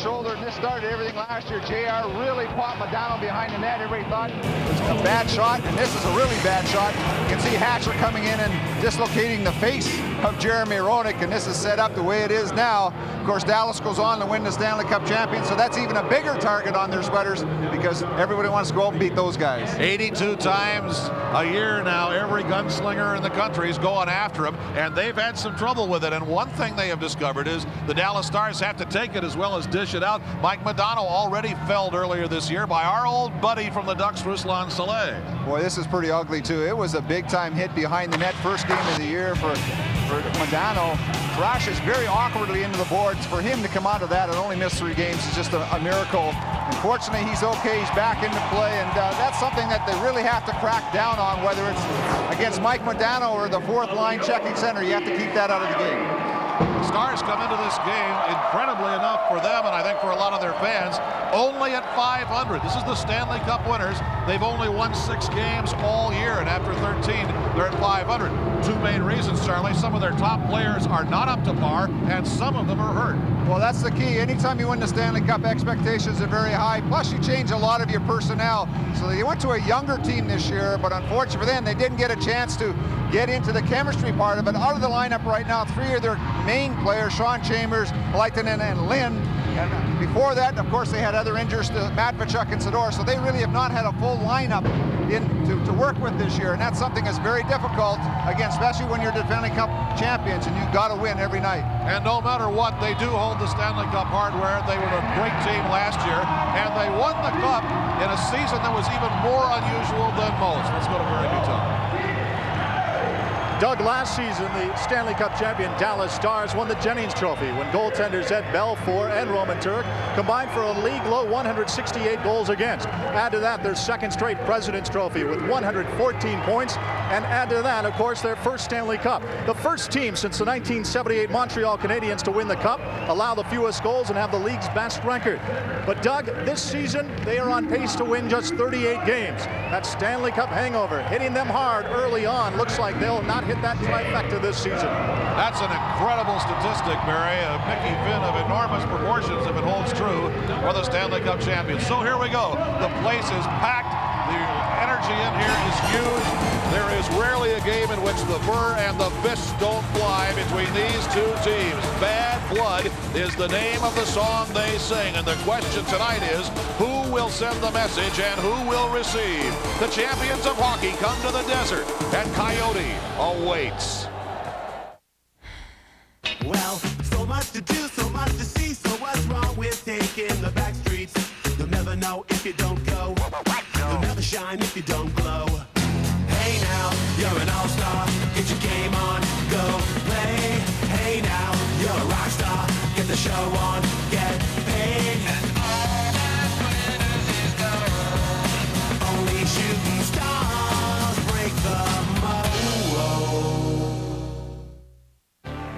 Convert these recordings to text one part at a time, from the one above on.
shoulder, and this started everything last year. JR really popped Modano behind the net. Everybody thought it was a bad shot, and this is a really bad shot. You can see Hatcher coming in and dislocating the face of Jeremy Roenick, and this is set up the way it is now. Of course, Dallas goes on to win the Stanley Cup champion, so that's even a bigger target on their sweaters because everybody wants to go out and beat those guys. 82 times a year now, every gunslinger in the country is going after him, and they've had some trouble with it. And one thing they have discovered is the Dallas Stars have to take it as well as dish it out. Mike Modano already felled earlier this year by our old buddy from the Ducks, Ruslan Saleh. Boy, this is pretty ugly, too. It was a big-time hit behind the net, first game of the year for Modano. Thrashes very awkwardly into the boards. For him to come out of that and only miss 3 games is just a miracle. Unfortunately, he's okay. He's back into play, and that's something that they really have to crack down on, whether it's against Mike Modano or the fourth-line checking center. You have to keep that out of the game. The Stars come into this game, incredibly enough for them, and I think for a lot of their fans, only at .500. This is the Stanley Cup winners. They've only won 6 games all year, and after 13, they're at .500. 2 main reasons, Charlie. Some of their top players are not up to par, and some of them are hurt. Well, that's the key. Anytime you win the Stanley Cup, expectations are very high. Plus, you change a lot of your personnel. So they went to a younger team this year, but unfortunately for them, they didn't get a chance to get into the chemistry part of it. Out of the lineup right now, 3 of their main players, Sean Chambers, Lehtinen, and Lynn. And before that, of course, they had other injuries to Matvechuk and Sador, so they really have not had a full lineup to work with this year, and that's something that's very difficult, again, especially when you're defending Cup champions, and you've got to win every night. And no matter what, they do hold the Stanley Cup hardware. They were a great team last year, and they won the Cup in a season that was even more unusual than most. Let's go to Barry Newton. Doug, last season, the Stanley Cup champion Dallas Stars won the Jennings Trophy when goaltenders Ed Belfour and Roman Turek combined for a league-low 168 goals against. Add to that their second straight President's Trophy with 114 points, and add to that, of course, their first Stanley Cup. The first team since the 1978 Montreal Canadiens to win the Cup, allow the fewest goals, and have the league's best record. But Doug, this season, they are on pace to win just 38 games. That Stanley Cup hangover hitting them hard early on. Looks like they'll not hit that trifecta this season. That's an incredible statistic, Barry. Mickey Finn of enormous proportions if it holds true for the Stanley Cup champions. So here we go. The place is packed. The energy in here is huge. There is rarely a game in which the fur and the fists don't fly between these 2 teams. Bad Blood is the name of the song they sing, and the question tonight is, who will send the message and who will receive? The champions of hockey come to the desert, and Coyote awaits. Well, so much to do, so much to see, so what's wrong with taking the back streets? You'll never know if you don't go. You'll never shine if you don't glow. Hey now, you're an all-star, get your game on, go play. Hey now, you're a rock star, get the show on, get paid. And all that glitters is gold. Only shooting stars break the mold.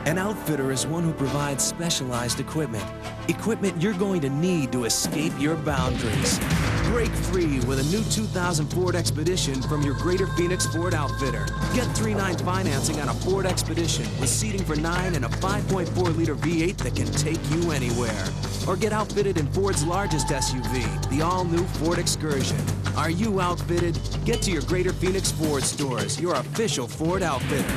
An outfitter is one who provides specialized equipment. Equipment you're going to need to escape your boundaries. Break free with a new 2000 Ford Expedition from your Greater Phoenix Ford Outfitter. Get 3.9 financing on a Ford Expedition with seating for 9 and a 5.4-liter V8 that can take you anywhere. Or get outfitted in Ford's largest SUV, the all-new Ford Excursion. Are you outfitted? Get to your Greater Phoenix Ford stores, your official Ford Outfitter.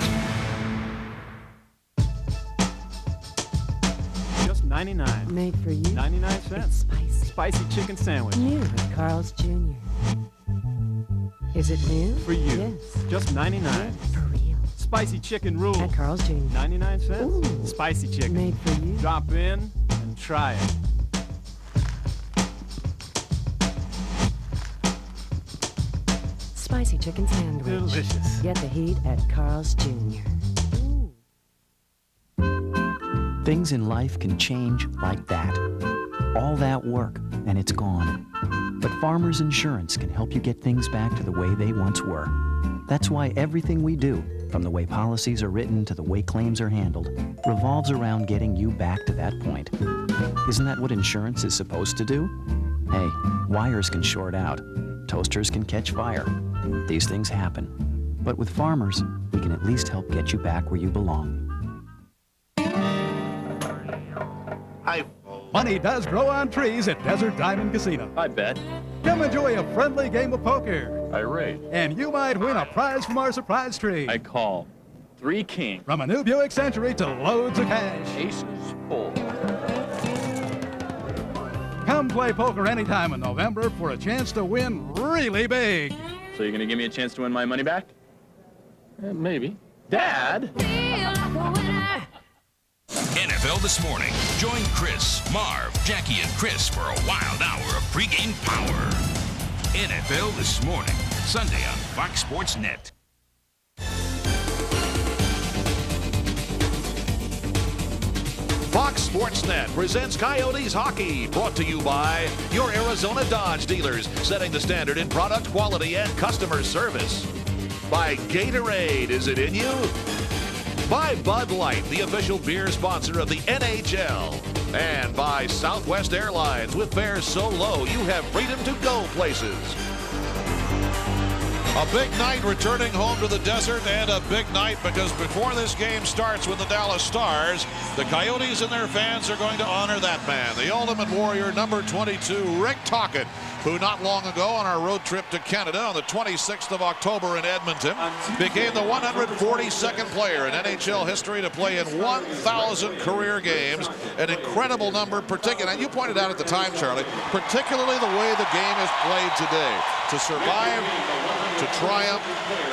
99. Made for you. 99 cents. It's Spicy chicken sandwich. new with Carl's Jr. Is it new? For you. Yes. Just 99. For real. Spicy chicken rules. At Carl's Jr. 99 cents. Ooh. Spicy chicken. Made for you. Drop in and try it. Spicy chicken sandwich. Delicious. Get the heat at Carl's Jr. Things in life can change like that. All that work, and it's gone. But Farmers Insurance can help you get things back to the way they once were. That's why everything we do, from the way policies are written to the way claims are handled, revolves around getting you back to that point. Isn't that what insurance is supposed to do? Hey, wires can short out. Toasters can catch fire. These things happen. But with Farmers, we can at least help get you back where you belong. Hi, folks. Money does grow on trees at Desert Diamond Casino. I bet. Come enjoy a friendly game of poker. I rate. And you might win a prize from our surprise tree. I call. 3 kings. From a new Buick Century to loads of cash. Aces full. Come play poker anytime in November for a chance to win really big. So you're going to give me a chance to win my money back? Maybe. Dad? NFL This Morning. Join Chris, Marv, Jackie, and Chris for a wild hour of pregame power. NFL This Morning, Sunday on Fox Sports Net. Fox Sports Net presents Coyotes Hockey, brought to you by your Arizona Dodge dealers, setting the standard in product quality and customer service. By Gatorade, is it in you? By Bud Light, the official beer sponsor of the NHL. And by Southwest Airlines, with fares so low you have freedom to go places. A big night returning home to the desert, and a big night because before this game starts with the Dallas Stars, the Coyotes and their fans are going to honor that man, the Ultimate Warrior, number 22, Rick Tocchet, who not long ago on our road trip to Canada on the 26th of October in Edmonton became the 142nd player in NHL history to play in 1,000 career games. An incredible number, particularly, and you pointed out at the time, Charlie, particularly the way the game is played today. To survive, to triumph,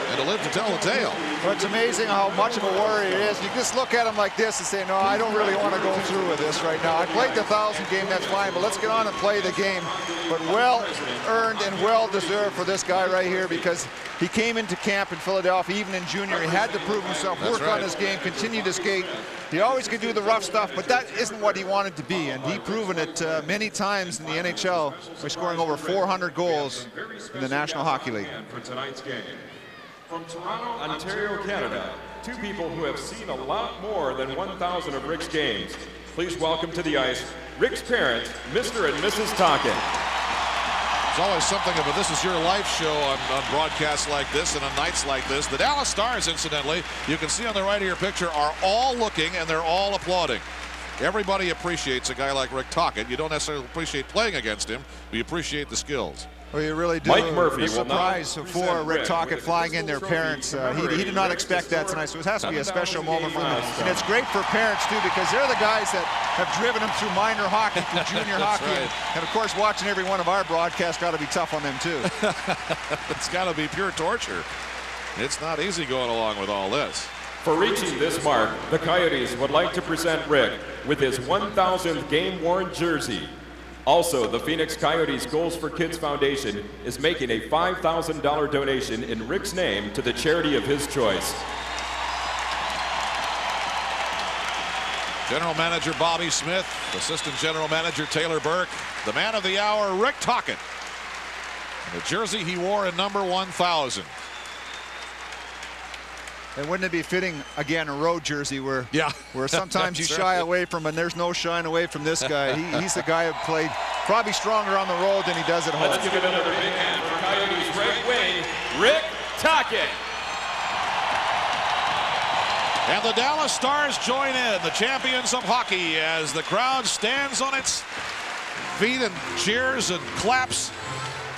and to live to tell the tale. Well, it's amazing how much of a warrior he is. You just look at him like this and say, no, I don't really want to go through with this right now. I played the 1,000 game, that's fine, but let's get on and play the game. But well earned and well deserved for this guy right here, because he came into camp in Philadelphia, even in junior. He had to prove himself, work on his game, continue to skate. He always could do the rough stuff, but that isn't what he wanted to be, and he's proven it many times in the NHL by scoring over 400 goals in the National Hockey League. For tonight's game. From Toronto, Ontario, Canada, two people who have seen a lot more than 1,000 of Rick's games. Please welcome to the ice Rick's parents, Mr. and Mrs. Tocchet. It's always something of a This Is Your Life show on broadcasts like this and on nights like this. The Dallas Stars, incidentally, you can see on the right of your picture, are all looking and they're all applauding. Everybody appreciates a guy like Rick Tocchet. You don't necessarily appreciate playing against him, but you appreciate the skills. Well, you really do. Mike Murphy the surprise for Rick Tocchet flying in their parents. He did not expect that tonight, so it has to be a special moment for them. And it's great for parents, too, because they're the guys that have driven them through minor hockey, through junior hockey. Right. And, of course, watching every one of our broadcasts got to be tough on them, too. It's got to be pure torture. It's not easy going along with all this. For reaching this mark, the Coyotes would like to present Rick with his 1,000th game-worn jersey. Also, the Phoenix Coyotes Goals for Kids Foundation is making a $5,000 donation in Rick's name to the charity of his choice. General Manager Bobby Smith, Assistant General Manager Taylor Burke, the man of the hour, Rick Tocchet. The jersey he wore in number 1,000. And wouldn't it be fitting, again, a road jersey where sometimes you shy away from, and there's no shying away from this guy. He's the guy who played probably stronger on the road than he does at home. Let's give it another big hand for Coyotes right wing, Rick Tocchet. And the Dallas Stars join in, the champions of hockey, as the crowd stands on its feet and cheers and claps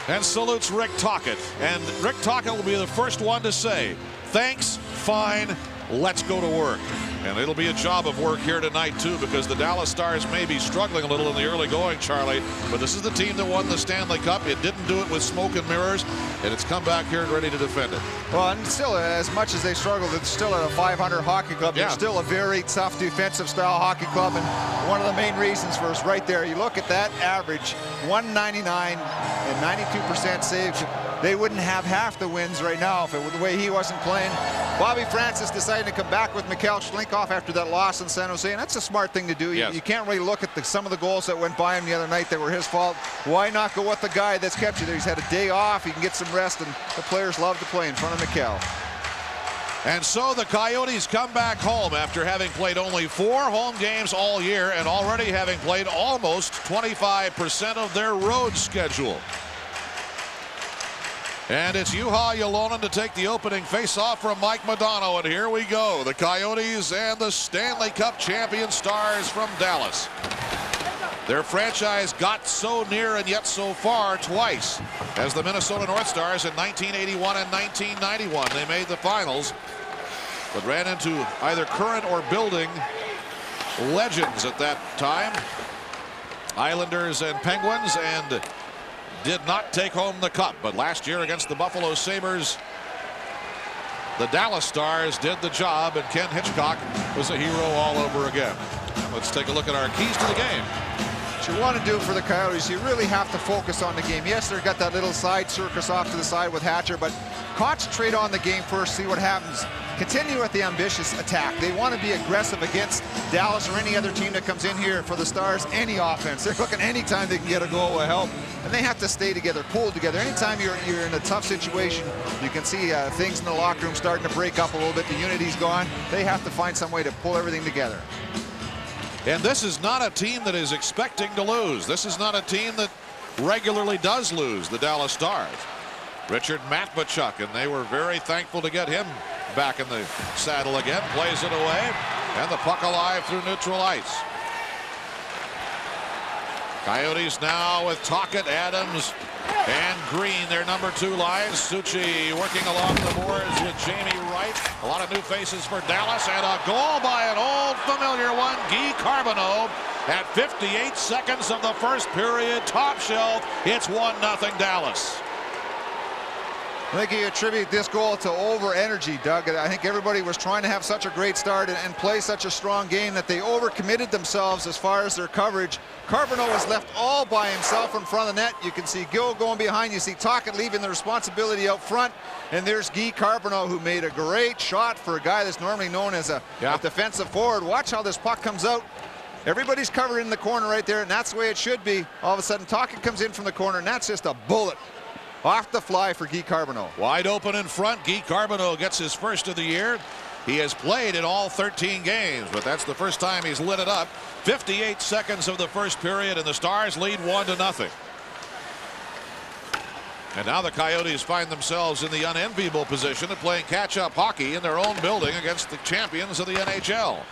and salutes Rick Tocchet. And Rick Tocchet will be the first one to say, thanks, fine, let's go to work. And it'll be a job of work here tonight, too, because the Dallas Stars may be struggling a little in the early going, Charlie, but this is the team that won the Stanley Cup. It didn't do it with smoke and mirrors, and it's come back here and ready to defend it. Well, and still, as much as they struggled, it's still at a 500 hockey club. Yeah. They're still a very tough defensive style hockey club, and one of the main reasons for us right there, you look at that average, 199 and 92% saves. They wouldn't have half the wins right now if it were the way he wasn't playing. Bobby Francis decided to come back with Mikhail Schlinkoff after that loss in San Jose, and that's a smart thing to do. Yes. You can't really look at some of the goals that went by him the other night that were his fault. Why not go with the guy that's kept you there? He's had a day off. He can get some rest, and the players love to play in front of Mikhail. And so the Coyotes come back home after having played only 4 home games all year and already having played almost 25% of their road schedule. And it's Juha Jalonen to take the opening face-off from Mike Modano. And here we go. The Coyotes and the Stanley Cup champion Stars from Dallas. Their franchise got so near and yet so far twice as the Minnesota North Stars in 1981 and 1991. They made the finals, but ran into either current or building legends at that time, Islanders and Penguins, and did not take home the cup. But last year against the Buffalo Sabres, the Dallas Stars did the job, and Ken Hitchcock was a hero all over again. Let's take a look at our keys to the game. What you want to do for the Coyotes, you really have to focus on the game. Yes, they've got that little side circus off to the side with Hatcher, but concentrate on the game first, see what happens. Continue with the ambitious attack. They want to be aggressive against Dallas or any other team that comes in here. For the Stars, any offense. They're looking anytime they can get a goal will help. And they have to stay together, pull together. Anytime you're in a tough situation, you can see things in the locker room starting to break up a little bit. The unity's gone. They have to find some way to pull everything together. And this is not a team that is expecting to lose. This is not a team that regularly does lose, the Dallas Stars. Richard Matvechuk, and they were very thankful to get him back in the saddle again. Plays it away, and the puck alive through neutral ice. Coyotes now with Tocchet, Adams, and Green, their number 2 lines. Suchi working along the boards with Jamie Wright. A lot of new faces for Dallas, and a goal by an old familiar one, Guy Carbonneau. At 58 seconds of the first period, top shelf, it's 1-0 Dallas. I think you attribute this goal to over energy, Doug. I think everybody was trying to have such a great start and play such a strong game that they overcommitted themselves as far as their coverage. Carbonneau was left all by himself in front of the net. You can see Gill going behind. You see Tocchet leaving the responsibility out front. And there's Guy Carbonneau, who made a great shot for a guy that's normally known as a defensive forward. Watch how this puck comes out. Everybody's covered in the corner right there, and that's the way it should be. All of a sudden, Tocchet comes in from the corner, and that's just a bullet. Off the fly for Guy Carbonneau. Wide open in front. Guy Carbonneau gets his first of the year. He has played in all 13 games, but that's the first time he's lit it up. 58 seconds of the first period, and the Stars lead 1-0. And now the Coyotes find themselves in the unenviable position of playing catch-up hockey in their own building against the champions of the NHL.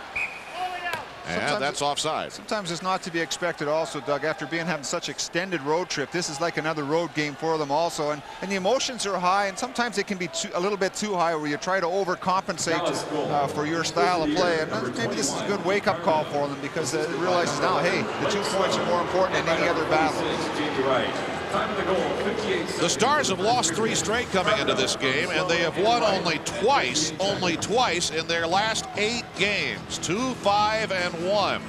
And that's offside. Sometimes it's not to be expected also, Doug. After having such extended road trip, this is like another road game for them also. And the emotions are high, and sometimes it can be a little bit too high where you try to overcompensate for your style of play. And maybe this is a good wake-up call for them because it realizes now, hey, the 2 points are more important than any other battle. The Stars have lost 3 straight coming into this game, and they have won only twice in their last 8 games, 2-5-1.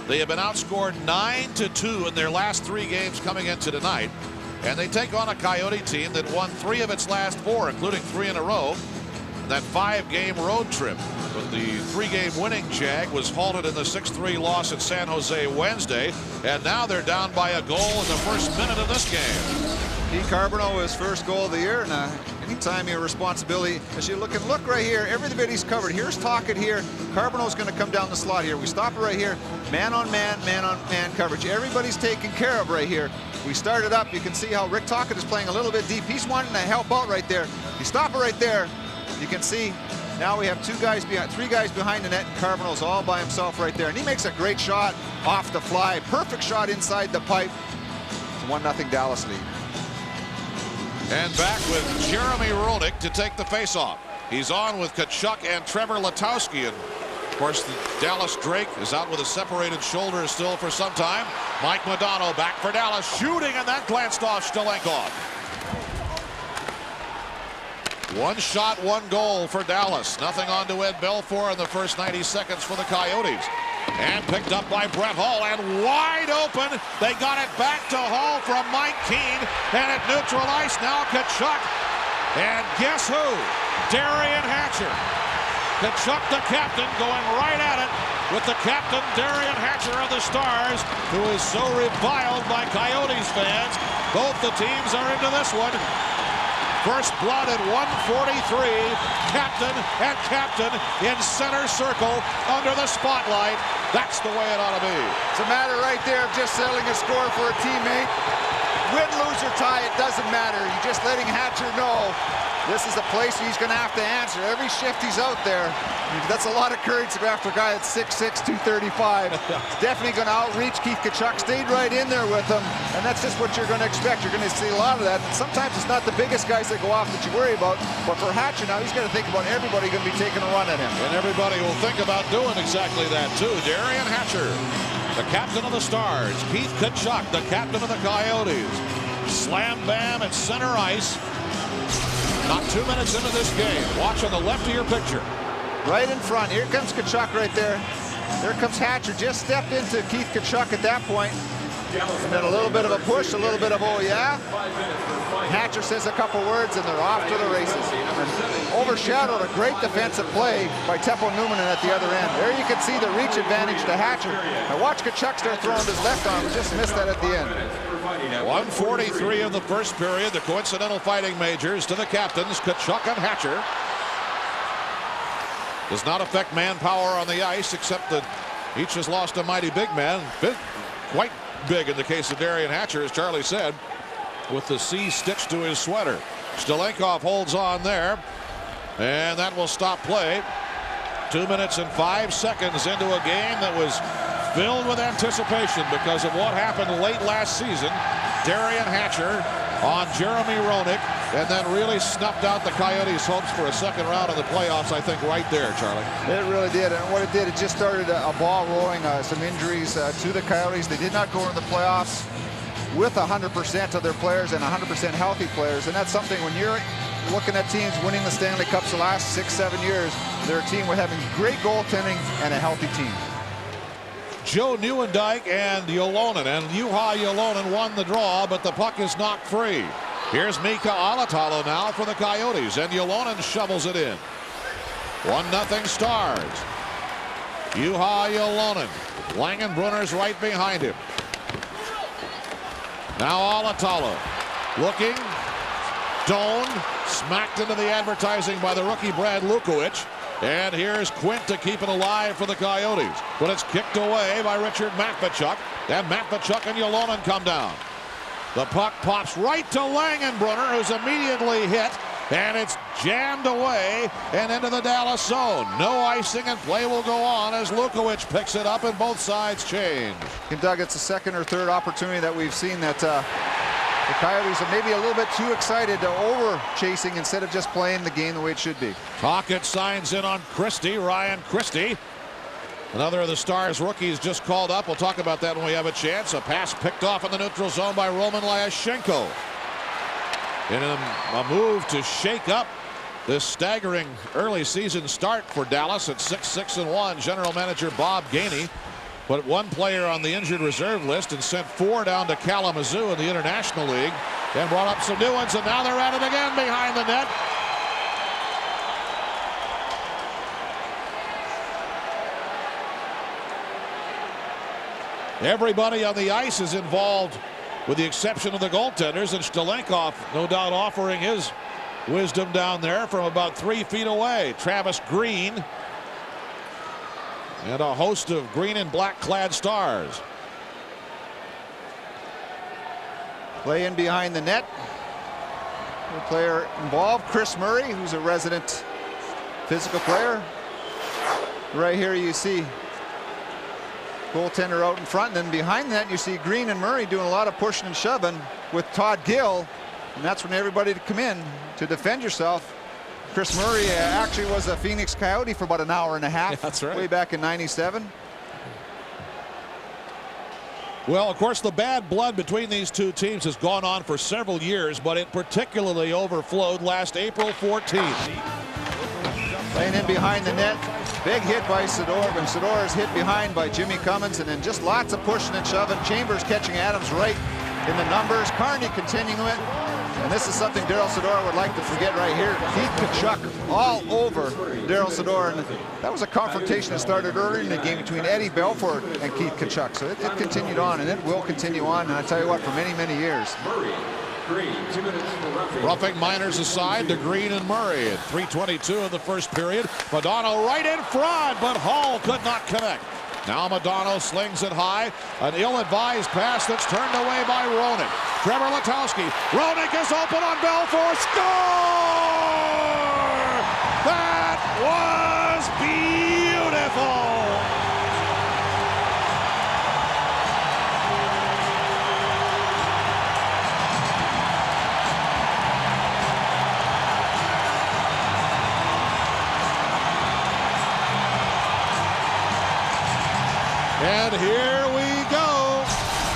They have been outscored 9-2 in their last 3 games coming into tonight, and they take on a Coyote team that won 3 of its last 4, including 3 in a row. That 5-game road trip, but the 3-game winning Jag was halted in the 6-3 loss at San Jose Wednesday, and now they're down by a goal in the first minute of this game. Guy Carbonneau, his first goal of the year, and anytime your responsibility, as you look right here, everybody's covered. Here's Tocchet here. Carbonneau's going to come down the slot here. We stop it right here. Man on man coverage. Everybody's taken care of right here. We started up. You can see how Rick Tocchet is playing a little bit deep. He's wanting to help out right there. You stop it right there. You can see now we have 3 guys behind the net, and Carbonneau's all by himself right there. And he makes a great shot off the fly. Perfect shot inside the pipe. It's a 1-0 Dallas lead. And back with Jeremy Roenick to take the faceoff. He's on with Tkachuk and Trevor Letowski. And of course, the Dallas Drake is out with a separated shoulder still for some time. Mike Modano back for Dallas, shooting, and that glanced off Stalenkov. 1 shot, 1 goal for Dallas. Nothing on to Ed Belfour in the first 90 seconds for the Coyotes. And picked up by Brett Hull, and wide open. They got it back to Hull from Mike Keane, and at neutral ice now Tkachuk. And guess who? Darian Hatcher. Tkachuk, the captain, going right at it with the captain, Darian Hatcher of the Stars, who is so reviled by Coyotes fans. Both the teams are into this one. First blood at 1:43. Captain and captain in center circle under the spotlight. That's the way it ought to be. It's a matter right there of just settling a score for a teammate. Win, lose, or tie, it doesn't matter. You're just letting Hatcher know This is a place he's going to have to answer every shift he's out there. That's a lot of courage to go after a guy that's 6'6", 235. He's definitely going to outreach Keith Tkachuk. Stayed right in there with him, and that's just what you're going to expect. You're going to see a lot of that. And sometimes it's not the biggest guys that go off that you worry about, but for Hatcher now, he's got to think about everybody going to be taking a run at him. And everybody will think about doing exactly that too. Darian Hatcher, the captain of the Stars. Keith Tkachuk, the captain of the Coyotes. Slam bam at center ice. Not 2 minutes into this game. Watch on the left of your picture. Right in front. Here comes Tkachuk right there. There comes Hatcher. Just stepped into Keith Tkachuk at that point. And then a little bit of a push, a little bit of oh yeah. Hatcher says a couple words and they're off to the races. And overshadowed a great defensive play by Teppo Numminen at the other end. There you can see the reach advantage to Hatcher. Now watch Tkachuk start throwing his left arm. We just missed that at the end. 1:43 of the first period. The coincidental fighting majors to the captains, Tkachuk and Hatcher. Does not affect manpower on the ice, except that each has lost a mighty big man. Quite big in the case of Darian Hatcher, as Charlie said, with the C stitched to his sweater. Stalenkov holds on there, and that will stop play. 2 minutes and 5 seconds into a game that was filled with anticipation because of what happened late last season. Darian Hatcher on Jeremy Roenick, and then really snuffed out the Coyotes' hopes for a second round of the playoffs, I think, right there, Charlie. It really did, and what it did, it just started a ball rolling, some injuries to the Coyotes. They did not go into the playoffs with 100% of their players and 100% healthy players, and that's something when you're looking at teams winning the Stanley Cups the last 6-7 years, they're a team with having great goaltending and a healthy team. Joe Nieuwendyk and Yolonen, and Juha Yolonen won the draw, but the puck is knocked free. Here's Mika Alatalo now for the Coyotes, and Yolonen shovels it in. 1-0 Stars. Juha Yolonen. Langenbrunner's right behind him. Now Alatalo looking. Doan smacked into the advertising by the rookie Brad Lukowicz. And here's Quint to keep it alive for the Coyotes. But it's kicked away by Richard Matvichuk. And Matvichuk and Yolonen come down. The puck pops right to Langenbrunner, who's immediately hit. And it's jammed away and into the Dallas zone. No icing, and play will go on as Lukowicz picks it up and both sides change. And Doug, it's the second or third opportunity that we've seen that the Coyotes are maybe a little bit too excited to over-chasing instead of just playing the game the way it should be. Tocchet signs in on Christie, Ryan Christie. Another of the Stars rookies just called up. We'll talk about that when we have a chance. A pass picked off in the neutral zone by Roman Lyashenko. In a move to shake up this staggering early season start for Dallas at 6-6-1. General manager Bob Gainey put one player on the injured reserve list and sent 4 down to Kalamazoo in the International League, and brought up some new ones, and now they're at it again behind the net. Everybody on the ice is involved with the exception of the goaltenders, and Stalenkov no doubt offering his wisdom down there from about 3 feet away. Travis Green and a host of green and black clad Stars. Play in behind the net. The player involved, Chris Murray, who's a resident physical player. Right here you see goaltender out in front, and then behind that you see Green and Murray doing a lot of pushing and shoving with Todd Gill, and that's when everybody to come in to defend yourself. Chris Murray actually was a Phoenix Coyote for about an hour and a half. Yeah, that's right. Way back in '97. Well, of course, the bad blood between these two teams has gone on for several years, but it particularly overflowed last April 14th. Playing in behind the net. Big hit by Sador, when Sador is hit behind by Jimmy Cummins, and then just lots of pushing and shoving. Chambers catching Adams right in the numbers. Carney continuing it. And this is something Daryl Sador would like to forget right here. Keith Tkachuk all over Daryl Sador. And that was a confrontation that started early in the game between Eddie Belfour and Keith Tkachuk. So it continued on, and it will continue on. And I tell you what, for many, many years. Roughing Miners aside to Green and Murray at 3:22 of the first period. Madonna right in front, but Hall could not connect. Now Madonna slings it high. An ill-advised pass that's turned away by Roenick. Trevor Letowski. Roenick is open on Belfour. Score! That was beautiful! And here we go.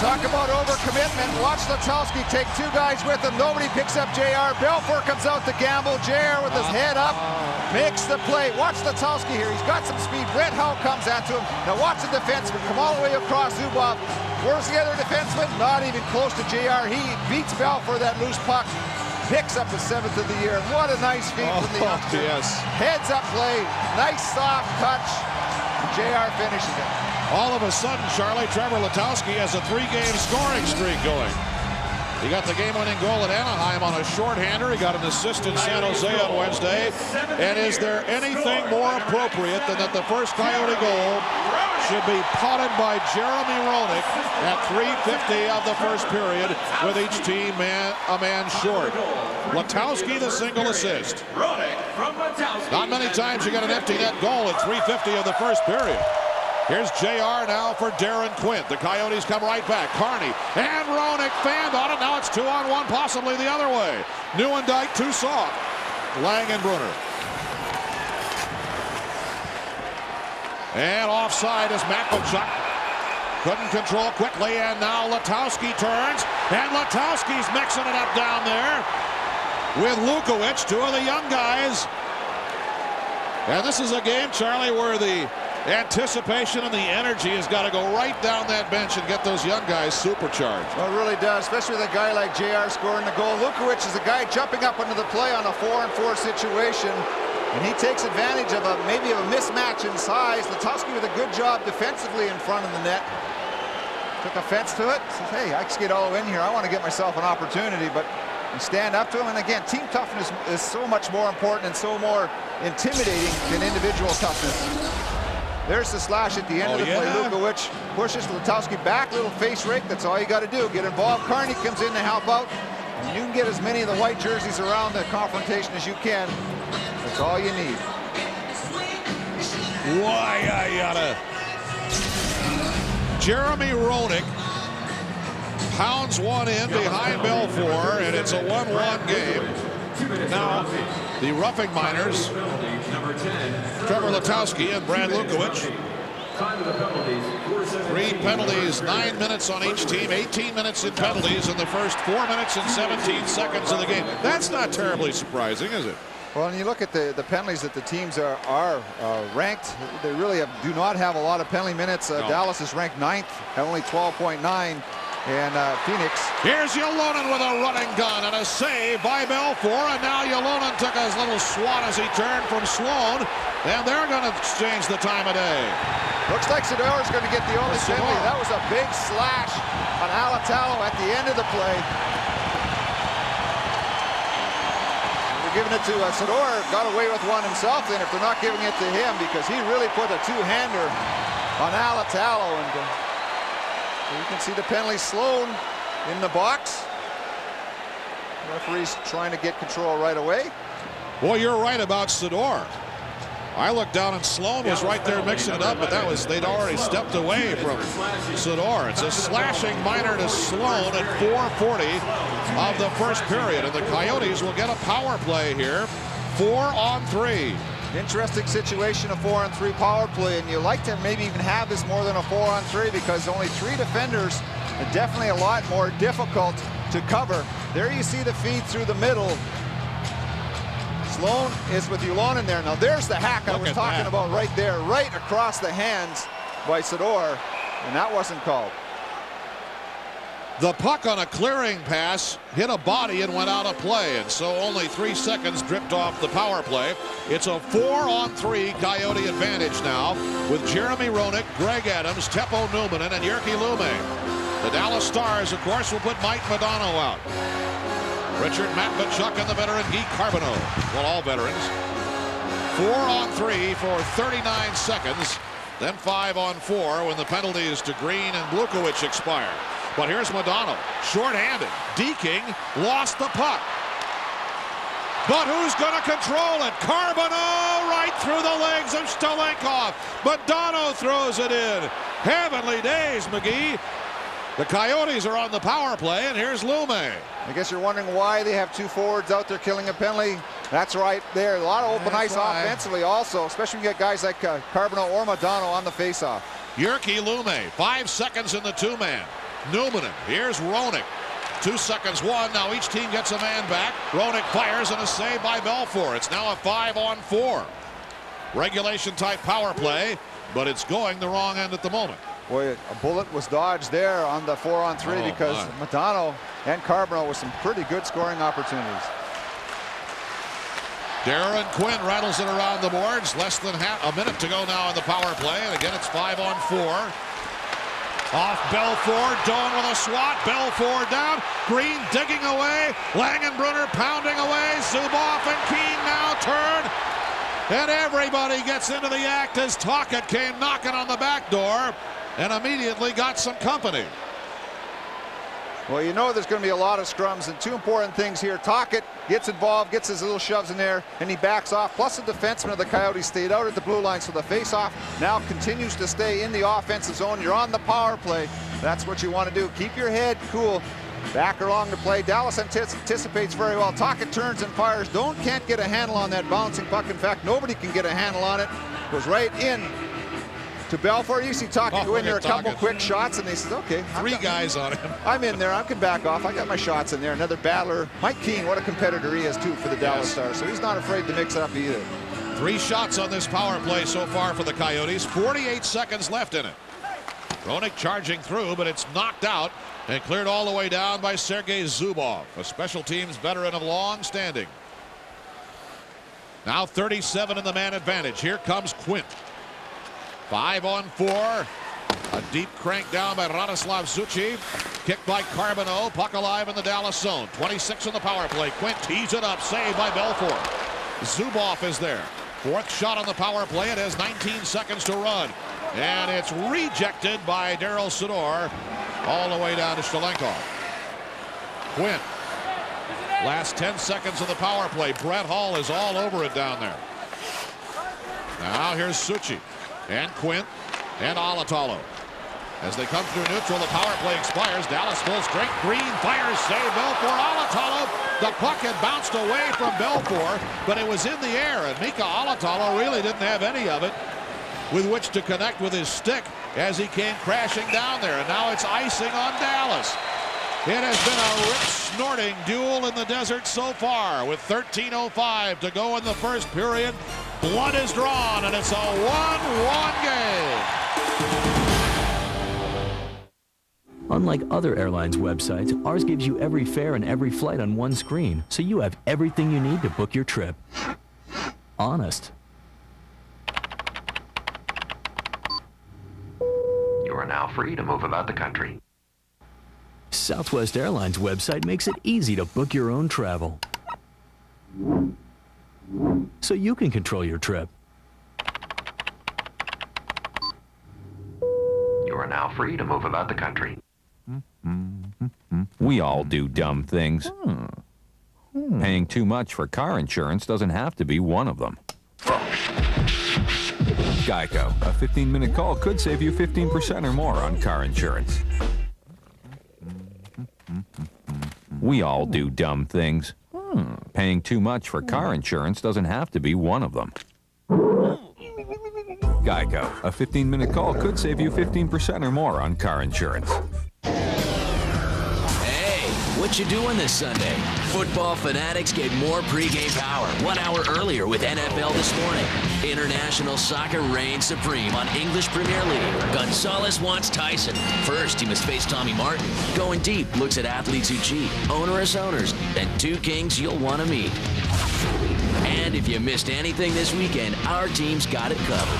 Talk about overcommitment. Watch Letowski take two guys with him. Nobody picks up JR. Belfour comes out to gamble. JR with his head up makes the play. Watch Letowski here. He's got some speed. Red Howe comes at to him. Now watch the defenseman come all the way across Zubov. Where's the other defenseman? Not even close to JR. He beats Belfour that loose puck. Picks up the 7th of the year. What a nice feat from the youngster. Yes. Heads up play. Nice soft touch. JR finishes it. All of a sudden, Charlie, Trevor Letowski has a 3-game scoring streak going. He got the game-winning goal at Anaheim on a shorthander. He got an assist in San Jose on Wednesday. And is there anything more appropriate than that the first Coyote goal should be potted by Jeremy Roenick at 3:50 of the first period, with each team a man short. Letowski the single assist. Not many times you get an empty net goal at 3:50 of the first period. Here's JR now for Darren Quint. The Coyotes come right back. Carney and Roenick fanned on it. Now it's 2-on-1, possibly the other way. Nieuwendyk too soft. Lang and Brunner. And offside is Matvichuk. Couldn't control quickly, and now Letowski turns. And Letowski's mixing it up down there with Lukowicz, two of the young guys. And this is a game, Charlie, where the anticipation and the energy has got to go right down that bench and get those young guys supercharged. Well, it really does, especially with a guy like JR scoring the goal. Lukowicz is a guy jumping up into the play on a 4-on-4 situation, and he takes advantage of maybe a mismatch in size. Letowski with a good job defensively in front of the net. Took offense to it. Says, hey, I can get all in here. I want to get myself an opportunity, but you stand up to him. And again, team toughness is so much more important and so more intimidating than individual toughness. There's the slash at the end of the play. Lukowicz pushes Letowski back, little face rake. That's all you got to do. Get involved. Carney comes in to help out. And you can get as many of the white jerseys around the confrontation as you can. That's all you need. Why, Jeremy Roenick pounds one in behind Belfour, and it's a 1-1 game. Now, the roughing miners, Trevor Letowski and Brad Lukowicz. 3 penalties, 9 minutes on each team, 18 minutes in penalties in the first 4 minutes and 17 seconds of the game. That's not terribly surprising, is it? Well, when you look at the penalties that the teams are ranked, they really do not have a lot of penalty minutes. No. Dallas is ranked 9th at only 12.9. And Phoenix. Here's Ylonen with a running gun and a save by Belfour. And now Ylonen took a little swat as he turned from Sloan. And they're going to exchange the time of day. Looks like Sador is going to get the only penalty. That was a big slash on Alatalo at the end of the play. They're giving it to Sador. Got away with one himself then if they're not giving it to him, because he really put a two-hander on Alatalo. And you can see the penalty. Sloan in the box. The referee's trying to get control right away. Boy, you're right about Sador. I looked down and Sloan was right there mixing it up, but they'd already stepped away from Sador. It's a slashing minor to Sloan at 4:40 of the first period, and the Coyotes will get a power play here. 4-on-3. Interesting situation, a 4-on-3 power play, and you like to maybe even have this more than a 4-on-3 because only 3 defenders, and definitely a lot more difficult to cover. There you see the feed through the middle. Sloan is with Ylonen there. Now there's the hack I was talking about right there, right across the hands by Sador, and that wasn't called. The puck on a clearing pass hit a body and went out of play, and so only 3 seconds dripped off the power play. It's a 4-on-3 Coyote advantage now with Jeremy Roenick, Greg Adams, Teppo Numminen, and Jyrki Lumme. The Dallas Stars, of course, will put Mike Modano out. Richard Matvichuk and the veteran Guy Carbonneau. Well, all veterans. 4-on-3 for 39 seconds. Then 5-on-4 when the penalties to Green and Blukowicz expire. But here's Modano, short-handed, deking, lost the puck. But who's going to control it? Carbonneau right through the legs of Stalenkov. Modano throws it in. Heavenly days, McGee. The Coyotes are on the power play, and here's Lume. I guess you're wondering why they have two forwards out there killing a penalty. That's right there. A lot of open ice offensively also, especially when you get guys like Carbonneau or Modano on the faceoff. Yerky, Lume, 5 seconds in the two-man. Newman, here's Roenick. 2 seconds, one. Now each team gets a man back. Roenick fires and a save by Belfour. It's now a 5-on-4. Regulation type power play, but it's going the wrong end at the moment. Boy, a bullet was dodged there on the 4-on-3 because Modano and Carbonneau with some pretty good scoring opportunities. Darren Quinn rattles it around the boards. Less than a minute to go now in the power play. And again, it's 5-on-4. Off Belfour, Doan with a swat. Belfour down. Green digging away. Langenbrunner pounding away. Zubov and Keane now turn. And everybody gets into the act as Tocchet came knocking on the back door and immediately got some company. Well, you know there's going to be a lot of scrums, and two important things here. Tocchet gets involved, gets his little shoves in there, and he backs off. Plus the defenseman of the Coyotes stayed out at the blue line, so the face-off now continues to stay in the offensive zone. You're on the power play. That's what you want to do. Keep your head cool. Back along the play. Dallas anticipates very well. Tocchet turns and fires. Can't get a handle on that bouncing puck. In fact, nobody can get a handle on it. Goes right in to Belfour. You see Tocchet go in there, a couple quick shots, and they said, okay. Three guys on him. I'm in there. I can back off. I got my shots in there. Another battler. Mike Keane, what a competitor he is, too, for the Dallas Stars. So he's not afraid to mix it up either. 3 shots on this power play so far for the Coyotes. 48 seconds left in it. Roenick charging through, but it's knocked out and cleared all the way down by Sergei Zubov, a special teams veteran of long standing. Now 37 in the man advantage. Here comes Quint. 5-on-4. A deep crank down by Radoslav Suchy. Kicked by Carbonneau. Puck alive in the Dallas zone. 26 in the power play. Quint tees it up. Saved by Belfour. Zubov is there. 4th shot on the power play. It has 19 seconds to run. And it's rejected by Daryl Sador all the way down to Stalenkov. Quint. Last 10 seconds of the power play. Brett Hull is all over it down there. Now here's Suchy and Quint and Alatalo. As they come through neutral, the power play expires. Dallas full strength. Green fires, save Belfour. Alatalo. The puck had bounced away from Belfour, but it was in the air, and Mika Alatalo really didn't have any of it with which to connect with his stick as he came crashing down there. And now it's icing on Dallas. It has been a rich, snorting duel in the desert so far with 13:05 to go in the first period. Blood is drawn, and it's a 1-1 game. Unlike other airlines' websites, ours gives you every fare and every flight on one screen, so you have everything you need to book your trip. Honest. You are now free to move about the country. Southwest Airlines website makes it easy to book your own travel, so you can control your trip. You are now free to move about the country. We all do dumb things. Paying too much for car insurance doesn't have to be one of them. Geico, a 15-minute call could save you 15% or more on car insurance. We all do dumb things. Paying too much for car insurance doesn't have to be one of them. Geico, a 15-minute call could save you 15% or more on car insurance. What you doing this Sunday? Football fanatics get more pregame power 1 hour earlier with NFL This Morning. International soccer reigns supreme on English Premier League. Gonzalez wants Tyson. First, he must face Tommy Martin. Going Deep looks at athletes who cheat, onerous owners, and 2 kings you'll want to meet. And if you missed anything this weekend, our team's got it covered.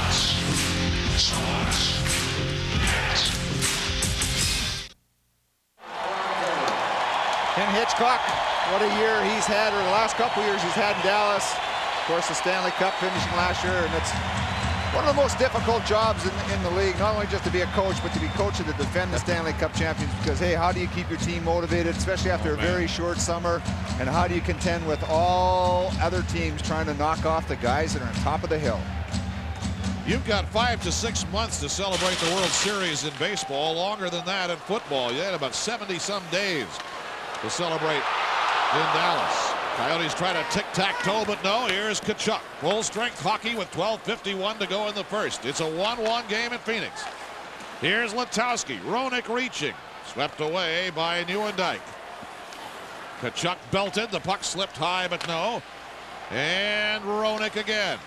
Ken Hitchcock, what a year he's had, or the last couple years he's had in Dallas. Of course, the Stanley Cup finishing last year, and it's One of the most difficult jobs in the league, not only just to be a coach, but to be coach of the defend the Stanley Cup champions, because, hey, how do you keep your team motivated, especially after a very short summer, and how do you contend with all other teams trying to knock off the guys that are on top of the hill? You've got 5 to 6 months to celebrate the World Series in baseball, longer than that in football. You had about 70-some days to celebrate in Dallas. Coyotes try to tic-tac-toe, but no, here's Tkachuk. Full-strength hockey with 12:51 to go in the first. It's a 1-1 game in Phoenix. Here's Letowski. Roenick reaching. Swept away by Nieuwendyk. Tkachuk belted. The puck slipped high, but no. And Roenick again.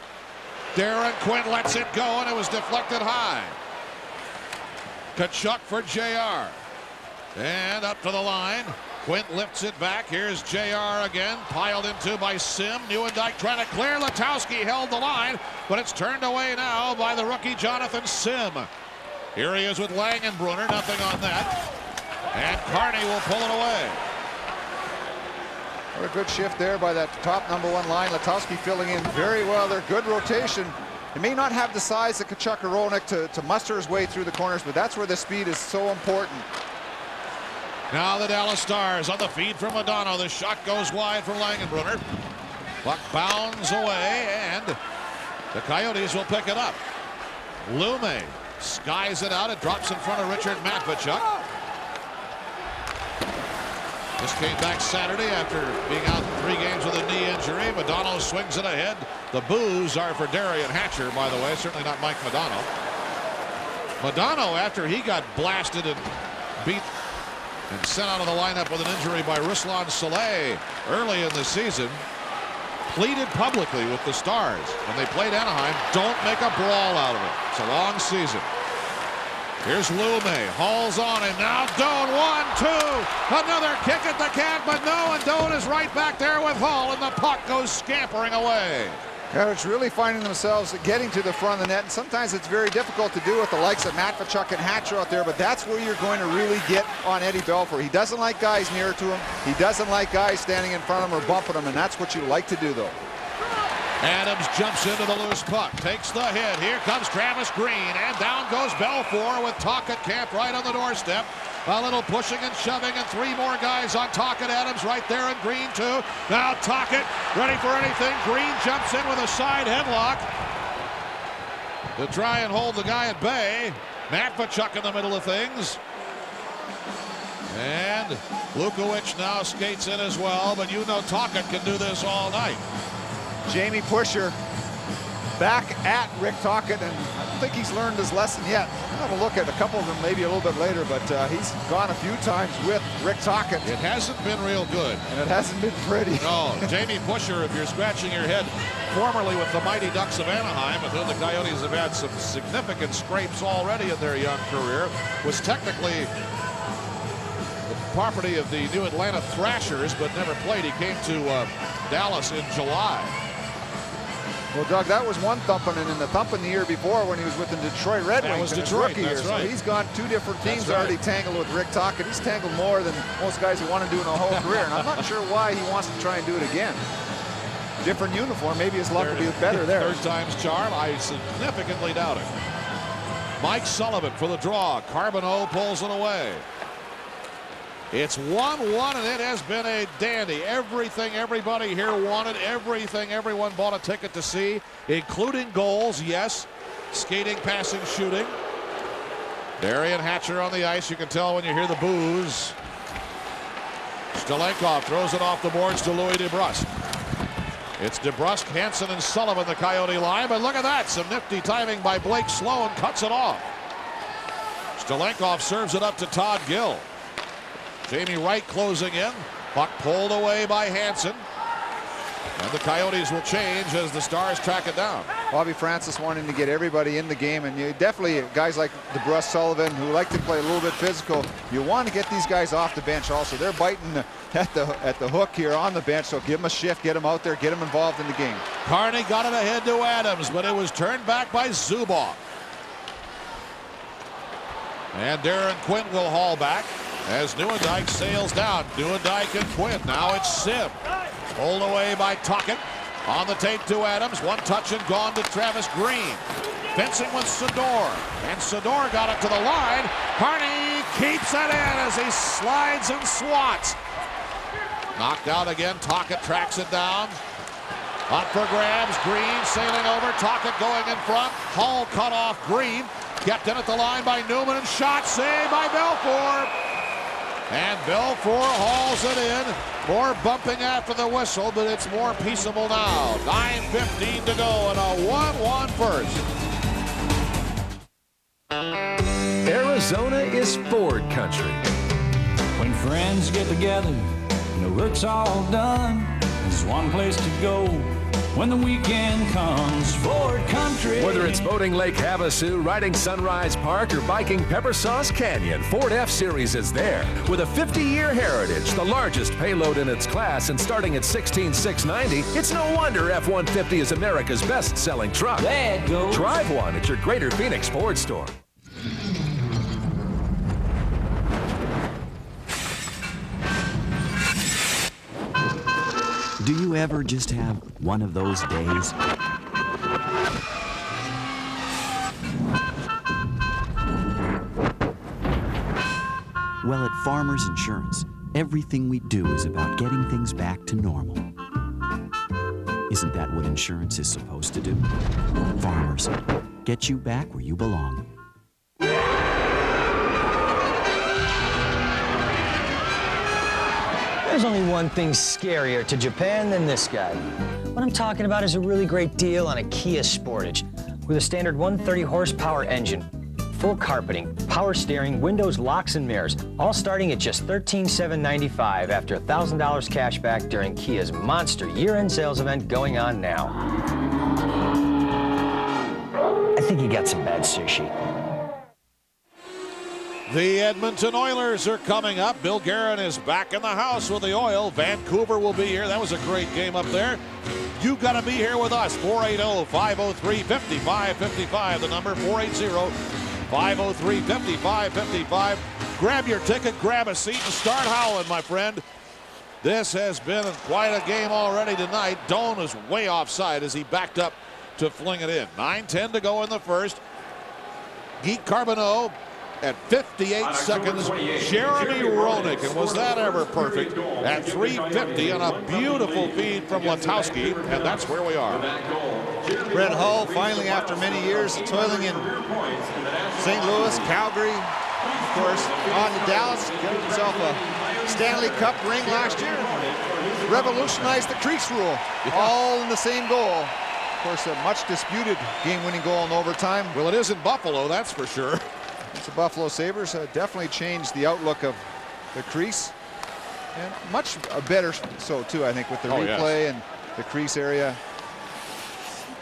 Darren Quinn lets it go, and it was deflected high. Tkachuk for JR. And up to the line. Quint lifts it back. Here's JR again. Piled into by Sim. Nieuwendyk trying to clear. Letowski held the line, but it's turned away now by the rookie Jonathan Sim. Here he is with Langenbrunner. Nothing on that. And Carney will pull it away. What a good shift there by that top #1 line. Letowski filling in very well. They're good rotation. He may not have the size of Tkachuk or Roenick to muster his way through the corners, but that's where the speed is so important. Now the Dallas Stars on the feed from Modano. The shot goes wide for Langenbrunner. Puck bounds away, and the Coyotes will pick it up. Lume skies it out. It drops in front of Richard Matvechuk. This came back Saturday after being out 3 games with a knee injury. Modano swings it ahead. The boos are for Darian Hatcher, by the way. Certainly not Mike Modano. Modano, after he got blasted and beat and sent out of the lineup with an injury by Ruslan Saleh early in the season, pleaded publicly with the Stars when they played Anaheim, don't make a brawl out of it. It's a long season. Here's Lume, hauls on, and now Doan, 1-2. Another kick at the cat, but no, and Doan is right back there with Hull, and the puck goes scampering away. Yeah, it's really finding themselves getting to the front of the net, and sometimes it's very difficult to do with the likes of Matvechuk and Hatcher out there, but that's where you're going to really get on Eddie Belfour. He doesn't like guys near to him. He doesn't like guys standing in front of him or bumping him, and that's what you like to do, though. Adams jumps into the loose puck, takes the hit. Here comes Travis Green, and down goes Belfour with Tocchet camped right on the doorstep. A little pushing and shoving, and 3 more guys on Tocchet. Adams right there, and Green too. Now Tocchet ready for anything. Green jumps in with a side headlock to try and hold the guy at bay. Matvechuk in the middle of things. And Lukowicz now skates in as well, but you know Tocchet can do this all night. Jamie Pusher back at Rick Tocchet, and I don't think he's learned his lesson yet. We'll have a look at a couple of them maybe a little bit later, but he's gone a few times with Rick Tocchet. It hasn't been real good. And it hasn't been pretty. No, Jamie Pusher, if you're scratching your head, formerly with the Mighty Ducks of Anaheim, with whom the Coyotes have had some significant scrapes already in their young career, was technically the property of the New Atlanta Thrashers, but never played. He came to Dallas in July. Well, Doug, that was one thumping, and in the thumping the year before when he was with the Detroit Red Wings. That was in his Detroit, rookie year. that's right. So he's gone 2 different teams That's right. already tangled with Rick Tocchet. He's tangled more than most guys who want to do in a whole career, and I'm not sure why he wants to try and do it again. Different uniform, maybe his luck will be better there. Third time's charm, I significantly doubt it. Mike Sullivan for the draw. Carbonneau pulls it away. It's 1-1, and it has been a dandy. Everything everybody here wanted, everything everyone bought a ticket to see, including goals, yes. Skating, passing, shooting. Darian Hatcher on the ice. You can tell when you hear the boos. Stalenkov throws it off the boards to Louis DeBrusk. It's DeBrusk, Hansen, and Sullivan, the Coyote line, but look at that. Some nifty timing by Blake Sloan, cuts it off. Stalenkov serves it up to Todd Gill. Jamie Wright closing in. Puck pulled away by Hansen. And the Coyotes will change as the Stars track it down. Bobby Francis wanting to get everybody in the game, and you definitely, guys like DeBrusk, Sullivan, who like to play a little bit physical, you want to get these guys off the bench also. They're biting at the hook here on the bench, so give them a shift, get them out there, get them involved in the game. Carney got it ahead to Adams, but it was turned back by Zubov. And Darren Quinn will haul back as Nieuwendyk sails down. Nieuwendyk and Quinn. Now it's Sim. Pulled away by Tocchet. On the tape to Adams. One touch and gone to Travis Green. Fencing with Sador. And Sador got it to the line. Carney keeps it in as he slides and swats. Knocked out again. Tocchet tracks it down. Up for grabs. Green sailing over. Tocchet going in front. Hull cut off Green. Kept in at the line by Newman and shot saved by Belfour. And Belfour hauls it in. More bumping after the whistle, but it's more peaceable now. 9:15 to go in a 1-1 first. Arizona is Ford country. When friends get together and the work's all done, there's one place to go when the weekend comes. Ford country. Whether it's boating Lake Havasu, riding Sunrise Park, or biking Pepper Sauce Canyon, Ford F-Series is there. With a 50-year heritage, the largest payload in its class, and starting at $16,690, it's no wonder F-150 is America's best-selling truck. There it goes. Drive one at your Greater Phoenix Ford store. Do you ever just have one of those days? Well, at Farmers Insurance, everything we do is about getting things back to normal. Isn't that what insurance is supposed to do? Farmers, get you back where you belong. There's only one thing scarier to Japan than this guy. What I'm talking about is a really great deal on a Kia Sportage with a standard 130 horsepower engine, full carpeting, power steering, windows, locks, and mirrors, all starting at just $13,795 after $1,000 cash back during Kia's monster year-end sales event going on now. I think he got some bad sushi. The Edmonton Oilers are coming up. Bill Guerin is back in the house with the Oil. Vancouver will be here. That was a great game up there. You got to be here with us. 480-503-5555. The number 480-503-5555. Grab your ticket, grab a seat, and start howling, my friend. This has been quite a game already tonight. Doan is way offside as he backed up to fling it in. 9:10 to go in the first. Guy Carbonneau at 58 seconds, Jeremy Roenick, and was that ever perfect, at 3:50 on a beautiful feed from Letowski, and that's where we are. Brett Hull finally, after many years toiling in St. Louis, Calgary, of course, on to Dallas, got himself a Stanley Cup ring last year, revolutionized the crease rule, all in the same goal. Of course, a much disputed game-winning goal in overtime. Well, it is in Buffalo, that's for sure. The Buffalo Sabres definitely changed the outlook of the crease, and much better so too, I think, with the replay and the crease area.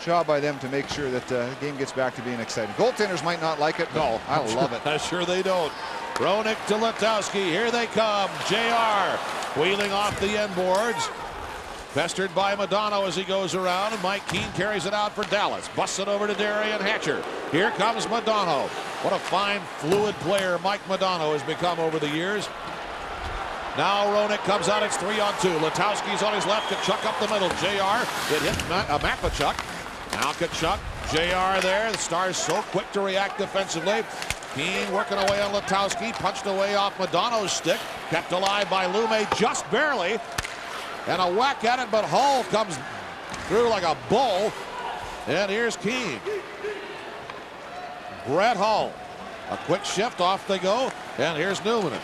Job by them to make sure that the game gets back to being exciting. Goaltenders might not like it. No, I love it. I'm sure they don't. Roenick to Letowski. Here they come. JR wheeling off the end boards. Pestered by Modano as he goes around, and Mike Keane carries it out for Dallas. Busts it over to Darian Hatcher. Here comes Modano. What a fine, fluid player Mike Modano has become over the years. Now Roenick comes out. It's 3-on-2. Letowski's on his left. Tkachuk up the middle. JR. It hit Matvichuk. Now Tkachuk. JR there. The Stars so quick to react defensively. Keane working away on Letowski. Punched away off Modano's stick. Kept alive by Lume just barely. And a whack at it, but Hull comes through like a bull. And here's Keane. Brett Hull. A quick shift, off they go. And here's Newman.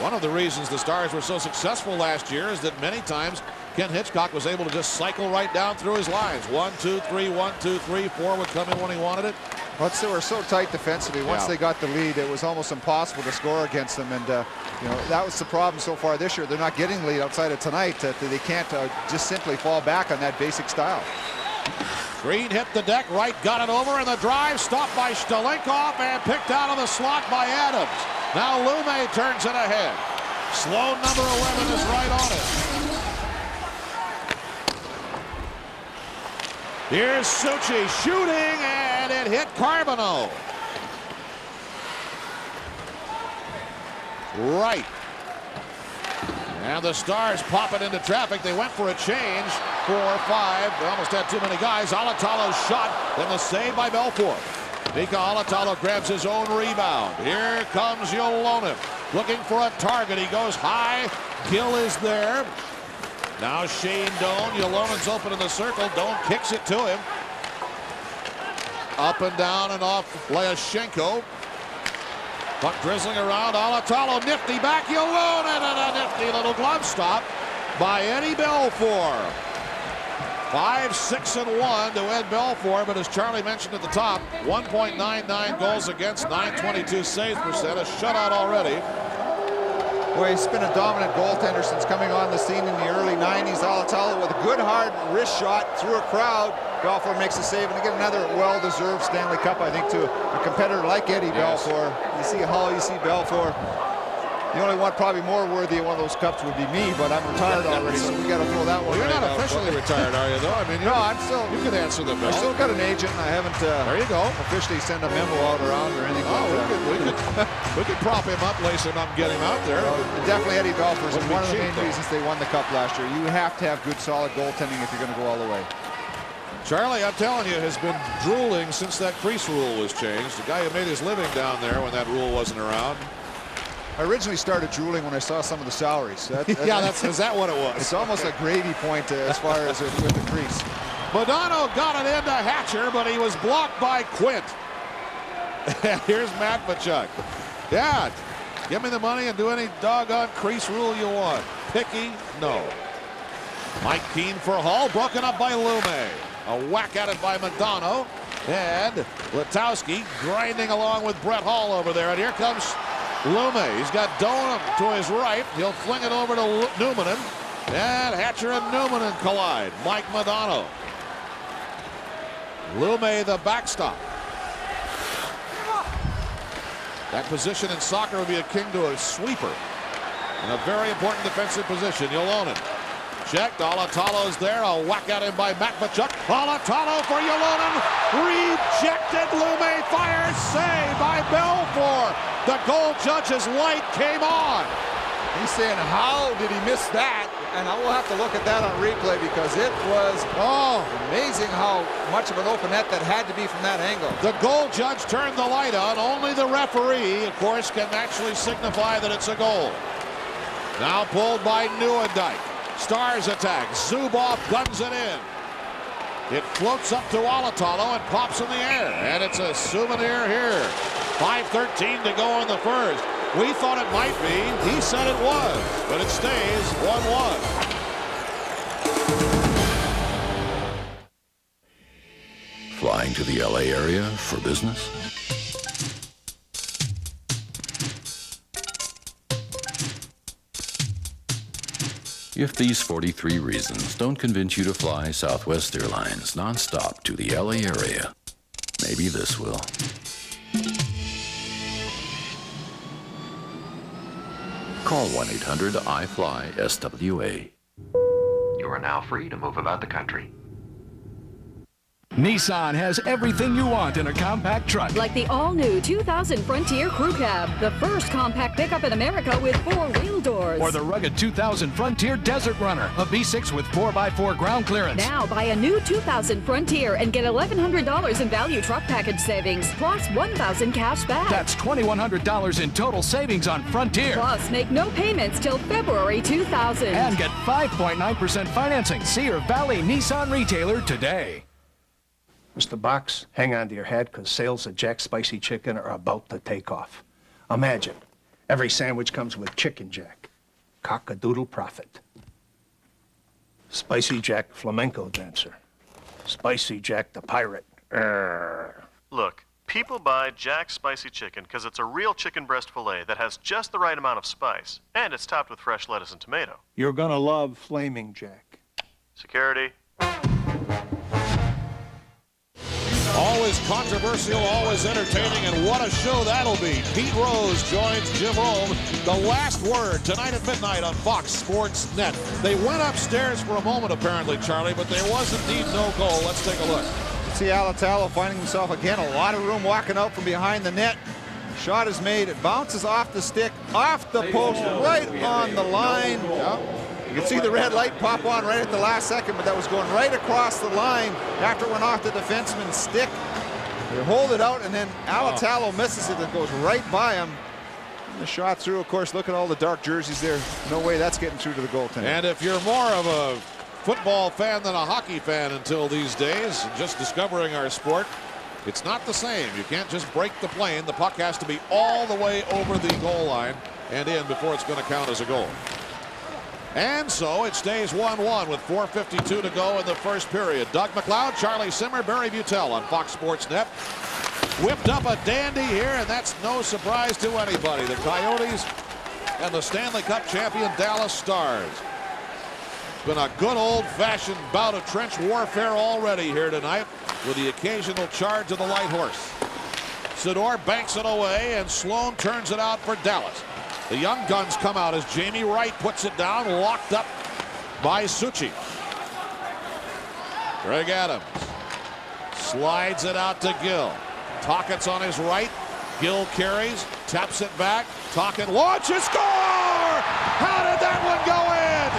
One of the reasons the Stars were so successful last year is that many times Ken Hitchcock was able to just cycle right down through his lines. 1, 2, 3, 1, 2, 3, 4 would come in when he wanted it. Once they were so tight defensively, once they got the lead, it was almost impossible to score against them. And you know, that was the problem so far this year. They're not getting the lead outside of tonight. They can't just simply fall back on that basic style. Green hit the deck, right, got it over, and the drive stopped by Stolinkov and picked out of the slot by Adams. Now Lume turns it ahead. Sloan, number 11, is right on it. Here's Suchi shooting, and it hit Carbonneau. Right. And the Stars pop it into traffic. They went for a change. 4-5. They almost had too many guys. Alatalo's shot. Then the save by Belfour. Mika Alatalo grabs his own rebound. Here comes Yolonen. Looking for a target. He goes high. Gill is there. Now Shane Doan. Yolonen's open in the circle. Doan kicks it to him. Up and down and off Lyashenko. Puck drizzling around. Alatalo nifty back. Yolonen and a nifty little glove stop by Eddie Belfour. 5-6-1 to Ed Belfour, but as Charlie mentioned at the top, 1.99 goals against, 922 save percent, a shutout already. Well, he's been a dominant goaltender since coming on the scene in the early 90s. Alatalo with a good hard wrist shot through a crowd. Belfour makes a save, and again another well-deserved Stanley Cup, I think, to a competitor like Eddie Belfour. You see Hull, you see Belfour. The only one probably more worthy of one of those cups would be me, but I'm retired already, so we got to throw that one. Well, you're right not out. officially retired, are you, though? I mean, no, I'm still. You can answer the bell. I still got an agent, and I haven't. There you go. Officially send a memo out around or anything. Oh, we could prop him up, lace him up, get him out there. Definitely Eddie Belfour's one of the main though. reasons they won the cup last year. You have to have good, solid goaltending if you're going to go all the way. Charlie, I'm telling you, has been drooling since that crease rule was changed. The guy who made his living down there when that rule wasn't around. I originally started drooling when I saw some of the salaries. Is that what it was? It's almost a gravy point as far as with the crease. Modano got it into Hatcher, but he was blocked by Quint. Here's Matt Machuk. Yeah, give me the money and do any doggone crease rule you want. Picky, no. Mike Keane for Hall, broken up by Lume. A whack at it by Modano. And Letowski grinding along with Brett Hall over there. And here comes Lume. He's got Doan to his right. He'll fling it over to Numanen. And Hatcher and Numanen collide. Mike Modano. Lume the backstop. That position in soccer would be akin to a sweeper. In a very important defensive position. Yolonen. Checked. Alatalo's there. A whack at him by Matt Machuk. Alatalo for Yolonen. Rejected. Lume fires. Save by Belfour. The goal judge's light came on. He's saying, how did he miss that? And I will have to look at that on replay because it was amazing how much of an open net that had to be from that angle. The goal judge turned the light on. Only the referee, of course, can actually signify that it's a goal. Now pulled by Nieuwendyk. Stars attack. Zubov guns it in. It floats up to Alatalo and pops in the air. And it's a souvenir here. 5:13 to go in the first. We thought it might be. He said it was. But it stays 1-1. Flying to the LA area for business? If these 43 reasons don't convince you to fly Southwest Airlines nonstop to the LA area, maybe this will. Call 1-800-I-FLY-SWA. You are now free to move about the country. Nissan has everything you want in a compact truck. Like the all-new 2000 Frontier Crew Cab, the first compact pickup in America with 4-wheel doors. Or the rugged 2000 Frontier Desert Runner, a V6 with 4x4 ground clearance. Now buy a new 2000 Frontier and get $1,100 in value truck package savings, plus $1,000 cash back. That's $2,100 in total savings on Frontier. Plus, make no payments till February 2000. And get 5.9% financing. See your Valley Nissan retailer today. Mr. Box, hang on to your hat because sales of Jack's Spicy Chicken are about to take off. Imagine, every sandwich comes with Chicken Jack. Cock-a-doodle profit. Spicy Jack flamenco dancer. Spicy Jack the pirate. Look, people buy Jack's Spicy Chicken because it's a real chicken breast filet that has just the right amount of spice, and it's topped with fresh lettuce and tomato. You're gonna love Flaming Jack. Security. Always controversial, always entertaining, and what a show that'll be. Pete Rose joins Jim Rome. The Last Word tonight at midnight on Fox Sports Net. They went upstairs for a moment, apparently, Charlie, but there was indeed no goal. Let's take a look. See Alatalo finding himself again a lot of room walking out from behind the net. Shot is made. It bounces off the stick, off the post, right on the line. You can see the red light pop on right at the last second, but that was going right across the line after it went off the defenseman's stick. They hold it out, and then Alatalo misses it. It goes right by him. And the shot through, of course, look at all the dark jerseys there. No way that's getting through to the goaltender. And if you're more of a football fan than a hockey fan until these days, just discovering our sport, it's not the same. You can't just break the plane. The puck has to be all the way over the goal line and in before it's going to count as a goal. And so it stays 1-1 with 4:52 to go in the first period. Doug McLeod, Charlie Simmer, Barry Butel on Fox Sports Net. Whipped up a dandy here, and that's no surprise to anybody. The Coyotes and the Stanley Cup champion Dallas Stars. It's been a good old-fashioned bout of trench warfare already here tonight, with the occasional charge of the light horse. Sidor banks it away, and Sloan turns it out for Dallas. The young guns come out as Jamie Wright puts it down, locked up by Suchi. Greg Adams slides it out to Gill. Tockett's on his right. Gill carries, taps it back. Tockett launches, score! How did that one go in?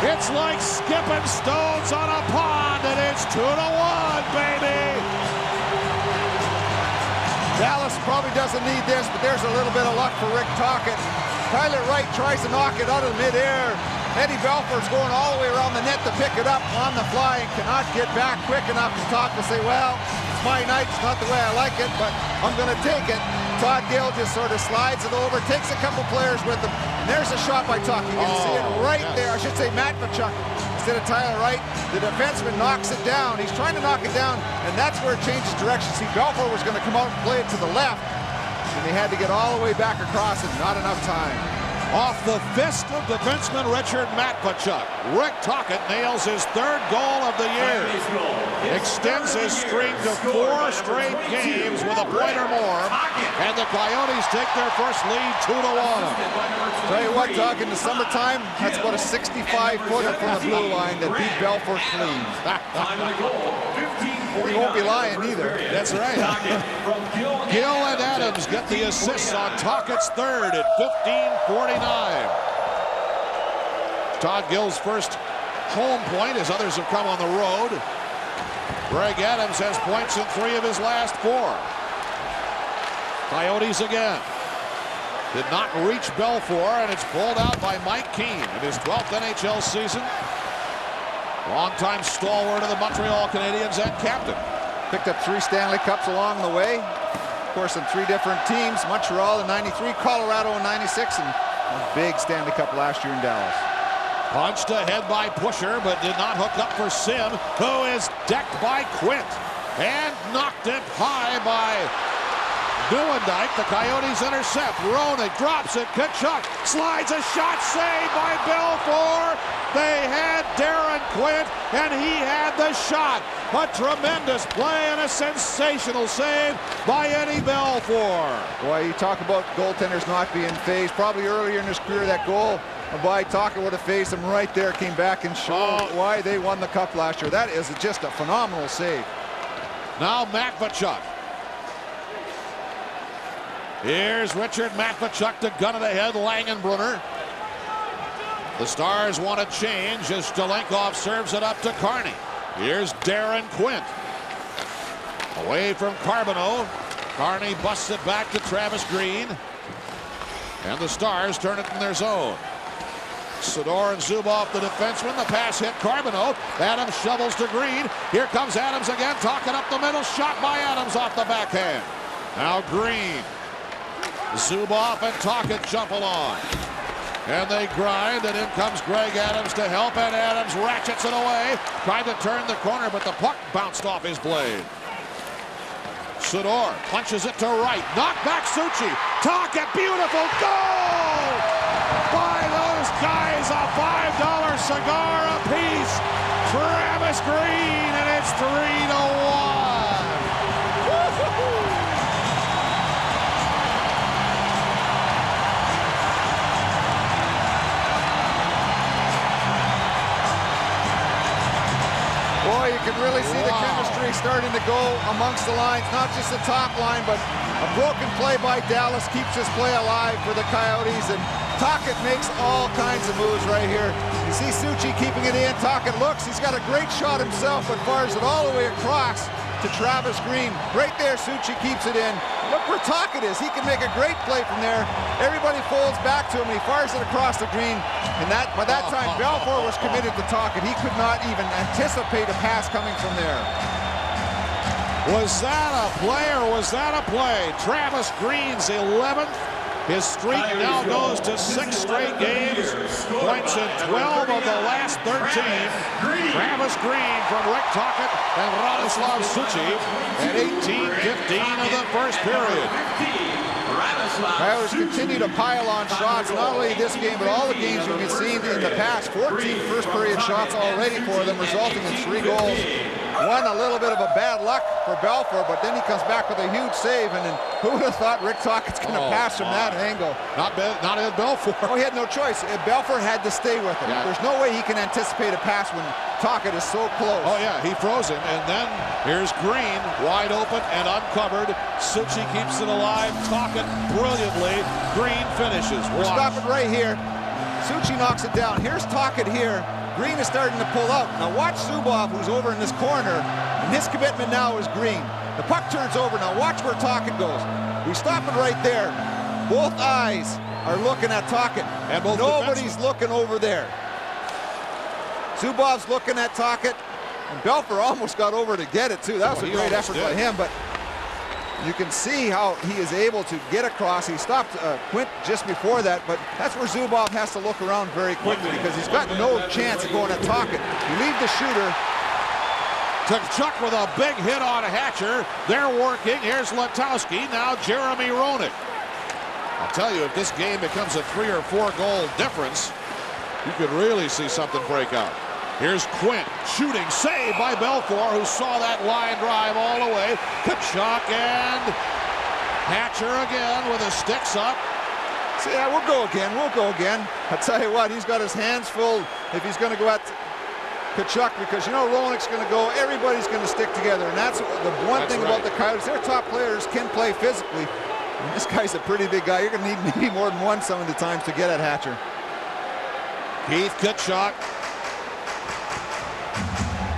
It's like skipping stones on a pond, and it's 2-1, baby! Dallas probably doesn't need this, but there's a little bit of luck for Rick Tocchet. Tyler Wright tries to knock it out of midair. Eddie Belfour's going all the way around the net to pick it up on the fly and cannot get back quick enough to Tocchet say, well, it's my night, it's not the way I like it, but I'm going to take it. Todd Gill just sort of slides it over, takes a couple players with him, and there's a shot by Tocchet. You can see it right there. I should say Matt Tkachuk instead of Tyler Wright. The defenseman knocks it down. He's trying to knock it down, and that's where it changes direction. See, Belfour was going to come out and play it to the left, and they had to get all the way back across, and not enough time. Off the fist of defenseman Richard Matvachuk, Rick Tocchet nails his third goal of the year. Extends his streak to 4 straight games with a point or more, and the Coyotes take their first lead 2-1. Tell you what, Doug, in the summertime, that's about a 65-footer from the blue line that beat Belfour clean. He won't be lying either. That's right. Gill and Adams get the assists on Tocchet's third at 15:49. Todd Gill's first home point as others have come on the road. Greg Adams has points in 3 of his last 4. Coyotes again. Did not reach Belfour, and it's pulled out by Mike Keane in his 12th NHL season. Longtime stalwart of the Montreal Canadiens and captain. Picked up 3 Stanley Cups along the way. Of course, in 3 different teams. Montreal in '93, Colorado in '96, and a big Stanley Cup last year in Dallas. Punched ahead by Pusher, but did not hook up for Sim, who is decked by Quint. And knocked it high by Newendijk. The Coyotes intercept. Roenick drops it. Tkachuk slides a shot, saved by Belfour. They had Darren Quint, and he had the shot. A tremendous play and a sensational save by Eddie Belfour. Boy, you talk about goaltenders not being phased. Probably earlier in his career, that goal by Tocchet would have phased him right there. Came back and showed why they won the cup last year. That is just a phenomenal save. Now Matvachuk. Here's Richard Matvachuk to gun it ahead. Langenbrunner. The Stars want to change as Stalenkov serves it up to Carney. Here's Darren Quint. Away from Carbonneau. Carney busts it back to Travis Green. And the Stars turn it in their zone. Sidor and Zubov, the defenseman. The pass hit Carbonneau. Adams shovels to Green. Here comes Adams again. Talking up the middle. Shot by Adams off the backhand. Now Green. Zubov and Tocchet jump along. And they grind, and in comes Greg Adams to help, and Adams ratchets it away. Tried to turn the corner, but the puck bounced off his blade. Sidor punches it to right. Knocked back Suchi. Tocchet, beautiful goal! By those guys, a $5 cigar apiece. Travis Green, and it's 3-1. Boy, you can really see the chemistry starting to go amongst the lines, not just the top line, but a broken play by Dallas keeps this play alive for the Coyotes, and Tocchet makes all kinds of moves right here. You see Suchi keeping it in. Tocchet looks, he's got a great shot himself, but fires it all the way across to Travis Green. Right there, Suchi keeps it in. Look where Tocchet is. He can make a great play from there. Everybody folds back to him, and he fires it across the green. And by that time, Belfour was committed to Tocchet. He could not even anticipate a pass coming from there. Was that a play or was that a play? Travis Green's 11th. His streak now goes to 6 straight games. Points in 12 of the last 13. Travis Green from Rick Tocchet and Radoslav Suchi at 18:15 of the first period. Coyotes continue to pile on shots, not only this game, but all the games we've been seeing in the past. 14 first period shots already for them, resulting in 3 goals. One a little bit of a bad luck for Belfour, but then he comes back with a huge save, and then who would have thought Rick Tocchet's going to pass from that angle? Not Ed Belfour. Oh, he had no choice. Belfour had to stay with him. Yeah. There's no way he can anticipate a pass when Tocchet is so close. Oh yeah, he froze him, and then here's Green, wide open and uncovered. Suchi keeps it alive. Tocchet brilliantly. Green finishes. We're stopping right here. Suchi knocks it down. Here's Tocchet here. Green is starting to pull out. Now watch Zubov, who's over in this corner, and his commitment now is Green. The puck turns over. Now watch where Tocchet goes. We stop it right there. Both eyes are looking at Tocchet, and nobody's looking over there. Zubov's looking at Tocchet, and Belfour almost got over to get it too. That was a great effort by him, but you can see how he is able to get across. He stopped Quint just before that, but that's where Zubov has to look around very quickly because he's got no chance of going at Tocchet. You leave the shooter. Tkachuk with a big hit on Hatcher. They're working. Here's Letowski. Now Jeremy Roenick. I'll tell you, if this game becomes a 3 or 4 goal difference, you could really see something break out. Here's Quint, shooting, save by Belfour, who saw that line drive all the way. Tkachuk and Hatcher again with his sticks up. So yeah, we'll go again. I tell you what, he's got his hands full if he's going to go at Tkachuk, because you know Roenick's going to go. Everybody's going to stick together, and that's the one thing about the Coyotes. Their top players can play physically. And this guy's a pretty big guy. You're going to need maybe more than one some of the times to get at Hatcher. Keith Tkachuk.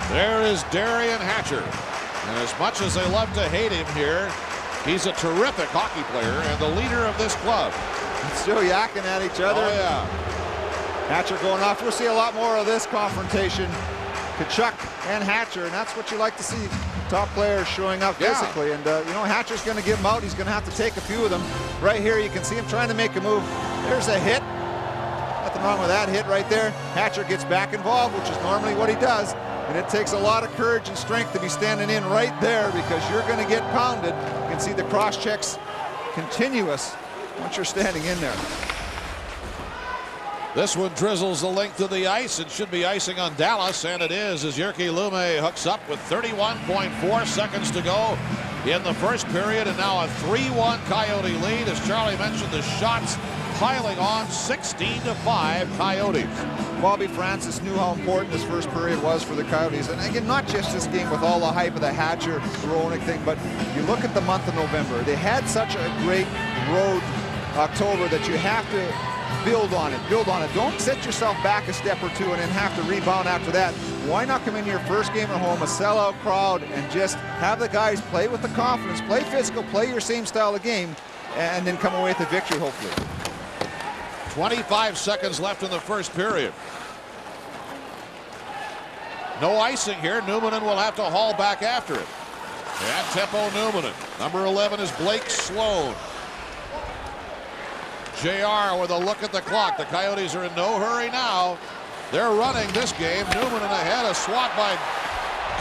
There is Darian Hatcher. And as much as they love to hate him here, he's a terrific hockey player and the leader of this club. Still yakking at each other. Oh, yeah. Hatcher going off. We'll see a lot more of this confrontation. Tkachuk and Hatcher, and that's what you like to see. Top players showing up physically. And, you know, Hatcher's going to give him out. He's going to have to take a few of them. Right here, you can see him trying to make a move. There's a hit. Nothing wrong with that hit right there. Hatcher gets back involved, which is normally what he does. And it takes a lot of courage and strength to be standing in right there because you're going to get pounded. You can see the cross checks continuous once you're standing in there. This one drizzles the length of the ice. It should be icing on Dallas, and it is as Jyrki Lumme hooks up with 31.4 seconds to go in the first period, and now a 3-1 Coyote lead. As Charlie mentioned, the shots piling on, 16-5 Coyotes. Bobby Francis knew how important this first period was for the Coyotes. And again, not just this game with all the hype of the Hatcher, Roenick thing, but you look at the month of November. They had such a great road October that you have to build on it. Don't set yourself back a step or two and then have to rebound after that. Why not come into your first game at home, a sellout crowd, and just have the guys play with the confidence, play physical, play your same style of game, and then come away with a victory, hopefully. 25 seconds left in the first period. No icing here. Numminen will have to haul back after it. And Teppo Numminen. Number 11 is Blake Sloan. JR with a look at the clock. The Coyotes are in no hurry now. They're running this game. Numminen ahead. A swat by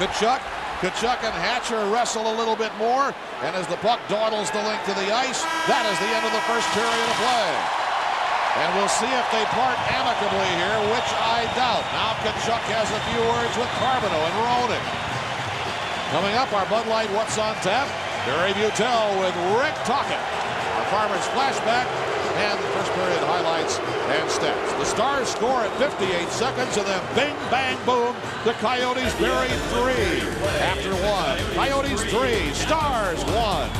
Tkachuk. Tkachuk and Hatcher wrestle a little bit more. And as the puck dawdles the length of the ice, that is the end of the first period of play. And we'll see if they part amicably here, which I doubt. Now Tkachuk has a few words with Carbonneau and Roenick. Coming up, our Bud Light What's on Tap. Barry Butel with Rick Tocchet. Our Farmers Flashback. and the first period highlights and stats. The Stars score at 58 seconds, and then bing, bang, boom, the Coyotes bury 3 after 1. Coyotes 3, Stars 1.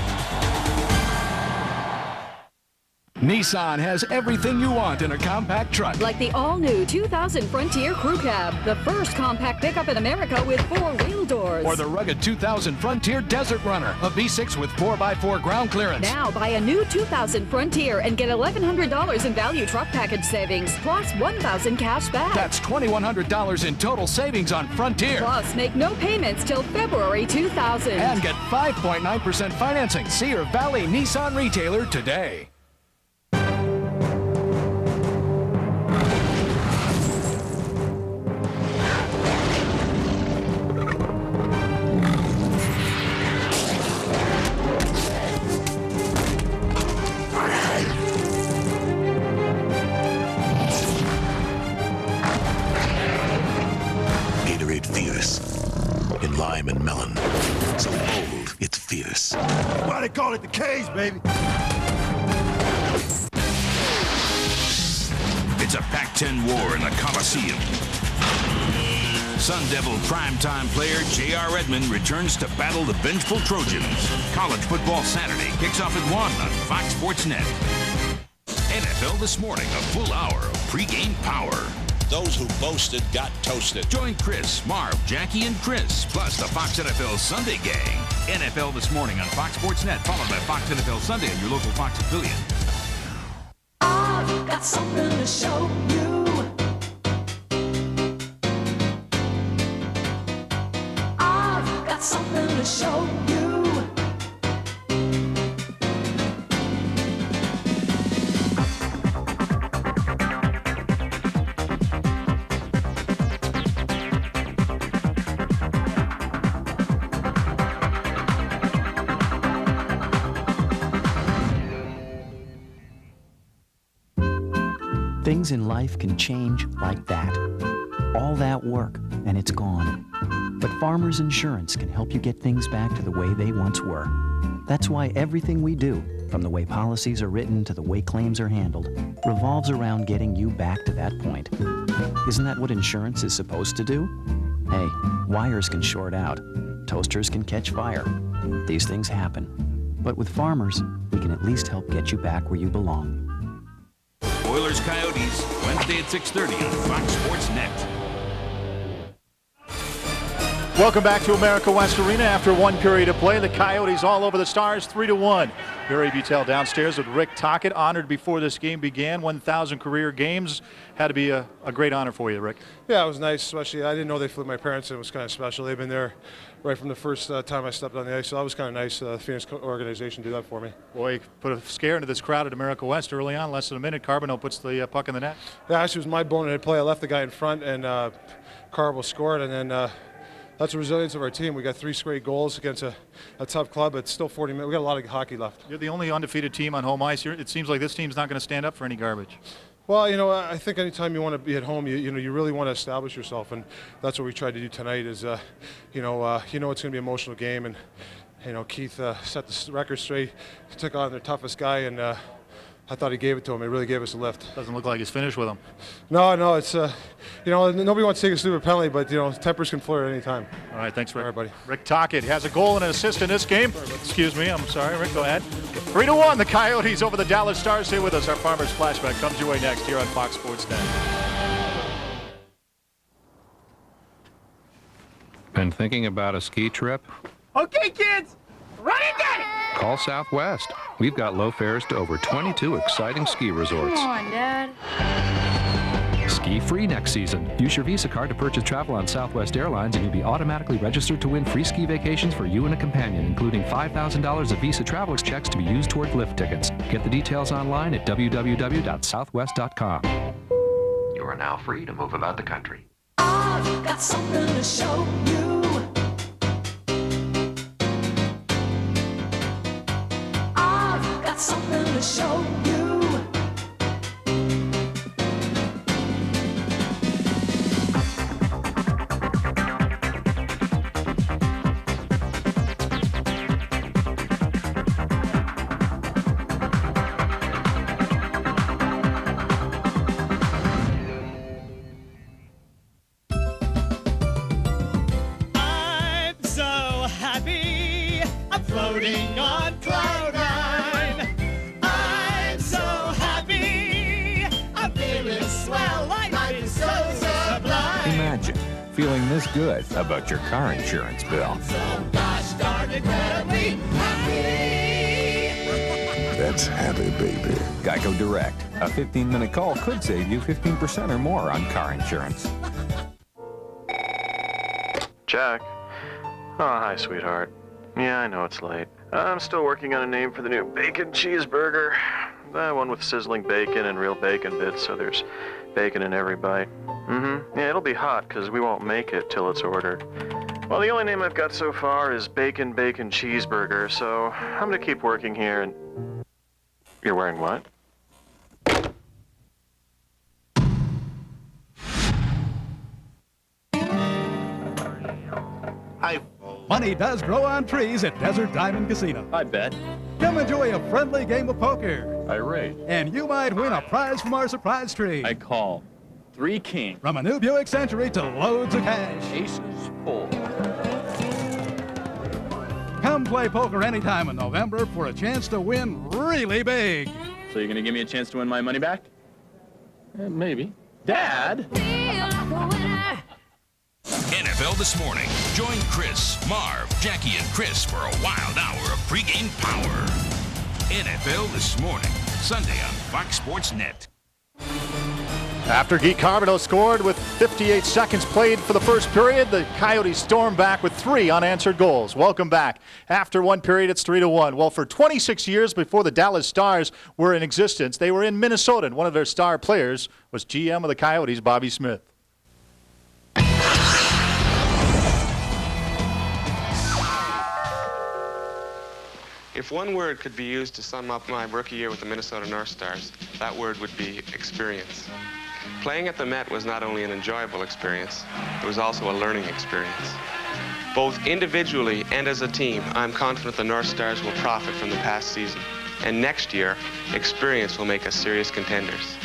Nissan has everything you want in a compact truck. Like the all-new 2000 Frontier Crew Cab, the first compact pickup in America with 4-wheel doors. Or the rugged 2000 Frontier Desert Runner, a V6 with 4x4 ground clearance. Now buy a new 2000 Frontier and get $1,100 in value truck package savings, plus $1,000 cash back. That's $2,100 in total savings on Frontier. Plus, make no payments till February 2000. And get 5.9% financing. See your Valley Nissan retailer today. In lime and melon. So bold, it's fierce. Why they call it the K's, baby? It's a Pac-10 war in the Coliseum. Sun Devil primetime player J.R. Edmond returns to battle the vengeful Trojans. College football Saturday kicks off at 1 on Fox Sports Net. NFL This Morning, a full hour of pregame power. Those who boasted got toasted. Join Chris, Marv, Jackie, and Chris, plus the Fox NFL Sunday Gang. NFL This Morning on Fox Sports Net, followed by Fox NFL Sunday on your local Fox affiliate. I've got something to show you. I've got something to show you. Things in life can change like that. All that work, and it's gone. But Farmers Insurance can help you get things back to the way they once were. That's why everything we do, from the way policies are written to the way claims are handled, revolves around getting you back to that point. Isn't that what insurance is supposed to do? Hey, wires can short out. Toasters can catch fire. These things happen. But with Farmers, we can at least help get you back where you belong. Oilers Coyotes, Wednesday at 6:30 on Fox Sports Net. Welcome back to America West Arena. After one period of play, the Coyotes all over the Stars, 3-1. Barry Butel downstairs with Rick Tocchet, honored before this game began. 1,000 career games. Had to be a great honor for you, Rick. Yeah, it was nice, especially I didn't know they flew my parents, and it was kind of special. They've been there right from the first time I stepped on the ice, so that was kind of nice. The Phoenix organization did that for me. Boy, put a scare into this crowd at America West early on. Less than a minute, Carbonell puts the puck in the net. Yeah, actually, it was my bonehead play. I left the guy in front, and Carbo scored, and then that's the resilience of our team. We got 3 straight goals against a tough club. It's still 40 minutes. We got a lot of hockey left. You're the only undefeated team on home ice. It seems like this team's not going to stand up for any garbage. Well, you know, I think anytime you want to be at home, you really want to establish yourself, and that's what we tried to do tonight. Is it's going to be an emotional game, and Keith set the record straight. He took on their toughest guy, and I thought he gave it to him. He really gave us a lift. Doesn't look like he's finished with him. No, it's nobody wants to take a stupid penalty, but tempers can flare at any time. All right, thanks, Rick. All right, buddy. Rick Tocchet has a goal and an assist in this game. Excuse me, I'm sorry, Rick. Go ahead. 3-1. The Coyotes over the Dallas Stars. Stay with us. Our Farmers Flashback comes your way next here on Fox Sports Net. Been thinking about a ski trip? Okay, kids, run and get it! Call Southwest. We've got low fares to over 22 exciting ski resorts. Come on, Dad. Ski free next season. Use your Visa card to purchase travel on Southwest Airlines and you'll be automatically registered to win free ski vacations for you and a companion, including $5,000 of Visa Travelers checks to be used toward lift tickets. Get the details online at www.southwest.com. You are now free to move about the country. I've got something to show you. I've got something to show you. imagine feeling this good about your car insurance bill. Gosh darn incredibly happy. That's happy, baby. Geico Direct. A 15-minute call could save you 15% or more on car insurance. Jack? Oh, hi, sweetheart. Yeah, I know it's late. I'm still working on a name for the new bacon cheeseburger. That one with sizzling bacon and real bacon bits, so there's bacon in every bite. Yeah, it'll be hot, because we won't make it till it's ordered. Well, the only name I've got so far is Bacon Cheeseburger, so I'm gonna keep working here and... You're wearing what? Money does grow on trees at Desert Diamond Casino. I bet. Come enjoy a friendly game of poker. I rate. And you might win a prize from our surprise tree. I call. 3 kings. From a new Buick Century to loads of cash. Aces full. Come play poker anytime in November for a chance to win really big. So you're gonna give me a chance to win my money back? Maybe. Dad? NFL This Morning. Join Chris, Marv, Jackie, and Chris for a wild hour of pregame power. NFL This Morning, Sunday on Fox Sports Net. After Guy Carbonneau scored with 58 seconds played for the first period, the Coyotes stormed back with 3 unanswered goals. Welcome back. After one period, it's 3-1. Well, for 26 years before the Dallas Stars were in existence, they were in Minnesota, and one of their star players was GM of the Coyotes, Bobby Smith. If one word could be used to sum up my rookie year with the Minnesota North Stars, that word would be experience. Playing at the Met was not only an enjoyable experience, it was also a learning experience. Both individually and as a team, I'm confident the North Stars will profit from the past season. And next year, experience will make us serious contenders.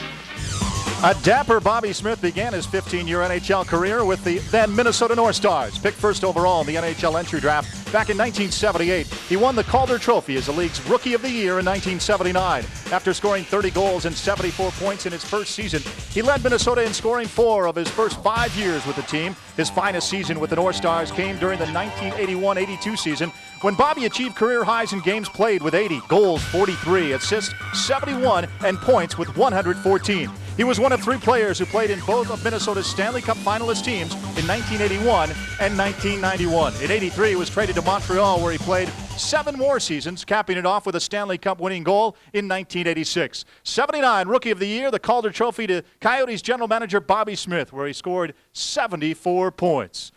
A dapper Bobby Smith began his 15-year NHL career with the then Minnesota North Stars. Picked first overall in the NHL entry draft back in 1978. He won the Calder Trophy as the league's Rookie of the Year in 1979. After scoring 30 goals and 74 points in his first season, he led Minnesota in scoring 4 of his first 5 years with the team. His finest season with the North Stars came during the 1981-82 season, when Bobby achieved career highs in games played with 80, goals 43, assists 71, and points with 114. He was one of 3 players who played in both of Minnesota's Stanley Cup finalist teams in 1981 and 1991. In '83, he was traded to Montreal, where he played 7 more seasons, capping it off with a Stanley Cup winning goal in 1986. 79, Rookie of the Year, the Calder Trophy to Coyotes general manager Bobby Smith, where he scored 74 points.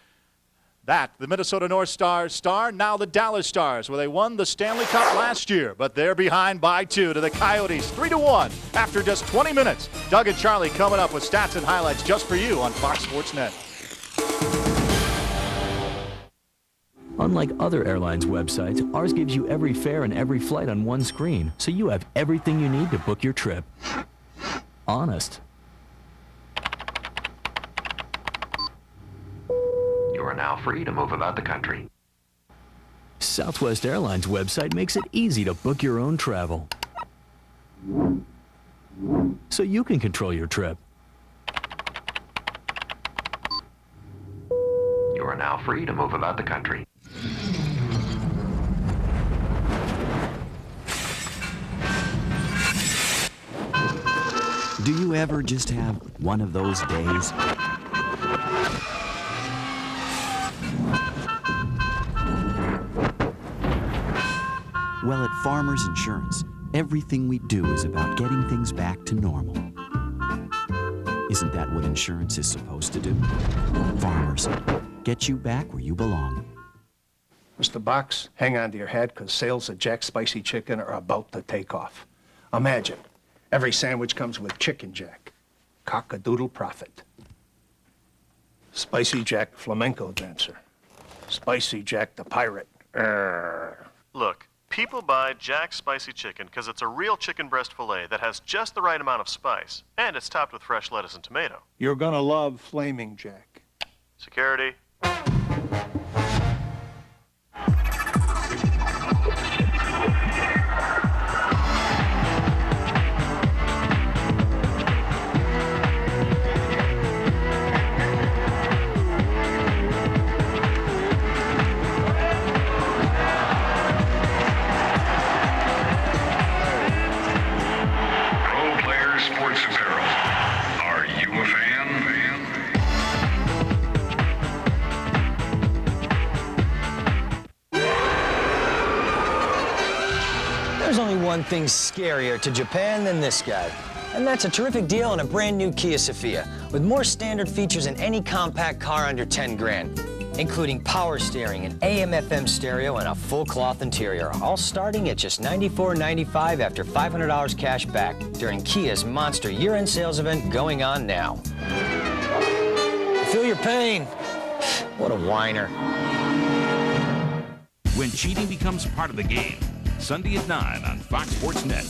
That, the Minnesota North Stars star, now the Dallas Stars, where they won the Stanley Cup last year, but they're behind by 2 to the Coyotes, 3-1 after just 20 minutes. Doug and Charlie coming up with stats and highlights just for you on Fox Sports Net. Unlike other airlines' websites, ours gives you every fare and every flight on one screen, so you have everything you need to book your trip. Honest. You are now free to move about the country. Southwest Airlines website makes it easy to book your own travel, so you can control your trip. You are now free to move about the country. Do you ever just have one of those days? Well, at Farmers Insurance, everything we do is about getting things back to normal. Isn't that what insurance is supposed to do? Farmers, get you back where you belong. Mr. Box, hang on to your head, because sales of Jack's Spicy Chicken are about to take off. Imagine, every sandwich comes with Chicken Jack. Cock-a-doodle profit. Spicy Jack flamenco dancer. Spicy Jack the pirate. Look, people buy Jack's Spicy Chicken because it's a real chicken breast filet that has just the right amount of spice, and it's topped with fresh lettuce and tomato. You're gonna love Flaming Jack. Security. one thing scarier to Japan than this guy. And that's a terrific deal on a brand new Kia Sophia with more standard features than any compact car under 10 grand, including power steering, an AM/FM stereo, and a full cloth interior, all starting at just $94.95 after $500 cash back during Kia's monster year-end sales event going on now. Feel your pain. What a whiner. When cheating becomes part of the game, Sunday at 9 on Fox Sports Net.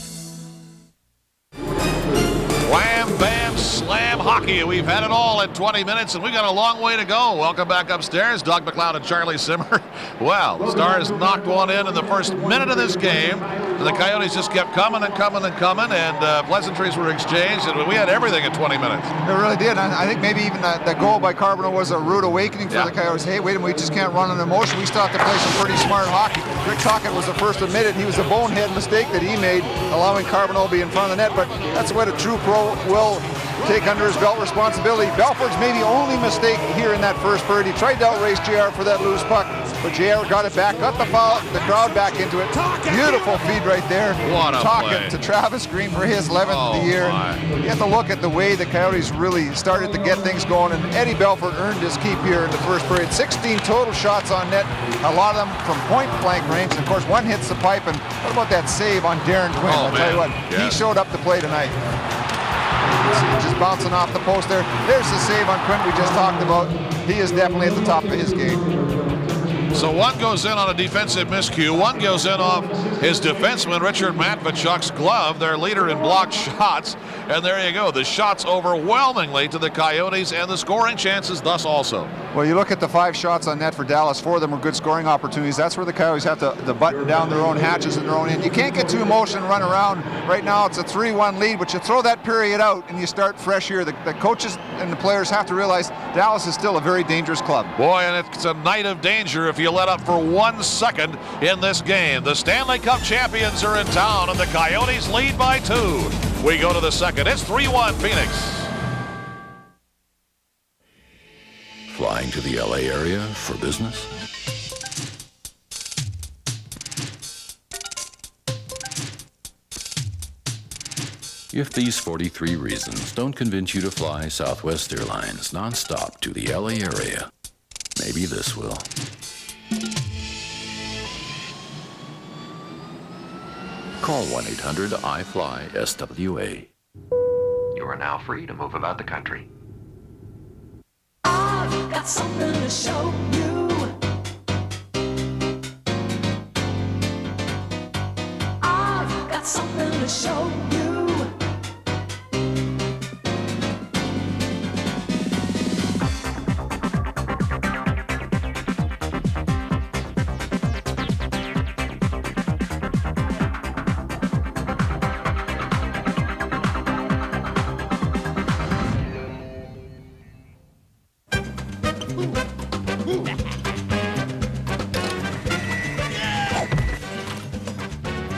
Wham, bam, slam hockey. We've had it all in 20 minutes, and we've got a long way to go. Welcome back upstairs, Doug McLeod and Charlie Simmer. Well, the Stars knocked one in the first minute of this game, and the Coyotes just kept coming and coming and coming, and pleasantries were exchanged, and we had everything in 20 minutes. It really did. I think maybe even that goal by Carbonell was a rude awakening for the Coyotes. Hey, wait a minute, we just can't run on emotion. We still have to play some pretty smart hockey. Rick Tocchet was the first to admit it. He was a bonehead mistake that he made, allowing Carbonell to be in front of the net, but that's what a true pro will take under his belt responsibility. Belford's maybe only mistake here in that first period. He tried to outrace JR for that loose puck, but JR got it back, got the foul, the crowd back into it. Beautiful feed right there. What a Tocchet play. to Travis Green for his 11th of the year. You have to look at the way the Coyotes really started to get things going, and Eddie Belford earned his keep here in the first period. 16 total shots on net, a lot of them from point-blank range. And of course, one hits the pipe, and what about that save on Darren Quinn? I'll tell you what, he showed up to play tonight. Just bouncing off the post there. There's the save on Quinn we just talked about. He is definitely at the top of his game. So one goes in on a defensive miscue. One goes in off his defenseman, Richard Matvechuk's glove, their leader in blocked shots. And there you go. The shots overwhelmingly to the Coyotes, and the scoring chances thus also. Well, you look at the 5 shots on net for Dallas. 4 of them were good scoring opportunities. That's where the Coyotes have to button down their own hatches in their own end. You can't get too emotional and run around. Right now it's a 3-1 lead, but you throw that period out and you start fresh here. The coaches and the players have to realize Dallas is still a very dangerous club. Boy, and it's a night of danger if you let up for 1 second in this game. The Stanley Cup champions are in town, and the Coyotes lead by 2. We go to the second. It's 3-1 Phoenix. Flying to the LA area for business? If these 43 reasons don't convince you to fly Southwest Airlines nonstop to the LA area, maybe this will. Call 1-800-I-FLY-SWA. You are now free to move about the country. I've got something to show you. I've got something to show you.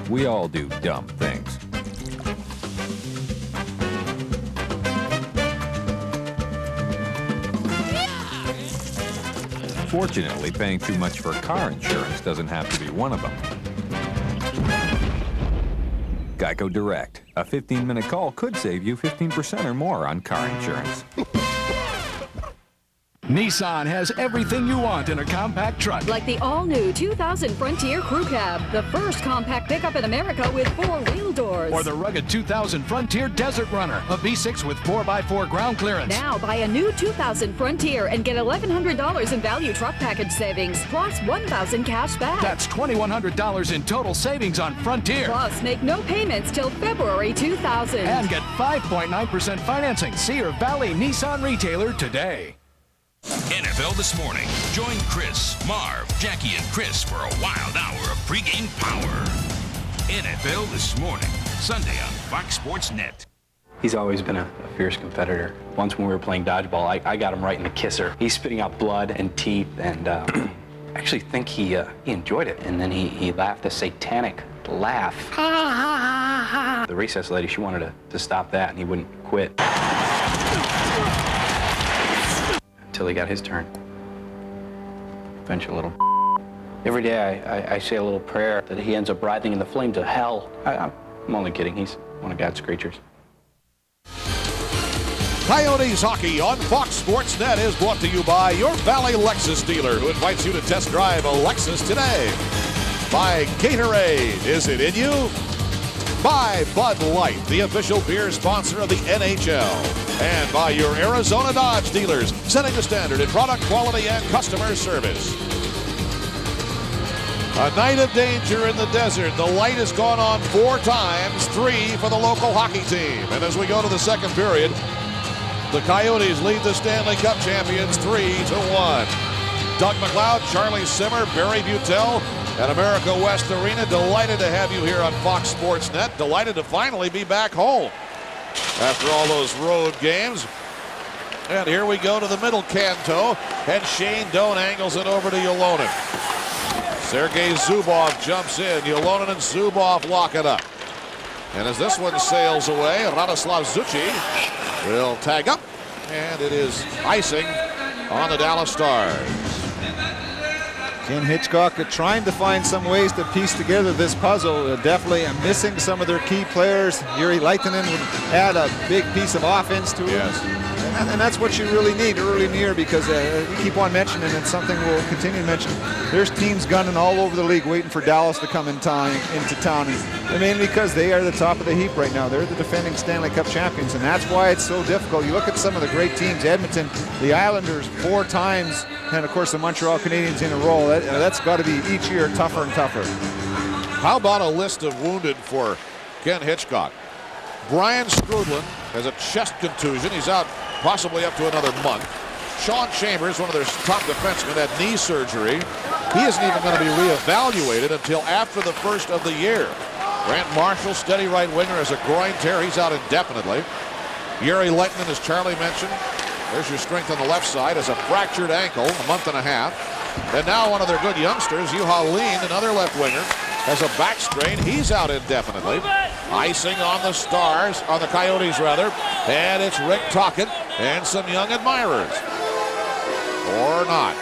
We all do dumb things. Fortunately, paying too much for car insurance doesn't have to be one of them. Geico Direct. A 15-minute call could save you 15% or more on car insurance. Nissan has everything you want in a compact truck. Like the all-new 2000 Frontier Crew Cab, the first compact pickup in America with 4-wheel doors. Or the rugged 2000 Frontier Desert Runner, a V6 with 4x4 ground clearance. Now buy a new 2000 Frontier and get $1,100 in value truck package savings, plus $1,000 cash back. That's $2,100 in total savings on Frontier. Plus, make no payments till February 2000. And get 5.9% financing. See your Valley Nissan retailer today. NFL This Morning. Join Chris, Marv, Jackie, and Chris for a wild hour of pregame power. NFL This Morning, Sunday on Fox Sports Net. He's always been a fierce competitor. Once when we were playing dodgeball, I got him right in the kisser. He's spitting out blood and teeth, and I actually think he enjoyed it. And then he laughed a satanic laugh. The recess lady, she wanted to stop that, and he wouldn't quit. Until he got his turn. Eventually, little Every day I say a little prayer that he ends up writhing in the flames of hell. I'm only kidding. He's one of God's creatures. Coyotes hockey on Fox Sports Net is brought to you by your Valley Lexus dealer, who invites you to test drive a Lexus today. By Gatorade, is it in you? By Bud Light, the official beer sponsor of the NHL. And by your Arizona Dodge dealers, setting the standard in product quality and customer service. A night of danger in the desert. The light has gone on 4 times, 3 for the local hockey team. And as we go to the second period, the Coyotes lead the Stanley Cup champions 3-1. Doug McLeod, Charlie Simmer, Barry Butel, and America West Arena, delighted to have you here on Fox Sports Net. Delighted to finally be back home after all those road games. And here we go to the middle canto, and Shane Doan angles it over to Yolonen. Sergei Zubov jumps in. Yolonen and Zubov lock it up. And as this one sails away, Radoslav Zucchi will tag up, and it is icing on the Dallas Stars. Ken Hitchcock trying to find some ways to piece together this puzzle. Definitely missing some of their key players. Yuri Lehtinen would add a big piece of offense to it. Yes. And that's what you really need early in the year, because we keep on mentioning, and it's something we'll continue to mention. There's teams gunning all over the league waiting for Dallas to come into town. And mainly because they are the top of the heap right now. They're the defending Stanley Cup champions, and that's why it's so difficult. You look at some of the great teams, Edmonton, the Islanders 4 times, and of course the Montreal Canadiens in a row. That's got to be each year tougher and tougher. How about a list of wounded for Ken Hitchcock? Brian Strudlin has a chest contusion. He's out possibly up to another month. Sean Chambers, one of their top defensemen, had knee surgery. He isn't even going to be reevaluated until after the first of the year. Grant Marshall, steady right winger, has a groin tear. He's out indefinitely. Yuri Lehtinen, as Charlie mentioned, there's your strength on the left side, has a fractured ankle, a month and a half. And now one of their good youngsters, Juha Lean, another left winger, has a back strain. He's out indefinitely. Icing on the Stars, on the Coyotes rather, and it's Rick Tocchet and some young admirers. Or not.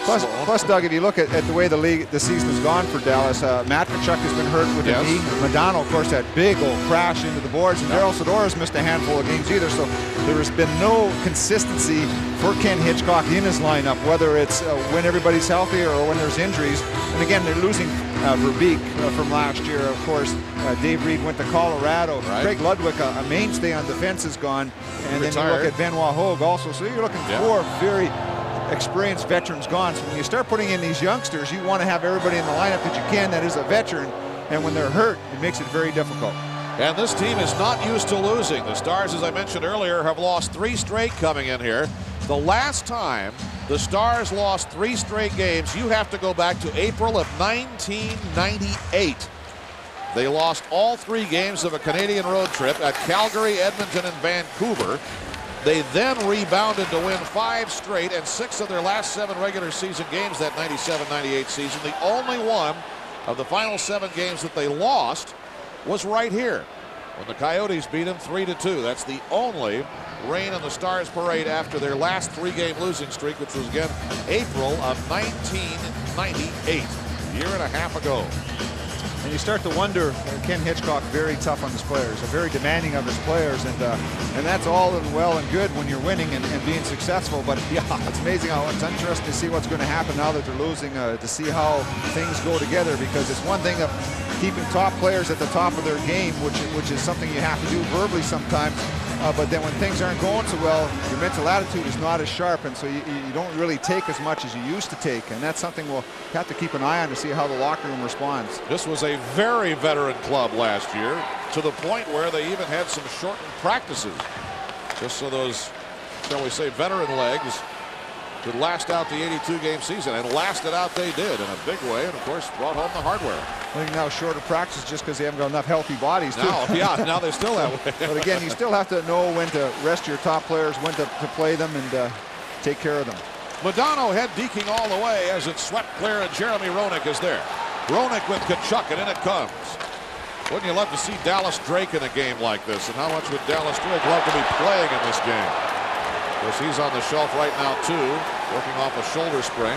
Plus, Doug, if you look at the way the season has gone for Dallas, Matt Tkachuk has been hurt with a knee. Modano, of course, that big old crash into the boards, and Daryl Sidora's missed a handful of games either. So there has been no consistency for Ken Hitchcock in his lineup, whether it's when everybody's healthy or when there's injuries. And again, they're losing Verbeek from last year. Of course, Dave Reed went to Colorado. Right. Craig Ludwig, a mainstay on defense, is gone. And then you look at Benoit Hogue also. So you're looking for very experienced veterans gone. So when you start putting in these youngsters, you want to have everybody in the lineup that you can that is a veteran. And when they're hurt, it makes it very difficult. And this team is not used to losing. The Stars, as I mentioned earlier, have lost 3 straight coming in here. The last time the Stars lost 3 straight games, you have to go back to April of 1998. They lost all 3 games of a Canadian road trip at Calgary, Edmonton, and Vancouver. They then rebounded to win 5 straight and 6 of their last 7 regular season games that 97-98 season. The only one of the final 7 games that they lost was right here when the Coyotes beat them 3-2. That's the only rain on the Stars parade after their last 3-game losing streak, which was again April of 1998, a year and a half ago. And you start to wonder, Ken Hitchcock very tough on his players, very demanding of his players, and that's all well and good when you're winning and being successful. But yeah, it's amazing how it's interesting to see what's going to happen now that they're losing, to see how things go together, because it's one thing of keeping top players at the top of their game, which is something you have to do verbally sometimes. But then when things aren't going so well, your mental attitude is not as sharp, and so you don't really take as much as you used to take. And that's something we'll have to keep an eye on to see how the locker room responds. This was a very veteran club last year, to the point where they even had some shortened practices, just so those, shall we say, veteran legs could last out the 82-game season, and last it out they did in a big way, and of course brought home the hardware. I think now shorter practice just because they haven't got enough healthy bodies. Now, now they're still that way. But again, you still have to know when to rest your top players, when to play them, and take care of them. Modano head deking all the way as it's swept clear, and Jeremy Roenick is there. Roenick with Tkachuk, and in it comes. Wouldn't you love to see Dallas Drake in a game like this? And how much would Dallas Drake love to be playing in this game? Of course, he's on the shelf right now, too, working off a shoulder sprain.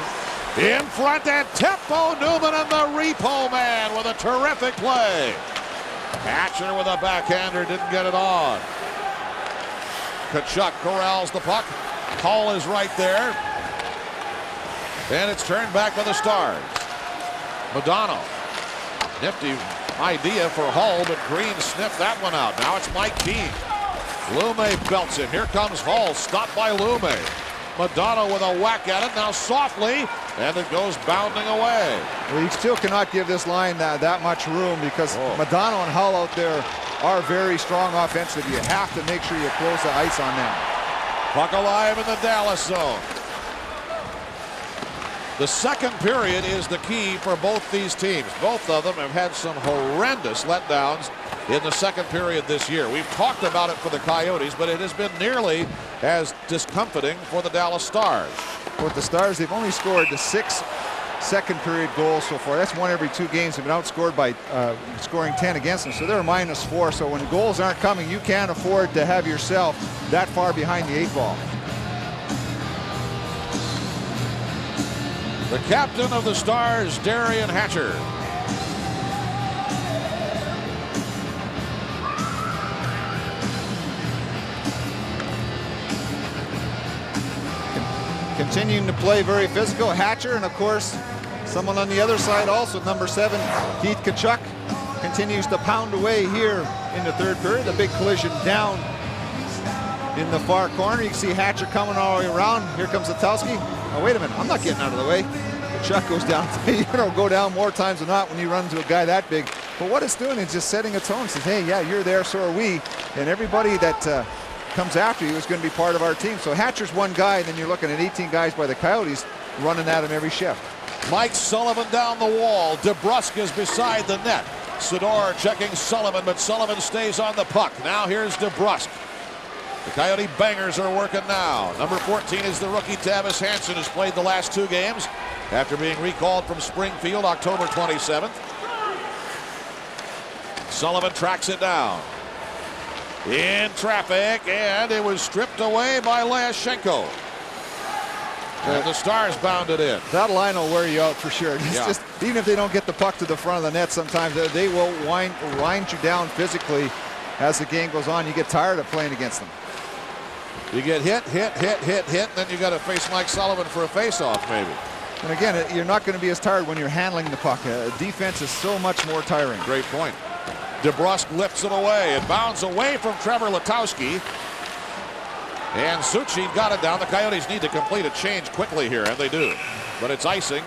In front and tempo. Newman and the repo man with a terrific play. Hatcher with a backhander, didn't get it on. Tkachuk corrals the puck. Hull is right there. And it's turned back by the Stars. Modano. Nifty idea for Hull, but Green sniffed that one out. Now it's Mike Keane. Lume belts it. Here comes Hull. Stopped by Lume. Modano with a whack at it. Now softly. And it goes bounding away. Well, you still cannot give this line that much room because Modano and Hull out there are very strong offensively. You have to make sure you close the ice on them. Puck alive in the Dallas zone. The second period is the key for both these teams. Both of them have had some horrendous letdowns in the second period this year. We've talked about it for the Coyotes, but it has been nearly as discomforting for the Dallas Stars. With the Stars, they've only scored the 6 second period goals so far. That's 1 every 2 games. They've been outscored by scoring 10 against them, so they're -4. So when goals aren't coming, you can't afford to have yourself that far behind the 8 ball. The captain of the Stars, Darian Hatcher. Continuing to play very physical. Hatcher, and of course, someone on the other side also, number 7, Keith Tkachuk, continues to pound away here in the third period. The big collision down in the far corner. You can see Hatcher coming all the way around. Here comes Letowski. Oh, wait a minute. I'm not getting out of the way. Tkachuk goes down. Go down more times than not when you run into a guy that big. But what it's doing is just setting a tone. It says, hey, yeah, you're there, so are we. And everybody that comes after you is going to be part of our team. So Hatcher's one guy, and then you're looking at 18 guys by the Coyotes running at him every shift. Mike Sullivan down the wall. DeBrusk is beside the net. Sidor checking Sullivan, but Sullivan stays on the puck. Now here's DeBrusk. The Coyote bangers are working now. Number 14 is the rookie Tavis Hansen, who's played the last 2 games after being recalled from Springfield October 27th. Sullivan tracks it down. In traffic, and it was stripped away by Lyashenko. And the Stars bounded in. That line will wear you out for sure. It's just, even if they don't get the puck to the front of the net, sometimes they will wind you down physically as the game goes on. You get tired of playing against them. You get hit, and then you got to face Mike Sullivan for a face-off, maybe. And again, you're not going to be as tired when you're handling the puck. Defense is so much more tiring. Great point. DeBrusk lifts it away. It bounds away from Trevor Letowski. And Suchi got it down. The Coyotes need to complete a change quickly here, and they do. But it's icing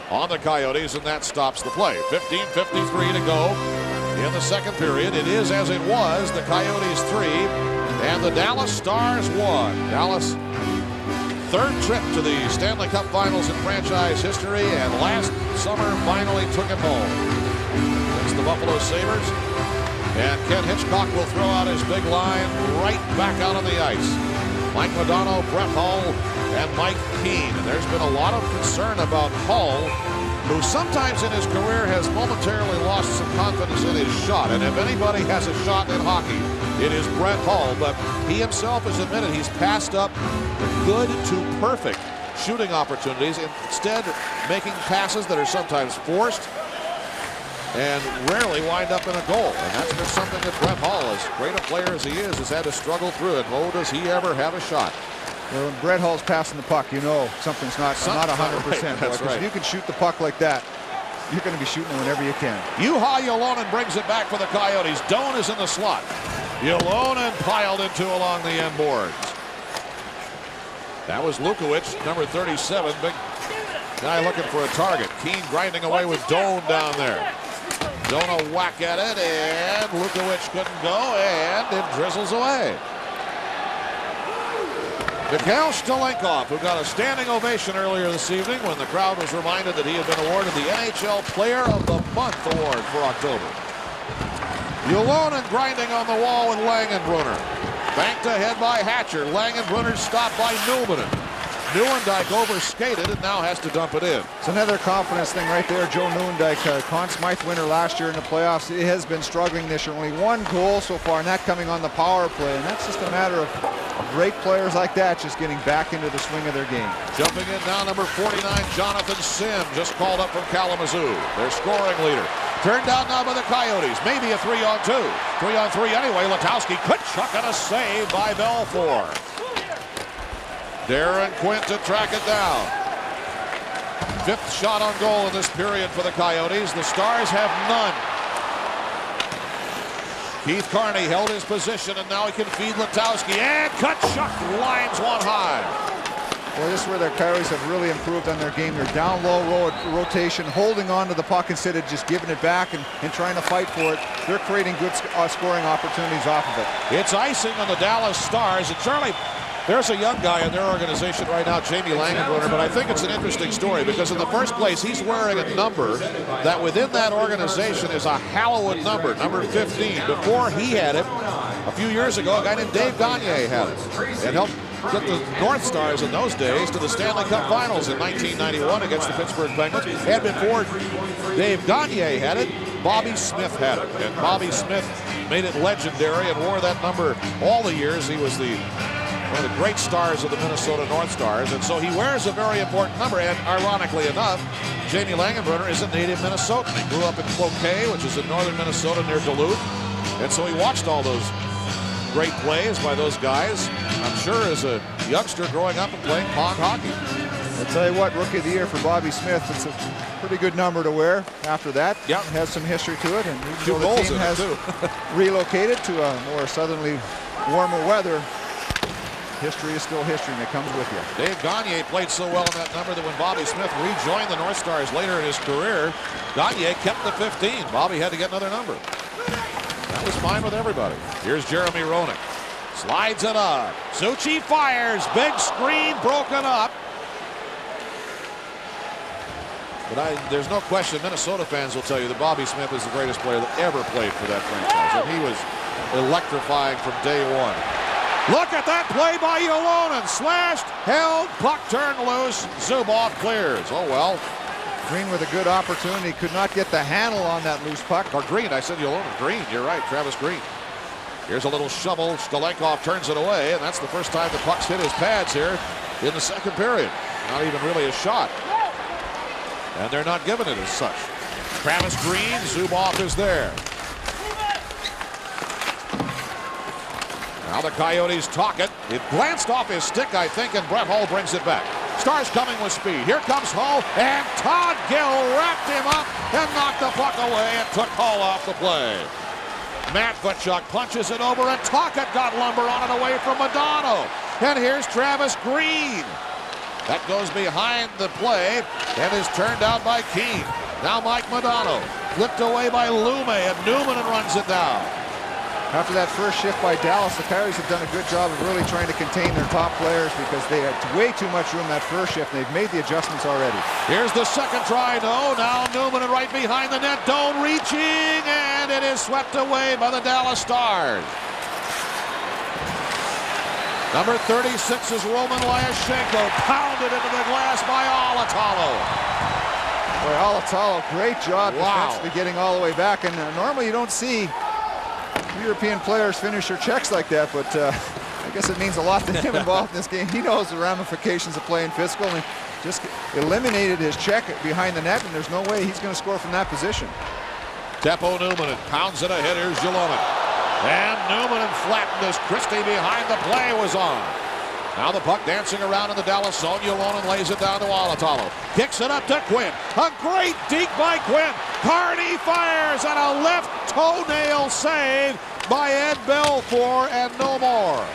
on the Coyotes, and that stops the play. 15:53 to go in the second period. It is as it was. The Coyotes 3 and the Dallas Stars 1. Dallas, 3rd trip to the Stanley Cup Finals in franchise history, and last summer finally took it home. The Buffalo Sabres, and Ken Hitchcock will throw out his big line right back out on the ice. Mike Modano, Brett Hull, and Mike Keane. And there's been a lot of concern about Hull, who sometimes in his career has momentarily lost some confidence in his shot. And if anybody has a shot in hockey, it is Brett Hull. But he himself has admitted he's passed up good to perfect shooting opportunities, instead making passes that are sometimes forced and rarely wind up in a goal. And that's been something that Brett Hull, as great a player as he is, has had to struggle through. And oh, does he ever have a shot. Well, when Brett Hull's passing the puck, you know something's not 100%. Right. That's right. If you can shoot the puck like that, you're going to be shooting it whenever you can. Juha Jalonen brings it back for the Coyotes. Doan is in the slot. Jalonen piled into along the end boards. That was Lukowicz, number 37. Big guy looking for a target. Keane grinding away with Doan down there. Doan a whack at it, and Lukowicz couldn't go, and it drizzles away. Mikhail Stalenkov, who got a standing ovation earlier this evening when the crowd was reminded that he had been awarded the NHL Player of the Month award for October. Jalonen grinding on the wall with Langenbrunner. Banked ahead by Hatcher. Langenbrunner stopped by Newman. Nieuwendyk overskated and now has to dump it in. It's another confidence thing right there. Joe Nieuwendyk, Conn Smythe winner last year in the playoffs. He has been struggling this year. Only 1 goal so far, and that coming on the power play. And that's just a matter of great players like that just getting back into the swing of their game. Jumping in now, number 49, Jonathan Sim, just called up from Kalamazoo, their scoring leader. Turned down now by the Coyotes. Maybe a 3-on-2. 3-on-3 anyway. Letowski could chuck and a save by Belfour. Darren Quint to track it down. 5th shot on goal in this period for the Coyotes. The Stars have none. Keith Carney held his position, and now he can feed Letowski. And Tkachuk lines one high. Well, this is where the Coyotes have really improved on their game. They're down low rotation, holding on to the puck instead of just giving it back and trying to fight for it. They're creating good scoring opportunities off of it. It's icing on the Dallas Stars. And Charlie, there's a young guy in their organization right now, Jamie Langenbrunner, but I think it's an interesting story because in the first place, he's wearing a number that within that organization is a hallowed number, number 15. Before he had it, a few years ago, a guy named Dave Gagne had it and helped get the North Stars in those days to the Stanley Cup Finals in 1991 against the Pittsburgh Penguins. And before Dave Gagne had it, Bobby Smith had it. And Bobby Smith made it legendary and wore that number all the years. He was one of the great stars of the Minnesota North Stars, and so he wears a very important number. And ironically enough, Jamie Langenbrunner is a native Minnesotan. He grew up in Cloquet, which is in northern Minnesota near Duluth, and so he watched all those great plays by those guys, I'm sure, as a youngster growing up and playing pond hockey. I'll tell you what, Rookie of the Year for Bobby Smith, it's a pretty good number to wear after that. Yep. It has some history to it, and even 2 though goals the team in has it, too. relocated to a more southerly, warmer weather, history is still history, and it comes with you. Dave Gagne played so well in that number that when Bobby Smith rejoined the North Stars later in his career, Gagne kept the 15. Bobby had to get another number. That was fine with everybody. Here's Jeremy Roenick. Slides it up. Suchi fires. Big screen broken up. But there's no question, Minnesota fans will tell you that Bobby Smith is the greatest player that ever played for that franchise. And he was electrifying from day one. Look at that play by Yolonen. Slashed, held, puck turned loose. Zubov clears. Oh, well. Green with a good opportunity. Could not get the handle on that loose puck. Or Green. I said Yolonen. Green. You're right. Travis Green. Here's a little shovel. Skelenkov turns it away, and that's the first time the puck's hit his pads here in the second period. Not even really a shot. And they're not giving it as such. Travis Green. Zubov is there. Now the Coyotes talk it. It glanced off his stick, I think, and Brett Hull brings it back. Stars coming with speed. Here comes Hull, and Todd Gill wrapped him up and knocked the puck away and took Hull off the play. Matt Tkachuk punches it over, and Tocchet got lumber on it away from Modano. And here's Travis Green. That goes behind the play and is turned out by Keane. Now Mike Modano flipped away by Lume, and Newman runs it down. After that first shift by Dallas, the Coyotes have done a good job of really trying to contain their top players because they had way too much room that first shift. They've made the adjustments already. Here's the second try. No, now Newman right behind the net. Doan reaching, and it is swept away by the Dallas Stars. Number 36 is Roman Lyashenko, pounded into the glass by Alatalo. Boy, Alatalo, great job defensively getting all the way back. And normally you don't see European players finish their checks like that, but I guess it means a lot to him involved in this game. He knows the ramifications of playing physical, and just eliminated his check behind the net, and there's no way he's going to score from that position. Teppo Newman pounds it ahead. Here's Yolonen. And Newman flattened as Christie behind the play was on. Now the puck dancing around in the Dallas zone. Yolonen lays it down to Alatalo. Kicks it up to Quinn. A great deke by Quinn. Carney fires and a left toenail save by Ed Belfour, and no more.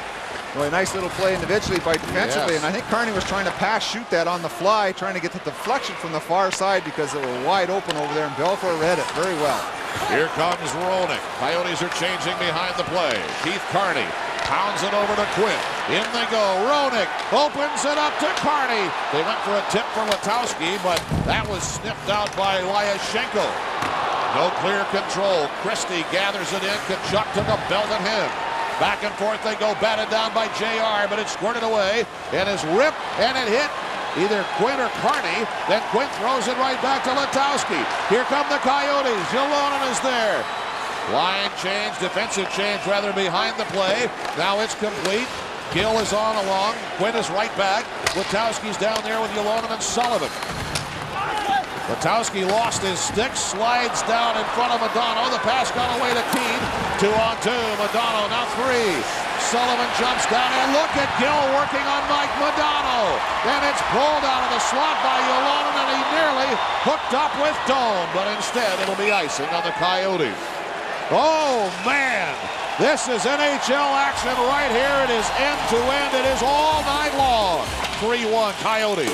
Well, a nice little play individually by defensively, Yes. and I think Carney was trying to shoot that on the fly, trying to get the deflection from the far side because they were wide open over there, and Belfour read it very well. Here comes Roenick. Coyotes are changing behind the play. Keith Carney pounds it over to Quinn. In they go. Roenick opens it up to Carney. They went for a tip for Letowski, but that was sniffed out by Lyashenko. No clear control. Christie gathers it in. Tkachuk took a belt at him. Back and forth they go, batted down by JR, but it squirted away and is ripped, and it hit either Quinn or Carney. Then Quinn throws it right back to Letowski. Here come the Coyotes. Yolonen is there. Line change, defensive change rather, behind the play. Now it's complete. Gill is on along. Quinn is right back. Witowski's down there with Yolonen and Sullivan. Witowski lost his stick, slides down in front of Modano. The pass got away to Keene. 2-on-2. Modano now 3. Sullivan jumps down, and look at Gill working on Mike Modano. Then it's pulled out of the slot by Yolonen, and he nearly hooked up with Doan, but instead it'll be icing on the Coyotes. Oh, man. This is NHL action right here. It is end-to-end. It is all night long. 3-1 Coyotes.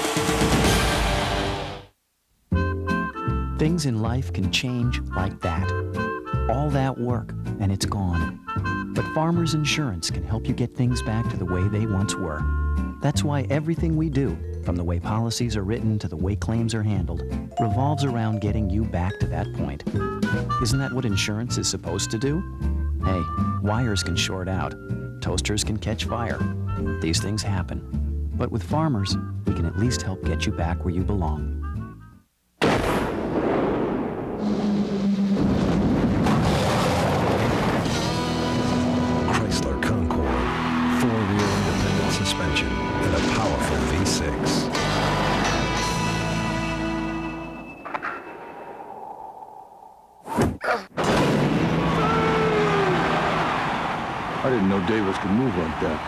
Things in life can change like that. All that work, and it's gone. But Farmers Insurance can help you get things back to the way they once were. That's why everything we do, from the way policies are written to the way claims are handled, revolves around getting you back to that point. Isn't that what insurance is supposed to do? Hey, wires can short out. Toasters can catch fire. These things happen. But with Farmers, we can at least help get you back where you belong. Suspension and a powerful V6. I didn't know Davis could move like that.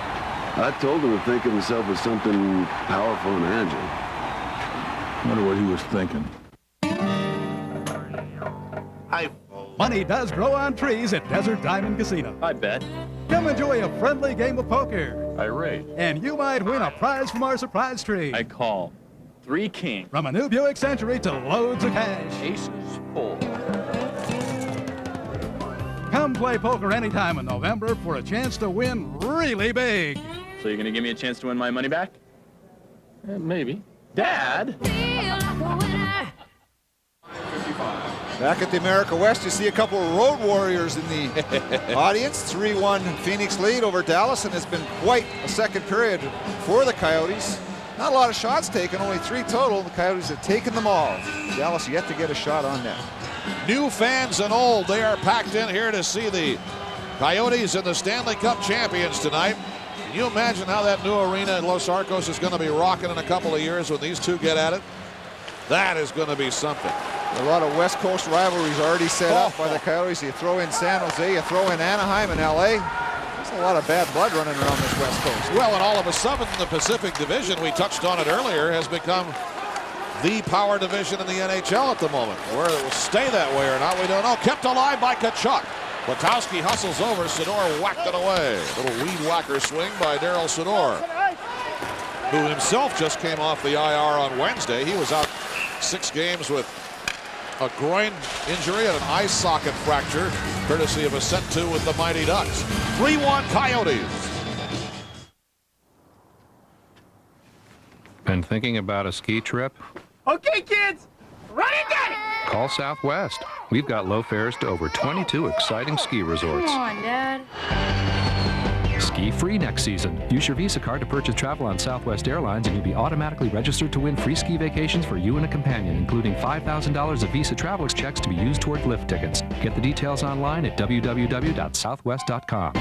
I told him to think of himself as something powerful and agile. Wonder what he was thinking. Money does grow on trees at Desert Diamond Casino. I bet. Come enjoy a friendly game of poker. I rate. And you might win a prize from our surprise tree. I call. 3 kings. From a new Buick Century to loads of cash. Aces full. Come play poker anytime in November for a chance to win really big. So you're going to give me a chance to win my money back? Maybe. Dad? Back at the America West, you see a couple of road warriors in the audience. 3-1 Phoenix lead over Dallas, and it's been quite a second period for the Coyotes. Not a lot of shots taken, only 3 total. The Coyotes have taken them all. Dallas yet to get a shot on net. New fans and old, they are packed in here to see the Coyotes and the Stanley Cup champions tonight. Can you imagine how that new arena in Los Arcos is going to be rocking in a couple of years when these two get at it? That is going to be something. A lot of West Coast rivalries already set up by the Coyotes. You throw in San Jose, you throw in Anaheim and LA. There's a lot of bad blood running around this West Coast. Well, and all of a sudden, the Pacific Division, we touched on it earlier, has become the power division in the NHL at the moment. Whether it will stay that way or not, we don't know. Kept alive by Tkachuk. Witowski hustles over. Sador whacked it away. Little weed whacker swing by Daryl Sador, who himself just came off the IR on Wednesday. He was out 6 games with a groin injury and an eye socket fracture, courtesy of a set 2 with the Mighty Ducks. 3-1 Coyotes. Been thinking about a ski trip? Okay, kids, run and get it! Call Southwest. We've got low fares to over 22 exciting ski resorts. Come on, Dad. Ski free next season. Use your Visa card to purchase travel on Southwest Airlines and you'll be automatically registered to win free ski vacations for you and a companion, including $5,000 of Visa Travelers checks to be used toward lift tickets. Get the details online at www.southwest.com.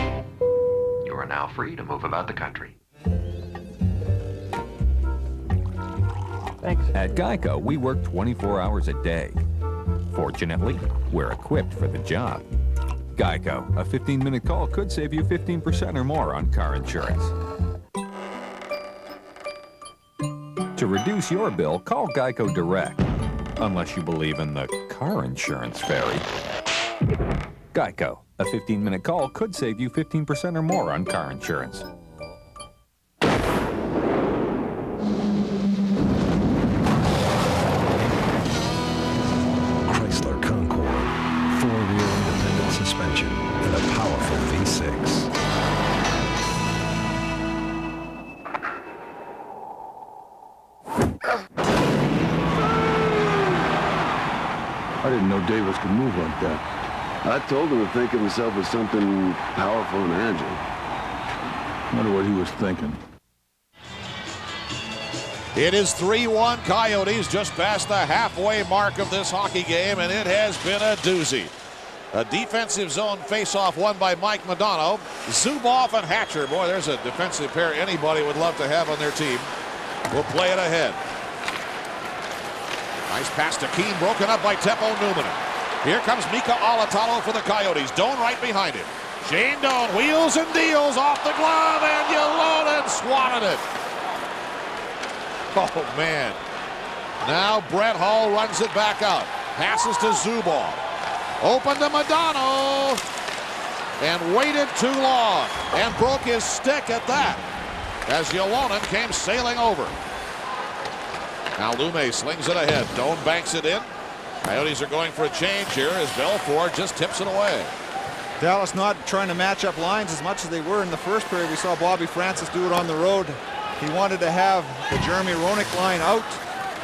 You are now free to move about the country. Thanks. At Geico, we work 24 hours a day. Fortunately, we're equipped for the job. Geico, a 15-minute call could save you 15% or more on car insurance. To reduce your bill, call Geico Direct. Unless you believe in the car insurance fairy. Geico, a 15-minute call could save you 15% or more on car insurance. Suspension and a powerful V6. I didn't know Davis could move like that. I told him to think of himself as something powerful and agile. Wonder what he was thinking. It is 3-1 Coyotes, just past the halfway mark of this hockey game, and it has been a doozy. A defensive zone face-off won by Mike Modano. Zuboff and Hatcher. Boy, there's a defensive pair anybody would love to have on their team. We'll play it ahead. Nice pass to Keene, broken up by Teppo Newman. Here comes Mika Alatalo for the Coyotes. Doan right behind him. Shane Doan wheels and deals off the glove, and Yolonen swatted it. Oh, man. Now Brett Hull runs it back out. Passes to Zuboff. Open to Modano. And waited too long. And broke his stick at that. As Yolonen came sailing over. Now Lume slings it ahead. Doan banks it in. Coyotes are going for a change here as Belfort just tips it away. Dallas not trying to match up lines as much as they were in the first period. We saw Bobby Francis do it on the road. He wanted to have the Jeremy Roenick line out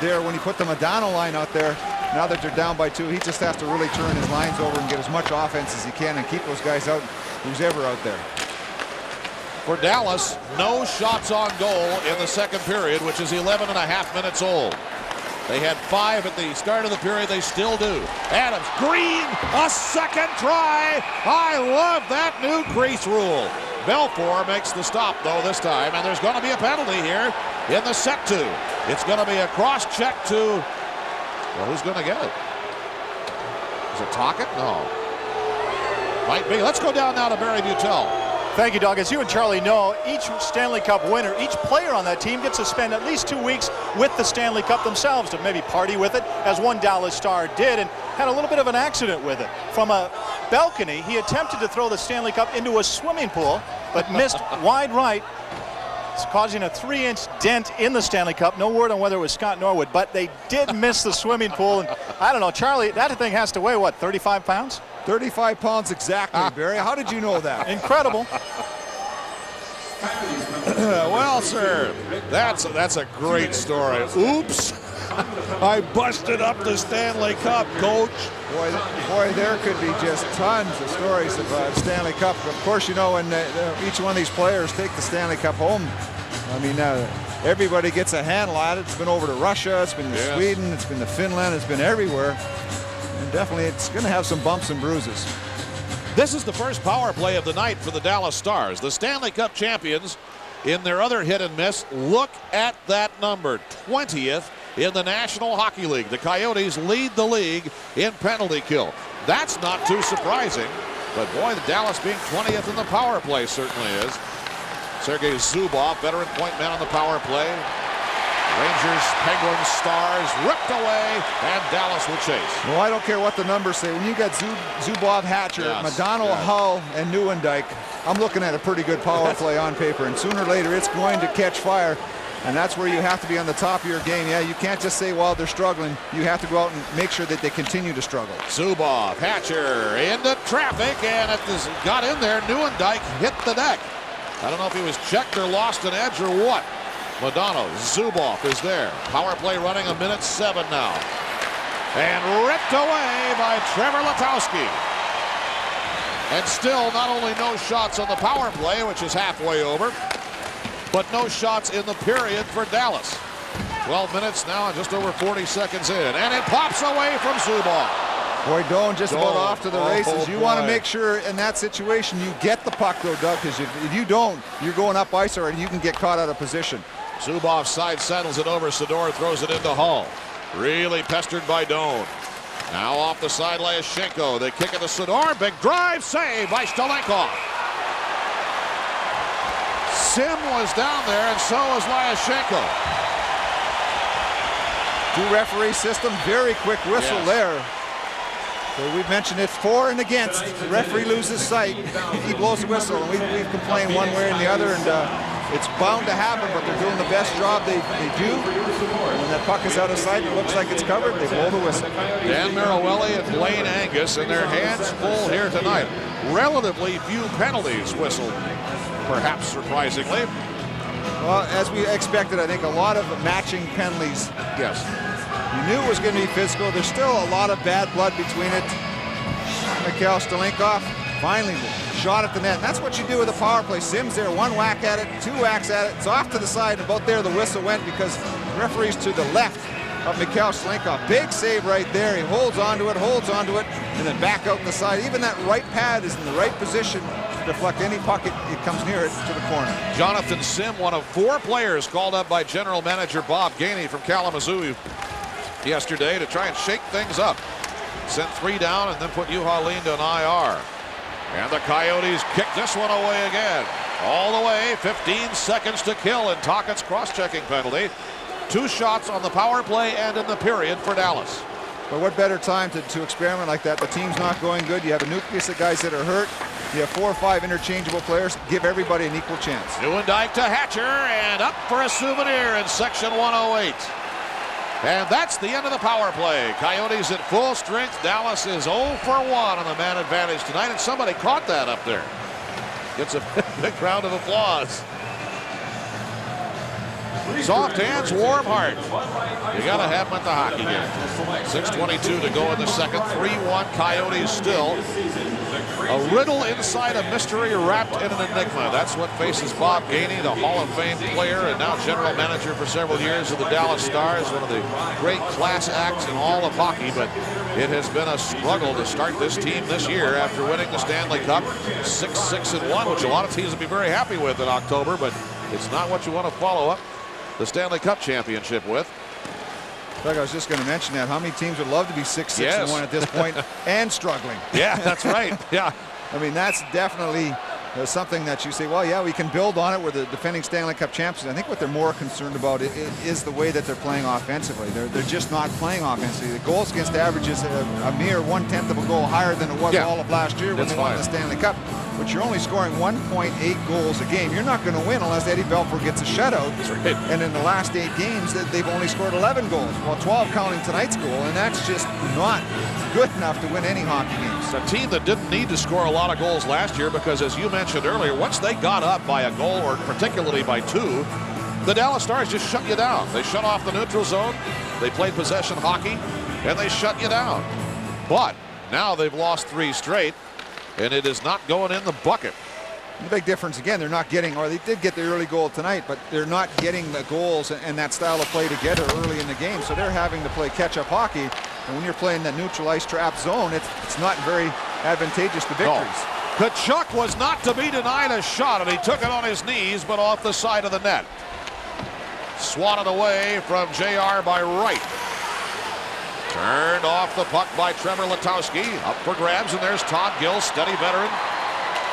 there when he put the Modano line out there. Now that they're down by 2, he just has to really turn his lines over and get as much offense as he can and keep those guys out, who's ever out there. For Dallas, no shots on goal in the second period, which is 11 and a half minutes old. They had 5 at the start of the period. They still do. Adams, Green, a second try. I love that new crease rule. Belfort makes the stop, though, this time, and there's going to be a penalty here in the set 2. It's going to be a cross-check to, well, who's going to get it? Is it Tocchet? No. Might be. Let's go down now to Barry Butel. Thank you, Doug. As you and Charlie know, each Stanley Cup winner, each player on that team gets to spend at least 2 weeks with the Stanley Cup themselves to maybe party with it, as one Dallas Star did and had a little bit of an accident with it. From a balcony, he attempted to throw the Stanley Cup into a swimming pool, but missed wide right. It's causing a 3-inch dent in the Stanley Cup. No word on whether it was Scott Norwood, but they did miss the swimming pool. And I don't know, Charlie, that thing has to weigh, what, 35 pounds? 35 pounds exactly, Barry. How did you know that? Incredible. Well, sir, that's a great story. Oops. I busted up the Stanley Cup, coach. Boy, there could be just tons of stories of Stanley Cup. Of course, you know, when each one of these players take the Stanley Cup home, I mean, everybody gets a handle at it. It's been over to Russia, it's been to Sweden, it's been to Finland, it's been everywhere. And definitely it's going to have some bumps and bruises. This is the first power play of the night for the Dallas Stars. The Stanley Cup champions in their other hit and miss. Look at that number, 20th in the National Hockey League. The Coyotes lead the league in penalty kill. That's not too surprising, but boy, the Dallas being 20th in the power play certainly is. Sergei Zubov, veteran point man on the power play. Rangers, Penguins, Stars ripped away, and Dallas will chase. Well, I don't care what the numbers say. When you got Zubov, Hatcher, Modano, Hull, and Nieuwendyk, I'm looking at a pretty good power play on paper, and sooner or later it's going to catch fire, and that's where you have to be on the top of your game. Yeah, you can't just say, well, they're struggling. You have to go out and make sure that they continue to struggle. Zubov, Hatcher into traffic, and it got in there. Nieuwendyk hit the deck. I don't know if he was checked or lost an edge or what. Modano, Zubov is there. Power play running 1:07 now. And ripped away by Trevor Letowski. And still not only no shots on the power play, which is halfway over, but no shots in the period for Dallas. 12 minutes now and just over 40 seconds in. And it pops away from Zubov. Boy, Doan just about off to the races. You want to boy. make sure in that situation you get the puck, though, Doug, because if you don't, you're going up ice already. You can get caught out of position. Zubov side saddles it over. Sador throws it into Hull. Really pestered by Doan. Now off the side, Lyashenko. They kick it to Sador. Big drive, save by Stalenkov. Sim was down there, and so was Lyashenko. 2-referee system, very quick whistle there. So we've mentioned it for and against. The referee loses sight. He blows the whistle, and we've complained one way and the other, and it's bound to happen, but they're doing the best job they do. And when that puck is out of sight, it looks like it's covered, they blow the whistle. Dan Marawelli and Blaine Angus in their hands full here tonight. Relatively few penalties whistled, perhaps surprisingly. Well, as we expected, I think a lot of matching penalties. Yes. You knew it was going to be physical. There's still a lot of bad blood between it. Mikhail Stalenkov finally shot at the net. And that's what you do with a power play. Sims there, 1 whack at it, 2 whacks at it. It's off to the side, and about there the whistle went because the referee's to the left of Mikhail Slinkov. Big save right there. He holds onto it, and then back out in the side. Even that right pad is in the right position to deflect any puck it comes near it to the corner. Jonathan Sim, one of 4 players called up by general manager Bob Gainey from Kalamazoo yesterday to try and shake things up. Sent 3 down and then put Juha Lindh on IR. And the Coyotes kick this one away again. All the way, 15 seconds to kill, and Tocchet's cross-checking penalty. 2 shots on the power play and in the period for Dallas. But what better time to experiment like that? The team's not going good. You have a nucleus of guys that are hurt. You have 4 or 5 interchangeable players. Give everybody an equal chance. Nieuwendyk to Hatcher, and up for a souvenir in section 108. And that's the end of the power play. Coyotes at full strength. Dallas is 0 for 1 on the man advantage tonight, and somebody caught that up there. Gets a big round of applause. Soft hands, warm heart. You got to have them at the hockey game. 6:22 to go in the second. 3-1 Coyotes still. A riddle inside a mystery wrapped in an enigma. That's what faces Bob Gainey, the Hall of Fame player and now general manager for several years of the Dallas Stars. One of the great class acts in all of hockey, but it has been a struggle to start this team this year after winning the Stanley Cup 6-6-1, which a lot of teams will be very happy with in October, but it's not what you want to follow up the Stanley Cup championship with. I was just going to mention that. How many teams would love to be 6-6-1 at this point and struggling? Yeah, that's right. Yeah. I mean, that's definitely something that you say, well, yeah, we can build on it. We're the defending Stanley Cup champions. I think what they're more concerned about is the way that they're playing offensively. They're just not playing offensively. The goals against average is a mere 1/10 of a goal higher than it was all of last year when they won the Stanley Cup. But you're only scoring 1.8 goals a game. You're not going to win unless Eddie Belfour gets a shutout. That's right. And in the last 8 games, they've only scored 11 goals. Well, 12 counting tonight's goal, and that's just not good enough to win any hockey games. A team that didn't need to score a lot of goals last year because, as you mentioned earlier, once they got up by a goal, or particularly by 2, the Dallas Stars just shut you down. They shut off the neutral zone, they played possession hockey, and they shut you down. But now they've lost 3 straight, and it is not going in the bucket. The big difference again, they're not getting, or they did get the early goal tonight, but they're not getting the goals and that style of play together early in the game, so they're having to play catch-up hockey, and when you're playing that neutral ice trap zone, it's not very advantageous to victories. No. Tkachuk was not to be denied a shot, and he took it on his knees, but off the side of the net. Swatted away from JR by Wright. Turned off the puck by Trevor Letowski. Up for grabs, and there's Todd Gill, steady veteran,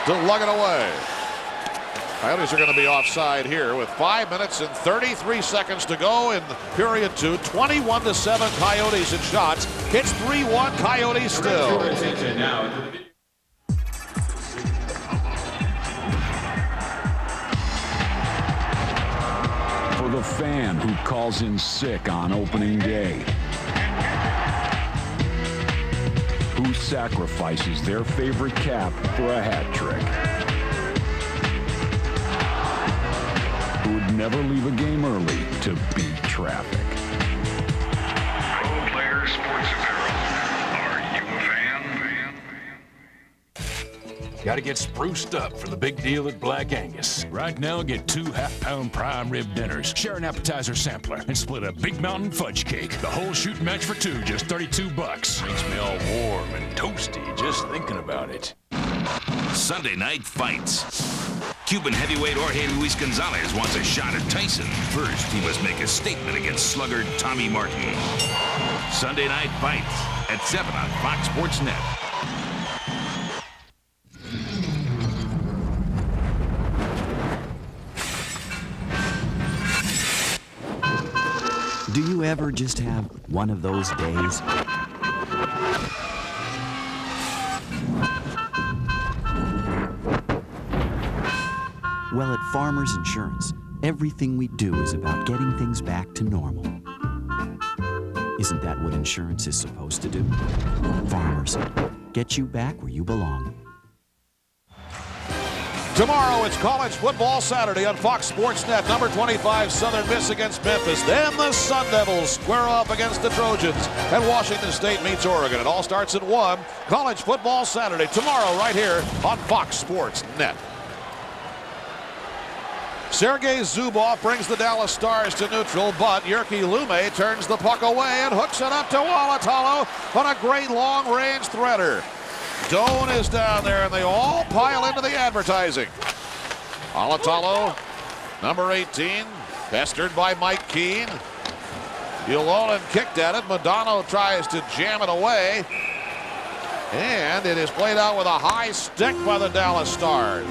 to lug it away. Coyotes are going to be offside here with 5 minutes and 33 seconds to go in period 2. 21-7 Coyotes in shots. It's 3-1 Coyotes still. For the fan who calls in sick on opening day, who sacrifices their favorite cap for a hat trick, who would never leave a game early to beat traffic. Pro Player Sports Apparel. Are you a fan? Got to get spruced up for the big deal at Black Angus. Right now, get 2 half-pound prime rib dinners, share an appetizer sampler, and split a Big Mountain fudge cake. The whole shooting match for 2, just $32. Makes me all warm and toasty just thinking about it. Sunday night fights. Cuban heavyweight Jorge Luis Gonzalez wants a shot at Tyson. First, he must make a statement against sluggard Tommy Martin. Sunday night fights at 7 on Fox Sports Net. Do you ever just have one of those days? Well, at Farmers Insurance, everything we do is about getting things back to normal. Isn't that what insurance is supposed to do? Farmers, get you back where you belong. Tomorrow, it's College Football Saturday on Fox Sports Net. Number 25, Southern Miss against Memphis. Then the Sun Devils square off against the Trojans. And Washington State meets Oregon. It all starts at 1. College Football Saturday tomorrow right here on Fox Sports Net. Sergei Zubov brings the Dallas Stars to neutral, but Jyrki Lume turns the puck away and hooks it up to Alatalo on a great long-range threader. Doan is down there, and they all pile into the advertising. Alatalo, number 18, pestered by Mike Keane. Ulonen kicked at it. Modano tries to jam it away. And it is played out with a high stick by the Dallas Stars.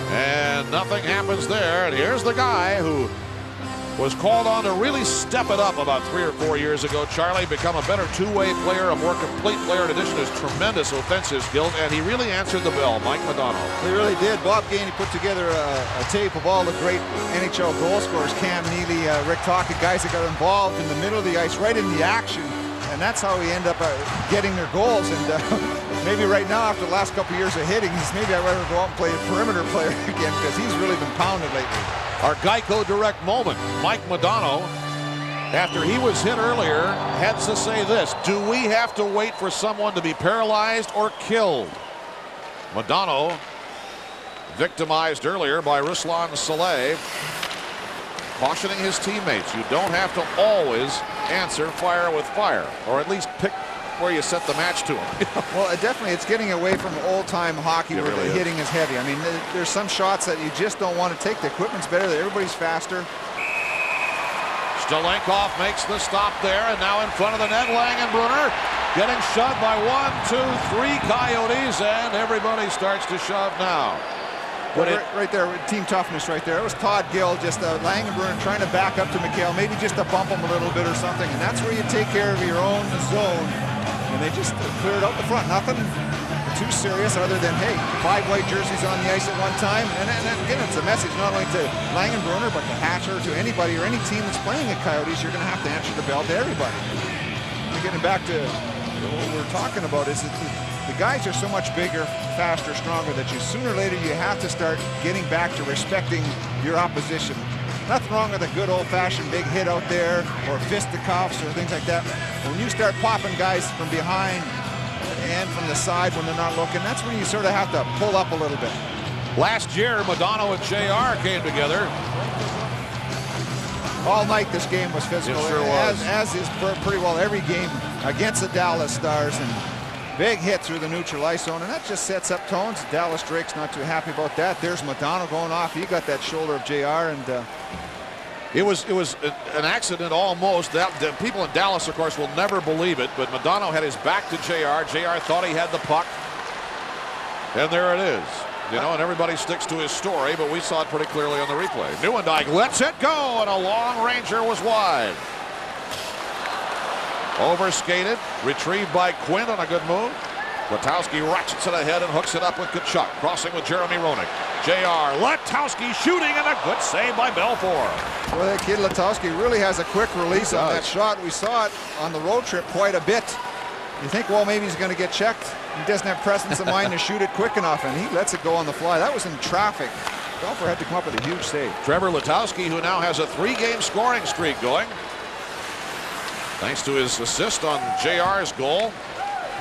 And nothing happens there. And here's the guy who was called on to really step it up about 3 or 4 years ago. Charlie, become a better two-way player, a more complete player in addition to his tremendous offensive skills, and he really answered the bell, Mike Modano. He really did. Bob Gainey put together a tape of all the great NHL goal scorers, Cam Neely, Rick Tocchet, guys that got involved in the middle of the ice, right in the action, and that's how we end up getting their goals. And maybe right now, after the last couple of years of hitting, maybe I'd rather go out and play a perimeter player again, because he's really been pounded lately. Our Geico Direct moment. Mike Modano, after he was hit earlier, had to say this: do we have to wait for someone to be paralyzed or killed? Modano, victimized earlier by Ruslan Saleh, cautioning his teammates, you don't have to always answer fire with fire, or at least pick where you set the match to him. Well, definitely, it's getting away from old-time hockey where the hitting is heavy. I mean, there's some shots that you just don't want to take. The equipment's better. Everybody's faster. Stalenkov makes the stop there, and now in front of the net, Langenbrunner getting shoved by 1, 2, 3 Coyotes, and everybody starts to shove now. But right there, team toughness right there. It was Todd Gill, just Langenbrunner trying to back up to McHale, maybe just to bump him a little bit or something, and that's where you take care of your own zone. And they just cleared out the front. Nothing too serious other than, hey, 5 white jerseys on the ice at one time. And again, it's a message not only to Langenbrunner, but to Hatcher, to anybody or any team that's playing at Coyotes. You're going to have to answer the bell to everybody. And getting back to what we're talking about is that the guys are so much bigger, faster, stronger that sooner or later you have to start getting back to respecting your opposition. Nothing wrong with a good old-fashioned big hit out there or fisticuffs or things like that. When you start popping guys from behind and from the side when they're not looking, that's when you sort of have to pull up a little bit. Last year, Modano and JR came together. All night this game was physical. It sure was. As is pretty well every game against the Dallas Stars. And big hit through the neutral ice zone, and that just sets up tones. Dallas Drake's not too happy about that. There's Modano going off. He got that shoulder of JR, and it was an accident almost. The people in Dallas, of course, will never believe it, but Modano had his back to JR. JR thought he had the puck, and there it is. You know, and everybody sticks to his story, but we saw it pretty clearly on the replay. Nieuwendyk lets it go, and a long ranger was wide. Overskated, retrieved by Quinn on a good move. Letowski ratchets it ahead and hooks it up with Tkachuk, crossing with Jeremy Roenick. JR, Letowski shooting, and a good save by Belfour. Well, that kid Letowski really has a quick release on that shot. We saw it on the road trip quite a bit. You think, well, maybe he's going to get checked. He doesn't have presence of mind to shoot it quick enough, and he lets it go on the fly. That was in traffic. Belfour had to come up with a huge save. Trevor Letowski, who now has a 3-game scoring streak going, thanks to his assist on JR's goal.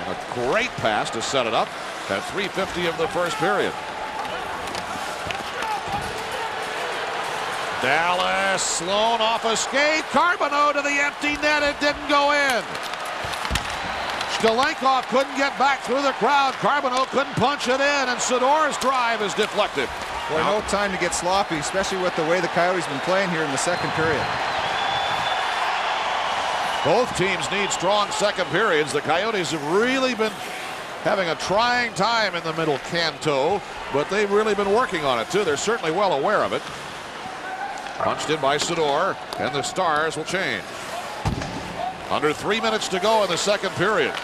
And a great pass to set it up at 3:50 of the first period. Dallas, Sloan off a skate. Carbonneau to the empty net. It didn't go in. Stalenkov couldn't get back through the crowd. Carbonneau couldn't punch it in, and Sidor's drive is deflected. Boy, no time to get sloppy, especially with the way the Coyotes been playing here in the second period. Both teams need strong second periods. The Coyotes have really been having a trying time in the middle canto, but they've really been working on it too. They're certainly well aware of it. Punched in by Sidor, and the Stars will change. Under 3 minutes to go in the second period.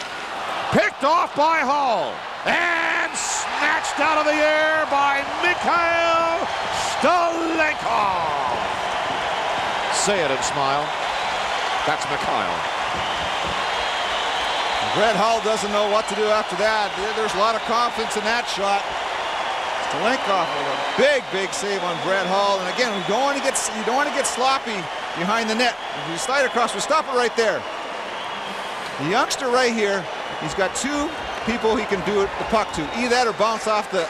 Picked off by Hall, and snatched out of the air by Mikhail Stalenkov. Say it and smile. That's Mikhail. Brett Hull doesn't know what to do after that. There's a lot of confidence in that shot. Stalenkov with a big save on Brett Hull. And again, you don't want to get sloppy behind the net. If you slide across, we'll stop it right there. The youngster right here, he's got 2 people he can do the puck to. Either that or bounce off the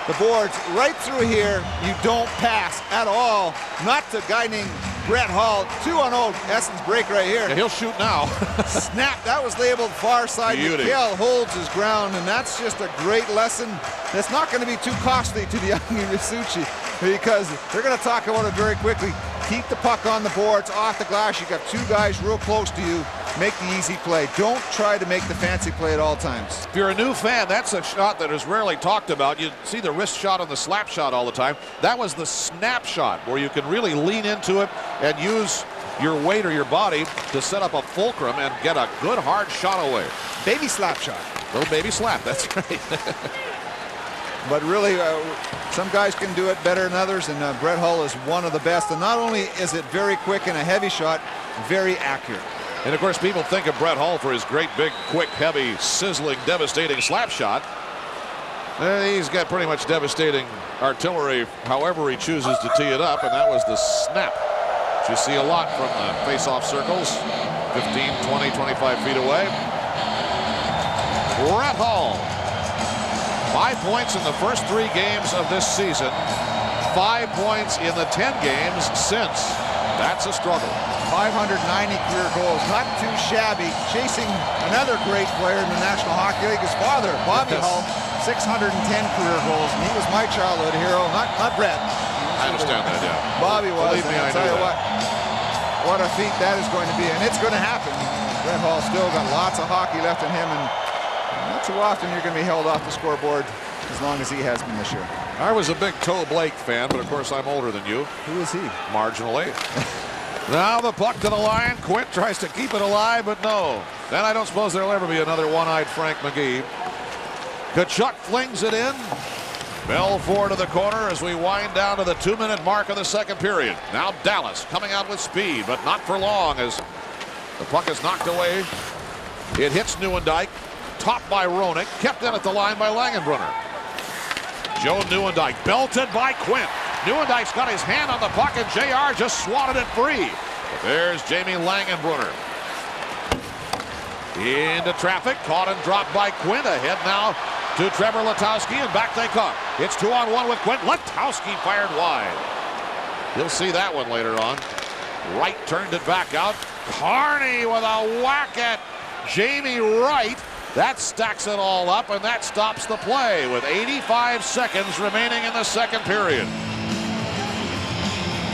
the boards right through here. You don't pass at all. Not to a guy named Brett Hall. 2-on-0 Essens break right here. Yeah, he'll shoot now. Snap, that was labeled far side. Beauty. Mikhail holds his ground, and that's just a great lesson. That's not going to be too costly to the young Misucci, because they're going to talk about it very quickly. Keep the puck on the boards, off the glass. You got two guys real close to you. Make the easy play. Don't try to make the fancy play at all times. If you're a new fan, that's a shot that is rarely talked about. You see the wrist shot and the slap shot all the time. That was the snap shot, where you can really lean into it and use your weight or your body to set up a fulcrum and get a good hard shot away. Baby slap shot. Little baby slap, that's right. But really, some guys can do it better than others, and Brett Hull is one of the best. And not only is it very quick and a heavy shot, very accurate. And of course, people think of Brett Hull for his great, big, quick, heavy, sizzling, devastating slap shot. He's got pretty much devastating artillery however he chooses to tee it up, and that was the snap, which you see a lot from the face-off circles, 15, 20, 25 feet away. Brett Hull, 5 points in the first 3 games of this season, 5 points in the 10 games since. That's a struggle. 590 career goals, not too shabby. Chasing another great player in the National Hockey League, his father, Bobby Hull, 610 career goals, and he was my childhood hero, not Brett. I understand that, yeah. Bobby was, Believe me, and I'll I tell know you that. what a feat that is going to be, and it's going to happen. Brett Hull still got lots of hockey left in him, and not too often you're going to be held off the scoreboard as long as he has been this year. I was a big Toe Blake fan, but of course I'm older than you. Who is he? Marginally. Now the puck to the line. Quint tries to keep it alive, but no. Then I don't suppose there'll ever be another one-eyed Frank McGee. Kachuk flings it in. Belfour to the corner as we wind down to the 2-minute mark of the second period. Now Dallas coming out with speed, but not for long as the puck is knocked away. It hits Nieuwendyk, topped by Roenick, kept in at the line by Langenbrunner. Joe Nieuwendyk belted by Quint. Nieuwendyk's got his hand on the puck, and JR just swatted it free. But there's Jamie Langenbrunner. Into traffic, caught and dropped by Quint. Ahead now to Trevor Letowski, and back they come. It's 2-on-1 with Quint. Letowski fired wide. You'll see that one later on. Wright turned it back out. Carney with a whack at Jamie Wright. That stacks it all up, and that stops the play with 85 seconds remaining in the second period.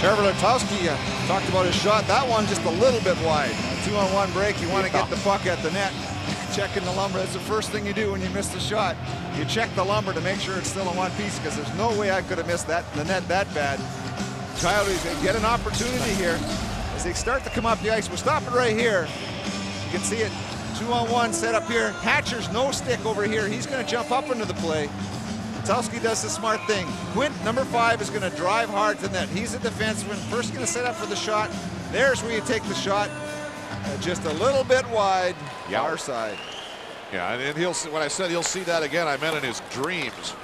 Trevor Letowski talked about his shot. That one just a little bit wide. A 2-on-1 break, you want to get the puck at the net. Checking the lumber, that's the first thing you do when you miss the shot. You check the lumber to make sure it's still in one piece, because there's no way I could have missed the net that bad. Coyotes get an opportunity here as they start to come up the ice. We're stopping right here. You can see it. 2-on-1 set up here. Hatcher's no stick over here. He's going to jump up into the play. Letowski does the smart thing. Quint, number 5, is going to drive hard to the net. He's a defenseman. First going to set up for the shot. There's where you take the shot. Just a little bit wide, far side. Yeah, and he'll see, when I said he'll see that again, I meant in his dreams.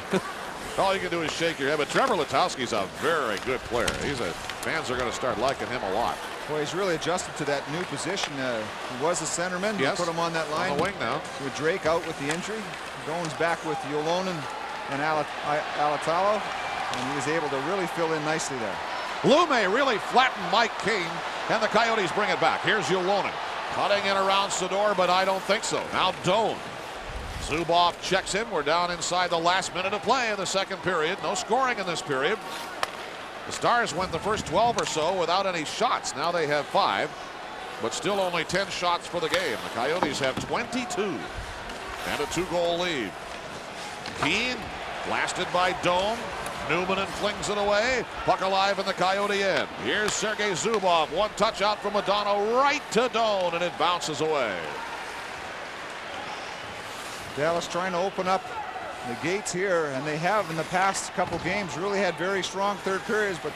All you can do is shake your head. But Trevor Letowski's a very good player. Fans are going to start liking him a lot. Boy, he's really adjusted to that new position. He was a centerman. Yes. Put him on that line. On the wing now. With Drake out with the injury. Goins back with Yolonen and Alatalo, and he was able to really fill in nicely there. Lume really flattened Mike King, and the Coyotes bring it back. Here's Yolonen. Cutting in around Sador, but I don't think so. Now Doan. Zubov checks in. We're down inside the last minute of play in the second period. No scoring in this period. The Stars went the first 12 or so without any shots. Now they have 5, but still only 10 shots for the game. The Coyotes have 22 and a 2-goal lead. Keane blasted by Doan. Newman flings it away. Puck alive in the Coyote end. Here's Sergei Zubov. One touch out from Madonna right to Doan, and it bounces away. Dallas trying to open up the gates here, and they have in the past couple games really had very strong third periods, but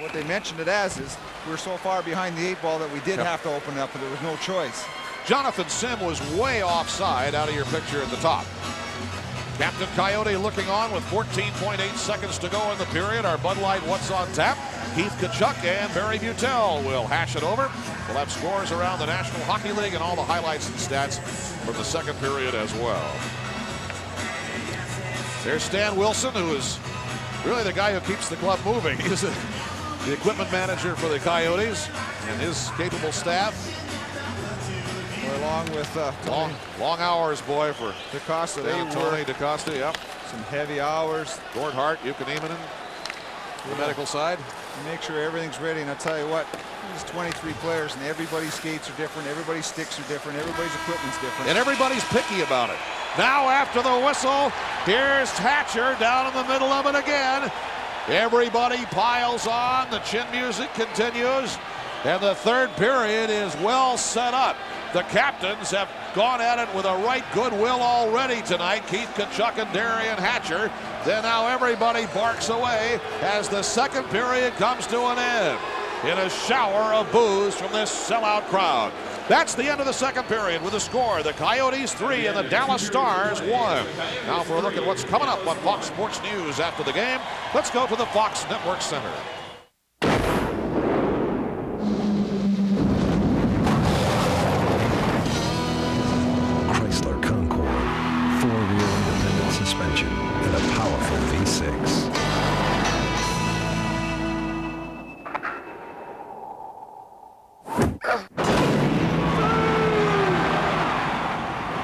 what they mentioned it as is we're so far behind the 8 ball that we did have to open up, but there was no choice. Jonathan Sim was way offside out of your picture at the top. Captain Coyote looking on with 14.8 seconds to go in the period. Our Bud Light What's on Tap. Keith Kachuk and Barry Butel will hash it over. We'll have scores around the National Hockey League and all the highlights and stats from the second period as well. There's Stan Wilson, who is really the guy who keeps the club moving. He's the equipment manager for the Coyotes and his capable staff. Along with long hours, boy, for DaCosta. Tony DaCosta, yep. Some heavy hours. Gord Hart, Jukka-Nieminen, the medical side. Make sure everything's ready, and I'll tell you what, there's 23 players, and everybody's skates are different, everybody's sticks are different, everybody's equipment's different. And everybody's picky about it. Now after the whistle, here's Hatcher down in the middle of it again. Everybody piles on, the chin music continues, and the third period is well set up. The captains have gone at it with a right goodwill already tonight. Keith Tkachuk and Darian Hatcher. Then now everybody barks away as the second period comes to an end in a shower of boos from this sellout crowd. That's the end of the second period with the score. The Coyotes 3 and the Dallas Stars 1. Now for a look at what's coming up on Fox Sports News after the game, let's go to the Fox Network Center. Four-wheel independent suspension and a powerful V6.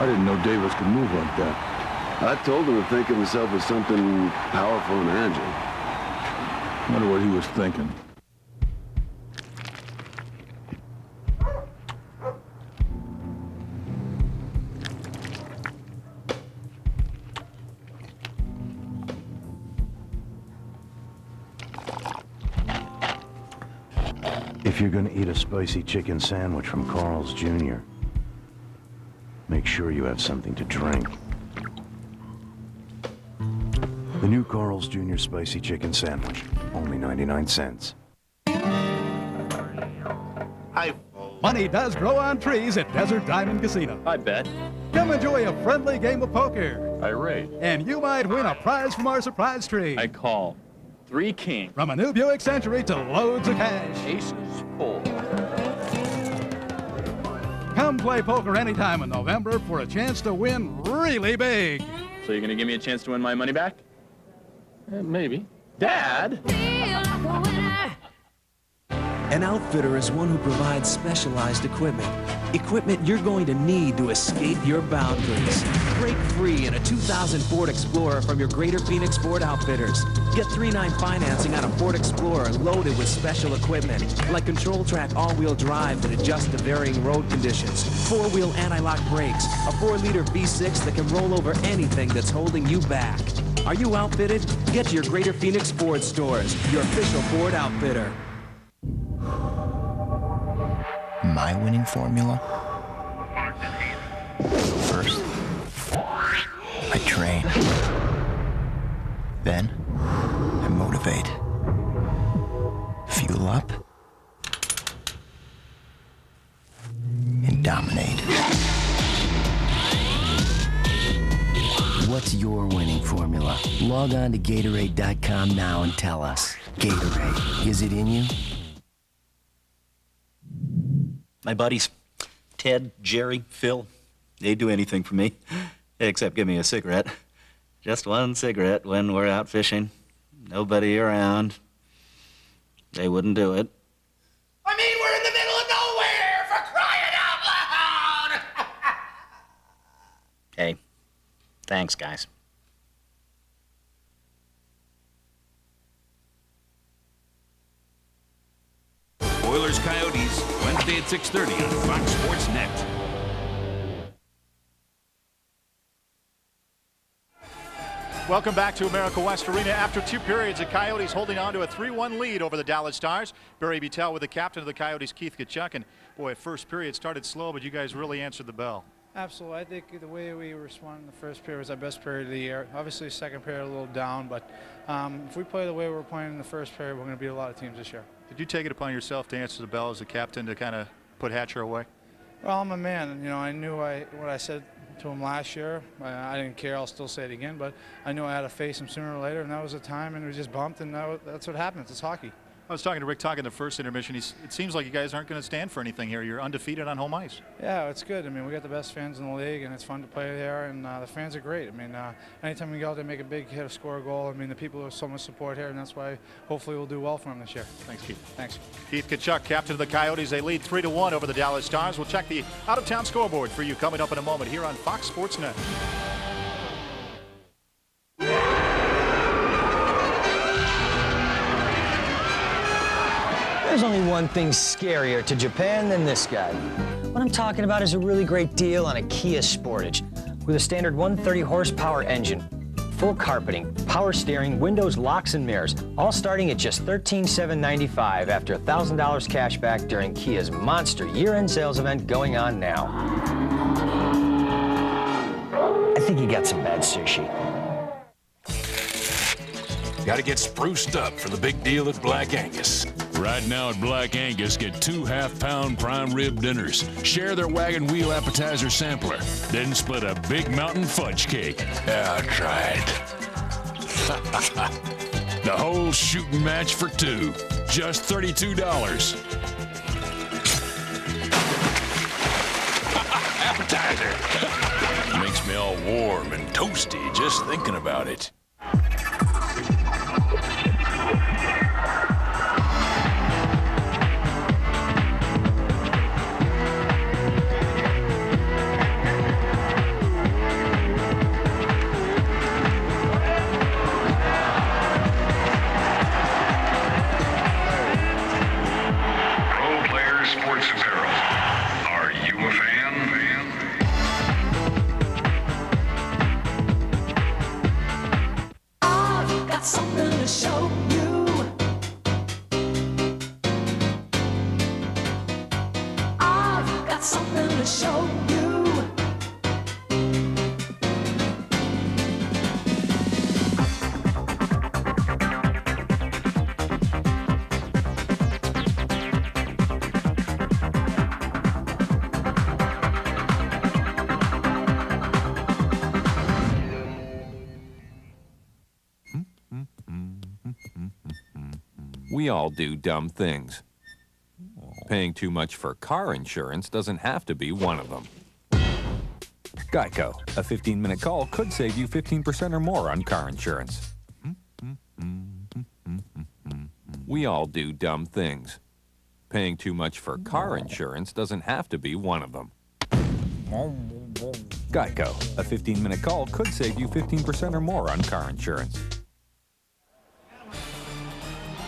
I didn't know Davis could move like that. I told him to think of himself as something powerful and agile. Wonder what he was thinking. If you're gonna eat a spicy chicken sandwich from Carl's Jr., make sure you have something to drink. The new Carl's Jr. Spicy Chicken Sandwich, only 99 cents. Money does grow on trees at Desert Diamond Casino. I bet. Come enjoy a friendly game of poker. I rate. And you might win a prize from our surprise tree. I call. 3 king. From a new Buick Century to loads of cash. Aces full. Come play poker anytime in November for a chance to win really big. So you're gonna give me a chance to win my money back? Maybe. Dad? An outfitter is one who provides specialized equipment. Equipment you're going to need to escape your boundaries. Break free in a 2000 Ford Explorer from your Greater Phoenix Ford Outfitters. Get 3.9 financing on a Ford Explorer loaded with special equipment, like Control Track all-wheel drive that adjusts to varying road conditions, 4-wheel anti-lock brakes, a 4-liter V6 that can roll over anything that's holding you back. Are you outfitted? Get to your Greater Phoenix Ford stores, your official Ford outfitter. My winning formula? First, I train. Then, I motivate. Fuel up. And dominate. What's your winning formula? Log on to Gatorade.com now and tell us. Gatorade, is it in you? My buddies, Ted, Jerry, Phil, they'd do anything for me, except give me a cigarette. Just one cigarette when we're out fishing. Nobody around. They wouldn't do it. I mean, we're in the middle of nowhere, for crying out loud! Hey, thanks, guys. Oilers Coyotes, Wednesday at 6:30 on Fox Sports Net. Welcome back to America West Arena. After 2 periods, the Coyotes holding on to a 3-1 lead over the Dallas Stars. Barry Beitel with the captain of the Coyotes, Keith Tkachuk. And boy, first period started slow, but you guys really answered the bell. Absolutely. I think the way we responded in the first period was our best period of the year. Obviously, second period a little down, but if we play the way we're playing in the first period, we're going to beat a lot of teams this year. Did you take it upon yourself to answer the bell as a captain to kind of put Hatcher away? Well, I'm a man. You know, I knew what I said to him last year. I didn't care. I'll still say it again, but I knew I had to face him sooner or later, and that was the time, and we just bumped, and that's what happens. It's hockey. I was talking to Rick Togg in the first intermission. It seems like you guys aren't going to stand for anything here. You're undefeated on home ice. Yeah, it's good. I mean, we got the best fans in the league, and it's fun to play there, and the fans are great. I mean, anytime we go out there, make a big hit, score a goal, I mean, the people have so much support here, and that's why hopefully we'll do well for them this year. Thanks, Keith. Thanks. Keith Tkachuk, captain of the Coyotes. They lead 3-1 over the Dallas Stars. We'll check the out-of-town scoreboard for you coming up in a moment here on Fox Sports Net. There's only one thing scarier to Japan than this guy. What I'm talking about is a really great deal on a Kia Sportage with a standard 130 horsepower engine, full carpeting, power steering, windows, locks, and mirrors, all starting at just $13,795 after $1,000 cash back during Kia's monster year-end sales event going on now. I think you got some bad sushi. Got to get spruced up for the big deal at Black Angus. Right now at Black Angus, get 2 half-pound prime rib dinners. Share their wagon wheel appetizer sampler. Then split a big mountain fudge cake. Yeah, I'll try it. The whole shooting match for 2. Just $32. Appetizer. Makes me all warm and toasty just thinking about it. Sports apparel. Are you a fan? I've got something to show you. I've got something to show you. We all do dumb things. Paying too much for car insurance doesn't have to be one of them. Geico, a 15-minute call could save you 15% or more on car insurance. We all do dumb things. Paying too much for car insurance doesn't have to be one of them. Geico, a 15-minute call could save you 15% or more on car insurance.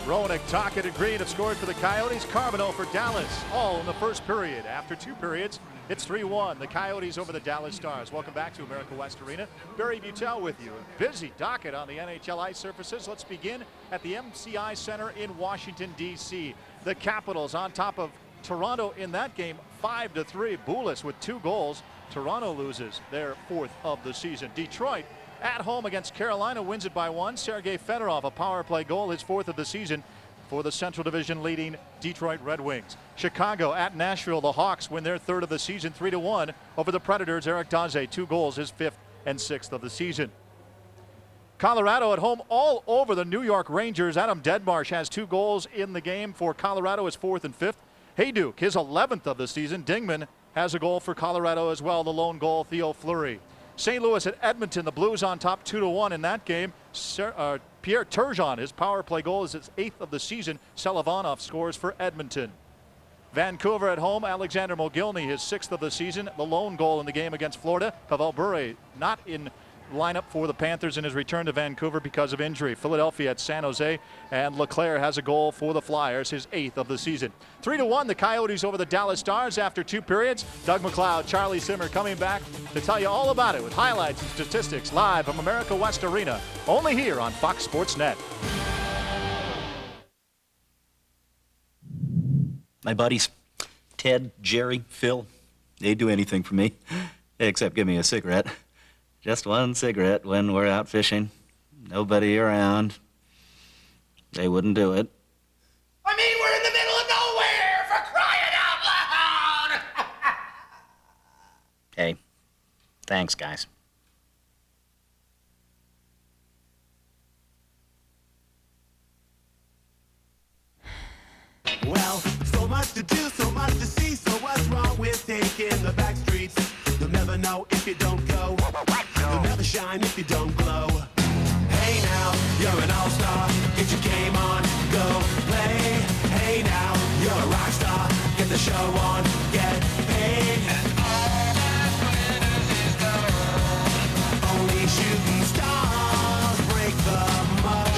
Roenick, Tocchet, and Green have scored for the Coyotes. Carbonell for Dallas, all in the first period. After 2 periods, it's 3-1. The Coyotes over the Dallas Stars. Welcome back to America West Arena. Barry Butel with you. A busy docket on the NHL ice surfaces. Let's begin at the MCI Center in Washington, D.C. The Capitals on top of Toronto in that game, 5-3. Boulis with 2 goals. Toronto loses their 4th of the season. Detroit at home against Carolina wins it by 1. Sergei Fedorov, a power play goal, his 4th of the season for the Central Division leading Detroit Red Wings. Chicago at Nashville, the Hawks win their 3rd of the season, 3-1 over the Predators. Eric Daze, 2 goals, his 5th and 6th of the season. Colorado at home all over the New York Rangers. Adam Deadmarsh has 2 goals in the game for Colorado, his 4th and 5th. Hayduke, his 11th of the season. Dingman has a goal for Colorado as well, the lone goal, Theo Fleury. St. Louis at Edmonton, the Blues on top 2-1 in that game. Pierre Turgeon, his power play goal is his 8th of the season. Selivanov scores for Edmonton. Vancouver at home, Alexander Mogilny, his 6th of the season. The lone goal in the game against Florida. Pavel Bure not in lineup for the Panthers in his return to Vancouver because of injury. Philadelphia at San Jose, and LeClaire has a goal for the Flyers, his 8th of the season. 3-1, the Coyotes over the Dallas Stars after 2 periods. Doug McLeod, Charlie Simmer coming back to tell you all about it with highlights and statistics live from America West Arena, only here on Fox Sports Net. My buddies, Ted, Jerry, Phil, they'd do anything for me, except give me a cigarette. Just 1 cigarette when we're out fishing. Nobody around. They wouldn't do it. I mean, we're in the middle of nowhere, for crying out loud! Hey, thanks, guys. Well, so much to do, so much to see. So what's wrong with taking the back streets? You'll never know if you don't go. You'll never shine if you don't glow. Hey now, you're an all-star. Get your game on, go play. Hey now, you're a rock star. Get the show on, get paid. And all that glitters is gold. Only shooting stars break the mold.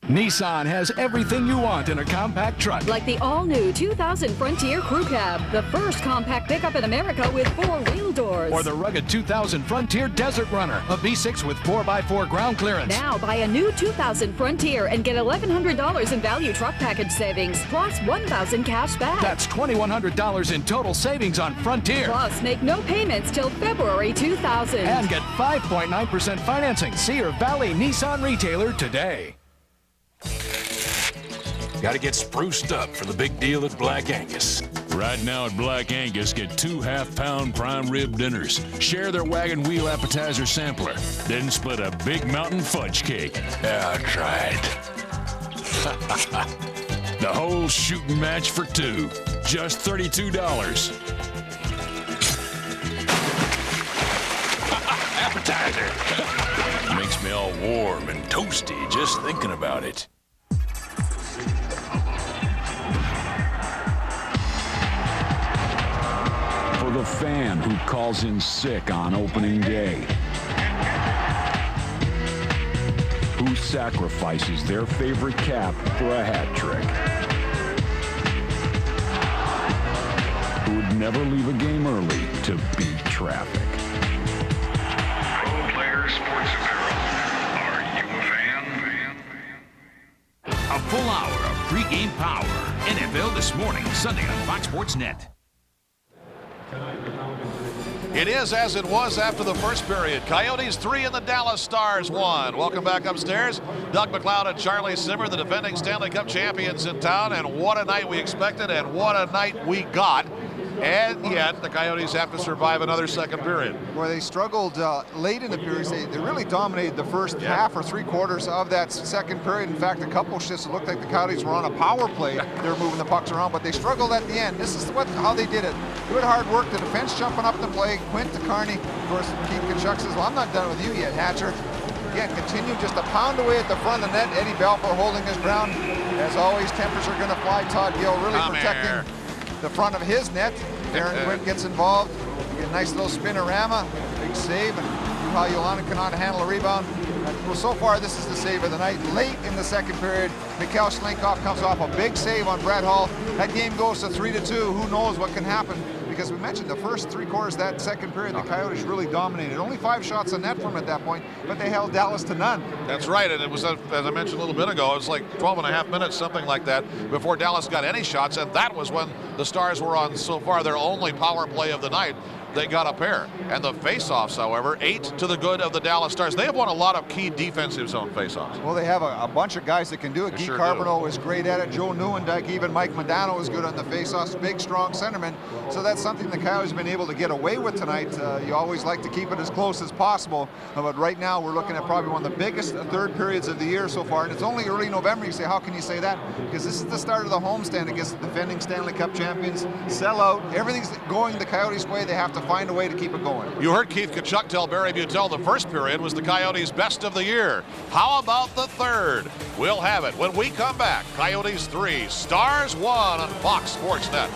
Nissan has everything you want in a compact truck. Like the all-new 2000 Frontier Crew Cab, the first compact pickup in America with 4-wheel doors. Or the rugged 2000 Frontier Desert Runner, a V6 with 4x4 ground clearance. Now buy a new 2000 Frontier and get $1,100 in value truck package savings, plus $1,000 cash back. That's $2,100 in total savings on Frontier. Plus, make no payments till February 2000. And get 5.9% financing. See your Valley Nissan retailer today. Got to get spruced up for the big deal at Black Angus. Right now at Black Angus, get 2 half-pound prime rib dinners. Share their wagon wheel appetizer sampler. Then split a big mountain fudge cake. Yeah, try it. The whole shooting match for 2. Just $32. Appetizer. Makes me all warm and toasty just thinking about it. For the fan who calls in sick on opening day, who sacrifices their favorite cap for a hat trick, who would never leave a game early to beat traffic. Pro Player Sports Apparel. Are you a fan? A full hour of pregame power. NFL This Morning, Sunday on Fox Sports Net. It is as it was after the first period. Coyotes 3 and the Dallas Stars 1. Welcome back upstairs. Doug McLeod and Charlie Simmer, the defending Stanley Cup champions in town. And what a night we expected and what a night we got. And yet the Coyotes have to survive another second period. Where they struggled late in the period. They really dominated the first half or 3/4 of that second period. In fact, a couple shifts, it looked like the Coyotes were on a power play. They were moving the pucks around, but they struggled at the end. This is how they did it. Good hard work. The defense jumping up the play. Quint to Carney. Of course, Keith Tkachuk says, well, I'm not done with you yet, Hatcher. Again, continue just to pound away at the front of the net. Eddie Balfour holding his ground. As always, tempers are going to fly. Todd Gill really protecting the front of his net. Aaron Quint gets involved. You get a nice little spinorama, big save, and Juha Jolana cannot handle a rebound. Well, so far, this is the save of the night. Late in the second period, Mikhail Schlenkoff comes off a big save on Brett Hull. That game goes to 3-2. Who knows what can happen? Because we mentioned the first 3/4 of that second period, the Coyotes really dominated. Only 5 shots on net from at that point, but they held Dallas to none. That's right, and it was, as I mentioned a little bit ago, it was like 12.5 minutes, something like that, before Dallas got any shots, and that was when the Stars were on, so far, their only power play of the night. They got a pair. And the faceoffs, however, 8 to the good of the Dallas Stars. They have won a lot of key defensive zone faceoffs. Well, they have a bunch of guys that can do it. Guy Carbonneau was great at it. Joe Nieuwendyk, even Mike Modano was good on the faceoffs. Big, strong centerman. So that's something the Coyotes have been able to get away with tonight. You always like to keep it as close as possible. But right now, we're looking at probably one of the biggest third periods of the year so far. And it's only early November. You say, how can you say that? Because this is the start of the homestand against the defending Stanley Cup champions. Sell out. Everything's going the Coyotes' way. They have to find a way to keep it going. You heard Keith Tkachuk tell Barry Butel the first period was the Coyotes' best of the year. How about the third? We'll have it when we come back. Coyotes 3, Stars 1 on Fox Sports Net.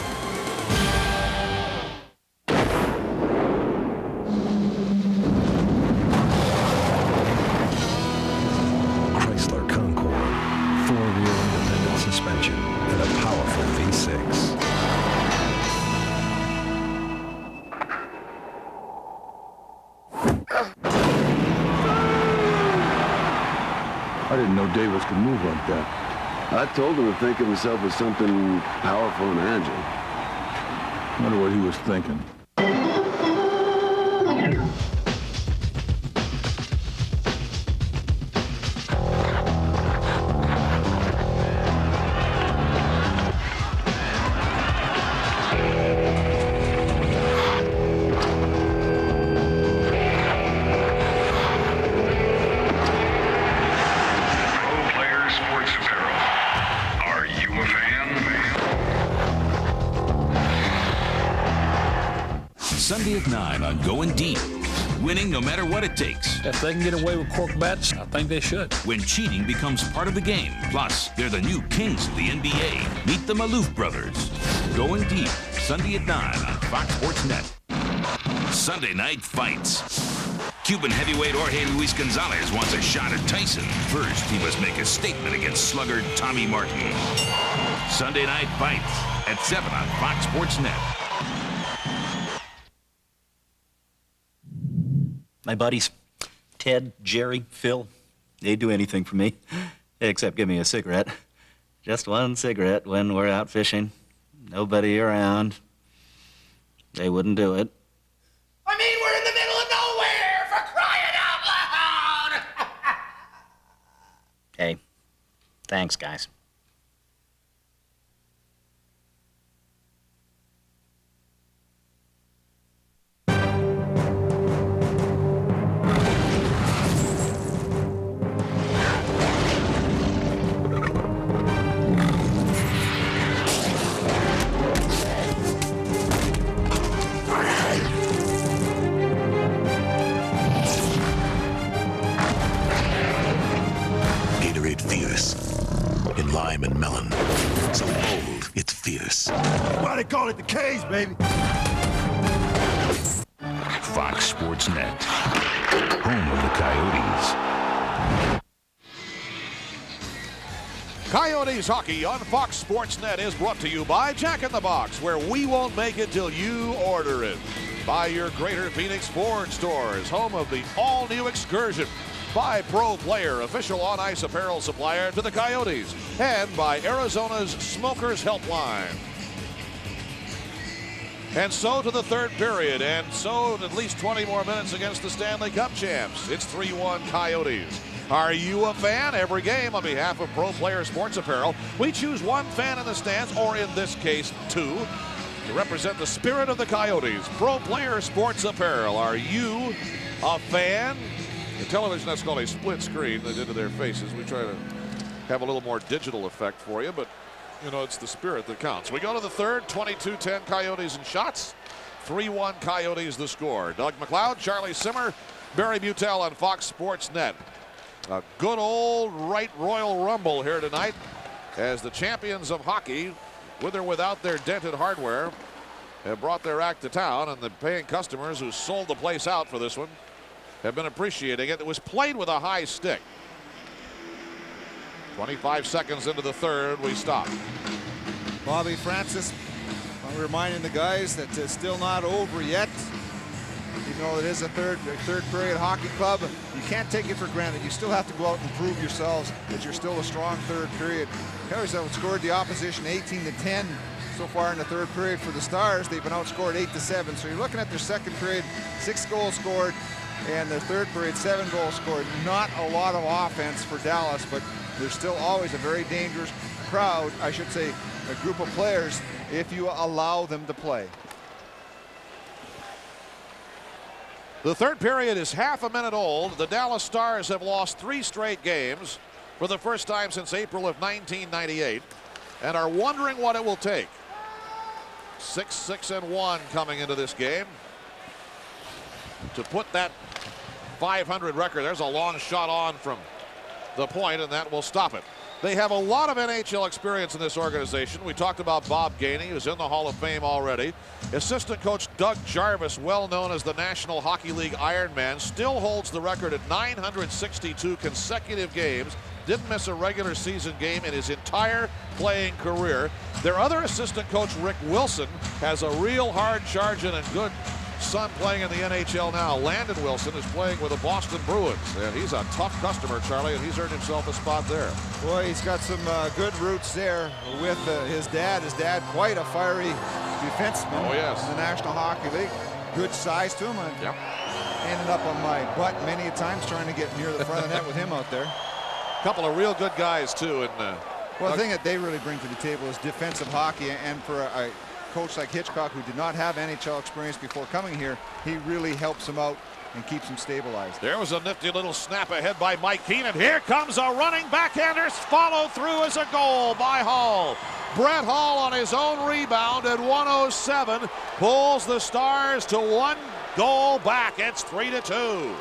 Chrysler Concord, 4-wheel independent suspension, and a powerful V6. I didn't know Davis could move like that. I told him to think of himself as something powerful and agile. Wonder what he was thinking. Pro Player Sports Apparel. Sunday at 9 on Going Deep. Winning no matter what it takes. If they can get away with cork bets, I think they should. When cheating becomes part of the game. Plus, they're the new kings of the NBA. Meet the Maloof brothers. Going Deep, Sunday at 9 on Fox Sports Net. Sunday night fights. Cuban heavyweight Jorge Luis Gonzalez wants a shot at Tyson. First, he must make a statement against sluggard Tommy Martin. Sunday night fights at 7 on Fox Sports Net. My buddies, Ted, Jerry, Phil, they'd do anything for me, except give me a cigarette. Just one cigarette when we're out fishing. Nobody around. They wouldn't do it. I mean, we're in the middle of nowhere, for crying out loud! Hey, thanks, guys. Gatorade Fierce. In lime and melon. So bold, it's fierce. Why they call it the K's, baby? Fox Sports Net. Home of the Coyotes. Coyotes hockey on Fox Sports Net is brought to you by Jack in the Box, where we won't make it till you order it. By your Greater Phoenix Ford stores, home of the all-new Excursion. By Pro Player, official on-ice apparel supplier to the Coyotes. And by Arizona's Smokers Helpline. And so to the third period, and so at least 20 more minutes against the Stanley Cup champs. It's 3-1 Coyotes. Are you a fan? Every game on behalf of Pro Player Sports Apparel, we choose one fan in the stands, or in this case, two, to represent the spirit of the Coyotes. Pro Player Sports Apparel. Are you a fan? The television, that's called a split screen. They did to their faces. We try to have a little more digital effect for you, but you know, it's the spirit that counts. We go to the third, 22-10 Coyotes in shots. 3-1 Coyotes the score. Doug McLeod, Charlie Simmer, Barry Butel on Fox Sports Net. A good old right Royal Rumble here tonight as the champions of hockey, with or without their dented hardware, have brought their act to town, and the paying customers who sold the place out for this one have been appreciating it. It was played with a high stick. 25 seconds into the third, we stop. Bobby Francis reminding the guys that it's still not over yet. Even though it is a third period hockey club, you can't take it for granted. You still have to go out and prove yourselves that you're still a strong third period. Coyotes have outscored the opposition 18-10 so far in the third period for the Stars. They've been outscored 8-7. So you're looking at their second period, 6 goals scored, and their third period, 7 goals scored. Not a lot of offense for Dallas, but there's still always a very dangerous crowd, I should say, a group of players, if you allow them to play. The third period is half a minute old. The Dallas Stars have lost 3 straight games for the first time since April of 1998 and are wondering what it will take. 6-6-1 coming into this game to put that 500 record. There's a long shot on from the point, and that will stop it. They have a lot of NHL experience in this organization. We talked about Bob Gainey, who's in the Hall of Fame already. Assistant coach Doug Jarvis, well known as the National Hockey League Iron Man, still holds the record at 962 consecutive games. Didn't miss a regular season game in his entire playing career. Their other assistant coach, Rick Wilson, has a real hard charging and good son playing in the NHL now. Landon Wilson is playing with the Boston Bruins, and he's a tough customer, Charlie, and he's earned himself a spot there. Boy, he's got some good roots there with his dad. His dad, quite a fiery defenseman in the National Hockey League. Good size to him. Yep. Ended up on my butt many times trying to get near the front of the net with him out there. A couple of real good guys, too. And well, the thing that they really bring to the table is defensive hockey, and for a coach like Hitchcock, who did not have NHL experience before coming here, he really helps him out and keeps him stabilized. There was a nifty little snap ahead by Mike Keenan. Here comes a running backhander. Follow through as a goal by Hall. Brett Hull on his own rebound at 107 pulls the Stars to 1 goal back. It's 3-2.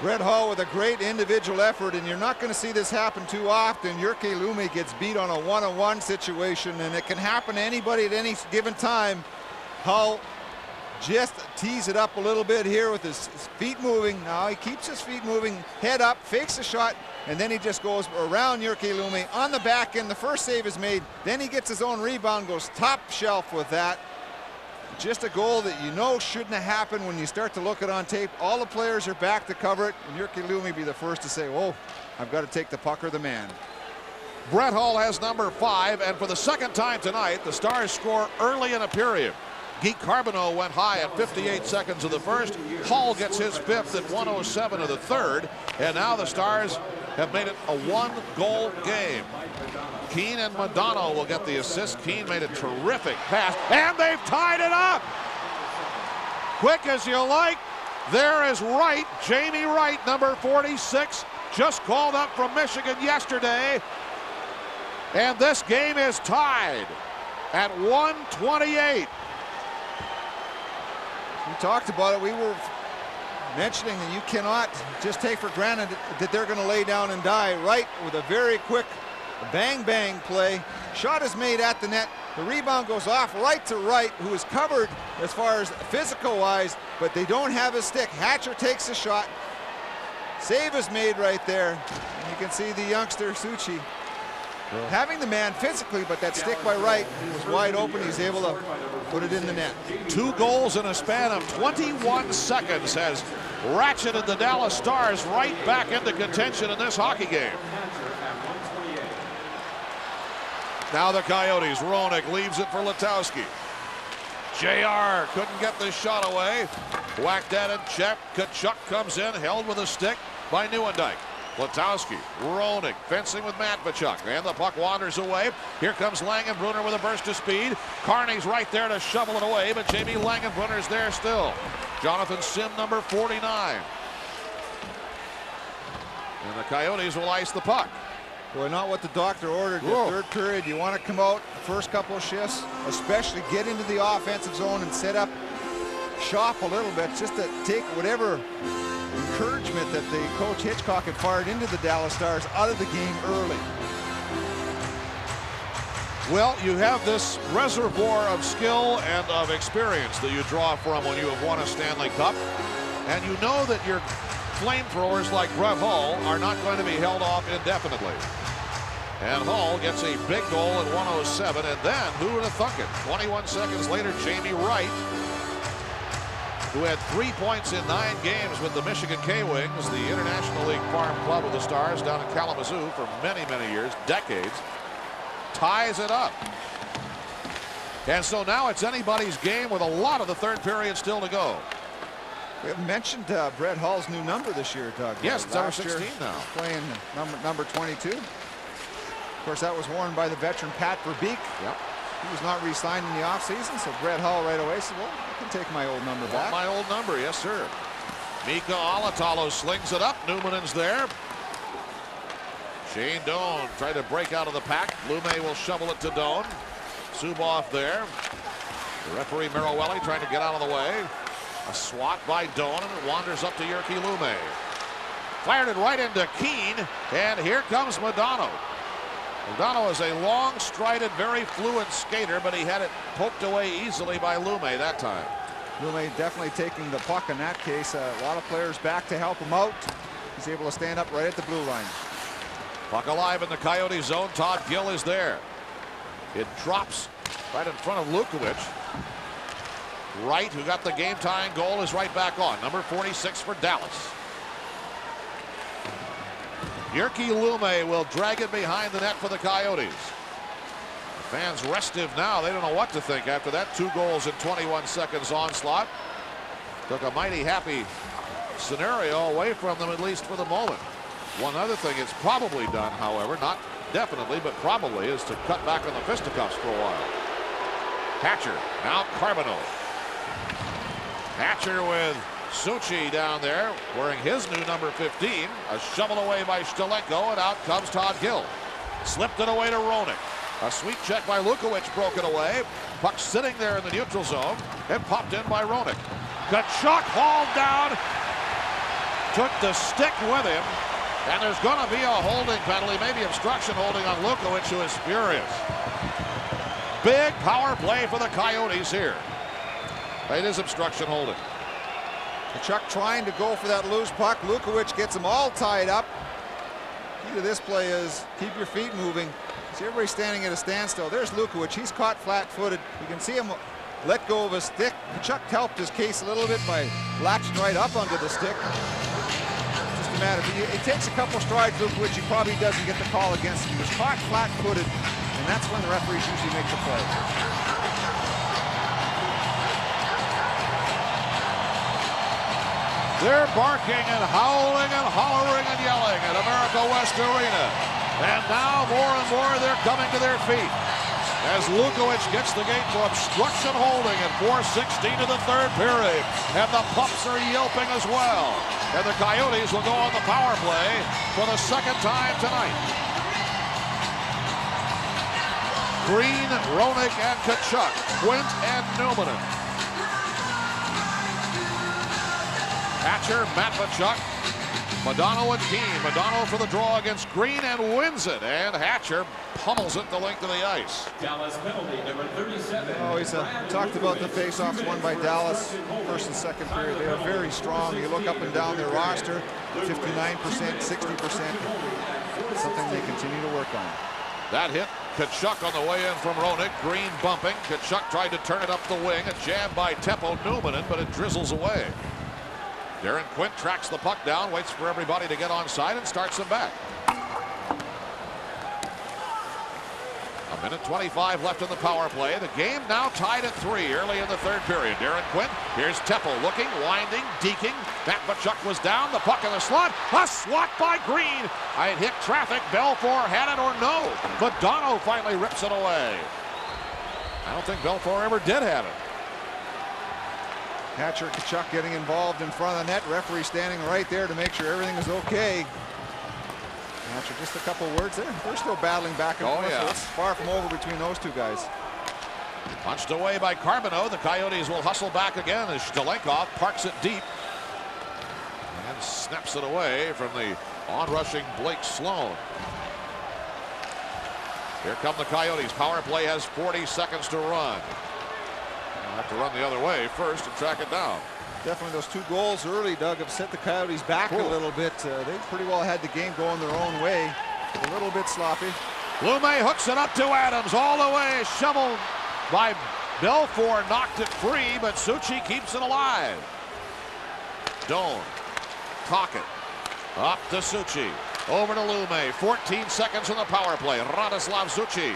Brett Hull with a great individual effort, and you're not going to see this happen too often. Jyrki Lumme gets beat on a one-on-one situation, and it can happen to anybody at any given time. Hull just tees it up a little bit here with his feet moving. Now he keeps his feet moving, head up, fakes the shot, and then he just goes around Jyrki Lumme on the back end. The first save is made. Then he gets his own rebound, goes top shelf with that. Just a goal that you know shouldn't have happened when you start to look it on tape. All the players are back to cover it, and Jyrki Lumme be the first to say, "Whoa, I've got to take the puck or the man." Brett Hull has number 5, and for the second time tonight, the Stars score early in a period. Guy Carbonneau went high at 58 seconds of the first. Hull gets his 5th at 107 of the third, and now the Stars have made it a 1-goal game. Keane and Madonna will get the assist. Keane made a terrific pass, and they've tied it up. Quick as you like. There is Wright, Jamie Wright, number 46, just called up from Michigan yesterday. And this game is tied at 128. We talked about it. We were mentioning that you cannot just take for granted that they're going to lay down and die. Wright with a very quick bang play. Shot is made at the net. The rebound goes off right to Wright, who is covered as far as physical wise, but they don't have his stick. Hatcher takes the shot. Save is made right there. And you can see the youngster Suchi having the man physically, but that stick by Wright was wide open. He's able to put it in the net. 2 goals in a span of 21 seconds has ratcheted the Dallas Stars right back into contention in this hockey game. Now the Coyotes. Roenick leaves it for Letowski. JR couldn't get the shot away. Whacked at it. Kachuk comes in, held with a stick by Nieuwendyk. Letowski, Roenick fencing with Matvechuk, and the puck wanders away. Here comes Langenbrunner with a burst of speed. Carney's right there to shovel it away, but Jamie Langenbrunner's there still. Jonathan Sim, number 49. And the Coyotes will ice the puck. Boy, not what the doctor ordered. The third period, you want to come out the first couple of shifts, especially get into the offensive zone and set up shop a little bit, just to take whatever encouragement that the coach Hitchcock had fired into the Dallas Stars out of the game early. Well, you have this reservoir of skill and of experience that you draw from when you have won a Stanley Cup, and you know that your flamethrowers like Brett Hull are not going to be held off indefinitely. And Hull gets a big goal at 107, and then who would have thunk it? 21 seconds later, Jamie Wright, who had 3 points in 9 games with the Michigan K-Wings, the International League Farm Club of the Stars down in Kalamazoo for many years, decades, ties it up. And so now it's anybody's game with a lot of the third period still to go. We have mentioned Brett Hull's new number this year, Doug. Yes, it's number 16 now. Playing number 22. Of course, that was worn by the veteran Pat Verbeek. Yep. He was not re-signed in the offseason, so Brett Hull right away said, well, I can take my old number back. My old number, yes, sir. Mika Alatalo slings it up. Numanen's there. Shane Doan tried to break out of the pack. Lumme will shovel it to Doan. Suboff there. The referee Merowelli trying to get out of the way. A swat by Doan, and it wanders up to Jyrki Lumme. Fired it right into Keane, and here comes Madonna. Madonna is a long-strided, very fluid skater, but he had it poked away easily by Lumme that time. Lumme definitely taking the puck in that case. A lot of players back to help him out. He's able to stand up right at the blue line. Puck alive in the Coyote zone. Todd Gill is there. It drops right in front of Lukowicz. Wright, who got the game-tying goal, is right back on. Number 46 for Dallas. Jyrki Lumme will drag it behind the net for the Coyotes. The fans restive now. They don't know what to think after that 2 goals in 21 seconds onslaught. Took a mighty happy scenario away from them, at least for the moment. One other thing it's probably done, however, not definitely, but probably, is to cut back on the fisticuffs for a while. Hatcher, now Carbonneau. Hatcher with Suchi down there, wearing his new number 15. A shovel away by Stelenko, and out comes Todd Gill. Slipped it away to Roenick. A sweet check by Lukowicz broken away. Puck sitting there in the neutral zone and popped in by Roenick. Tkachuk hauled down, took the stick with him, and there's going to be a holding penalty, maybe obstruction holding on Lukowicz, who is furious. Big power play for the Coyotes here. It is obstruction holding. Tkachuk trying to go for that loose puck. Lukowicz gets them all tied up. Key to this play is keep your feet moving. See everybody standing at a standstill. There's Lukowicz. He's caught flat-footed. You can see him let go of a stick. Tkachuk helped his case a little bit by latching right up onto the stick. Just a matter. If he takes a couple strides, Lukowicz, he probably doesn't get the call against him. He was caught flat-footed, and that's when the referees usually make the play. They're barking and howling and hollering and yelling at America West Arena. And now more and more they're coming to their feet as Lukowicz gets the gate for obstruction holding at 4:16 of the third period. And the pups are yelping as well. And the Coyotes will go on the power play for the second time tonight. Green, Roenick, and Tkachuk, Quint, and Newman. Hatcher, Matvechuk, Modano and Keane. Modano for the draw against Green and wins it. And Hatcher pummels it the length of the ice. Dallas penalty number 37. Oh, talked about the face-offs won by Dallas first and second period. They are very strong. You look up and down their roster, 59%, 60%. Something they continue to work on. That hit Tkachuk on the way in from Roenick. Green bumping. Tkachuk tried to turn it up the wing. A jab by Teppo Newman, but it drizzles away. Darren Quint tracks the puck down, waits for everybody to get onside, and starts them back. A minute 25 left in the power play. The game now tied at 3 early in the third period. Darren Quint, here's Teppo looking, winding, deking. Matvechuk was down, the puck in the slot. A swat by Green. It hit traffic. Belfour had it or no. Modano finally rips it away. I don't think Belfour ever did have it. Hatcher, Tkachuk getting involved in front of the net. Referee standing right there to make sure everything is okay. Hatcher, just a couple words there. They're still battling back and forth. Yeah. So it's far from over between those two guys. Punched away by Carbonneau. The Coyotes will hustle back again as Stalenkov parks it deep and snaps it away from the on-rushing Blake Sloan. Here come the Coyotes. Power play has 40 seconds to run. They'll have to run the other way first and track it down. Definitely those 2 goals early, Doug, have set the Coyotes back a little bit. They pretty well had the game going their own way. A little bit sloppy. Lume hooks it up to Adams all the way. Shoveled by Belfour, knocked it free, but Suchi keeps it alive. Doan, Tocchet, up to Suchi. Over to Lume. 14 seconds on the power play. Radoslav Suchi.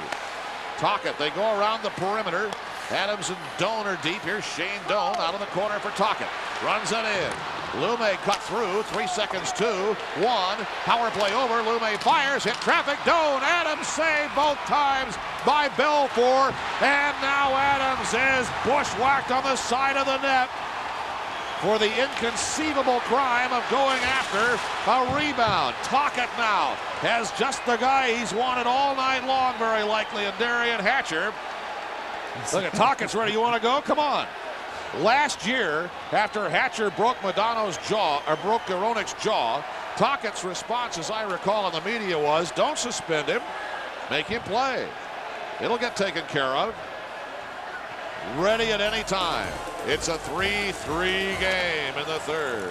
Tocchet, they go around the perimeter. Adams and Doan are deep. Here's Shane Doan out of the corner for Tocchet. Runs it in. Lume cut through. 3 seconds, 2, 1. Power play over. Lume fires. Hit traffic. Doan. Adams saved both times by Belfour. And now Adams is bushwhacked on the side of the net for the inconceivable crime of going after a rebound. Tocchet now has just the guy he's wanted all night long, very likely, in Darian Hatcher. Look at Tocchet's ready. You want to go? Come on. Last year, after Hatcher broke Modano's jaw, or broke Roenick's jaw, Tocchet's response, as I recall in the media, was don't suspend him, make him play. It'll get taken care of. Ready at any time. It's a 3-3 game in the third.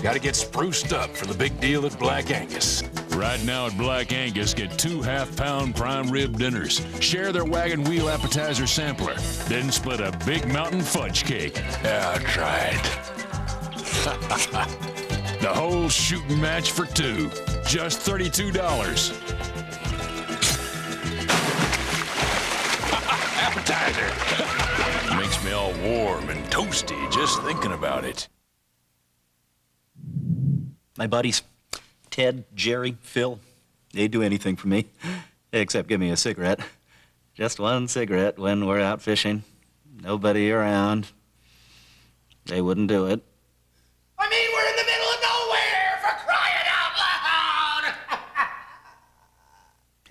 Got to get spruced up for the big deal at Black Angus. Right now at Black Angus, get 2 half-pound prime rib dinners. Share their wagon wheel appetizer sampler. Then split a big mountain fudge cake. Yeah, try it. The whole shooting match for 2. Just $32. Appetizer. Makes me all warm and toasty just thinking about it. My buddies, Ted, Jerry, Phil, they'd do anything for me, except give me a cigarette. Just one cigarette when we're out fishing. Nobody around. They wouldn't do it. I mean, we're in the middle of nowhere, for crying out loud!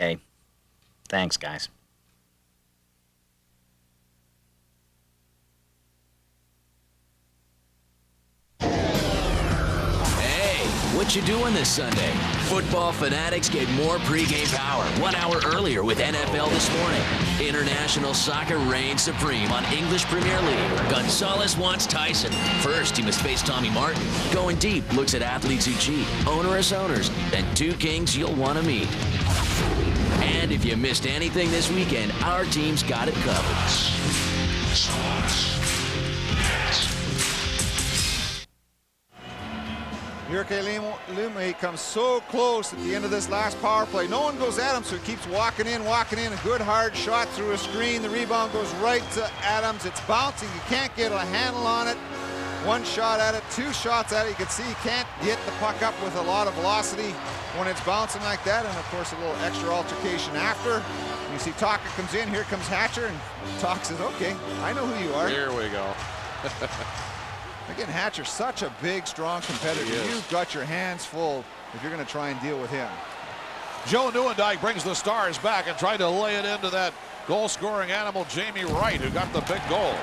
Hey, thanks, guys. What you doing this Sunday? Football fanatics get more pregame power 1 hour earlier with NFL This Morning. International soccer reigns supreme on English Premier League. Gonzalez wants Tyson. First, he must face Tommy Martin. Going Deep looks at athletes who cheat, onerous owners, and two kings you'll want to meet. And if you missed anything this weekend, our team's got it covered. Jyrke Lume comes so close at the end of this last power play. No one goes at him, so he keeps walking in. A good hard shot through a screen. The rebound goes right to Adams. It's bouncing. You can't get a handle on it. One shot at it, two shots at it. You can see he can't get the puck up with a lot of velocity when it's bouncing like that. And of course, a little extra altercation after. You see Taka comes in. Here comes Hatcher, and Taka says, okay, I know who you are. Here we go. Again, Hatcher's such a big, strong competitor. You've got your hands full if you're going to try and deal with him. Joe Nieuwendyk brings the Stars back and tried to lay it into that goal-scoring animal, Jamie Wright, who got the big goal.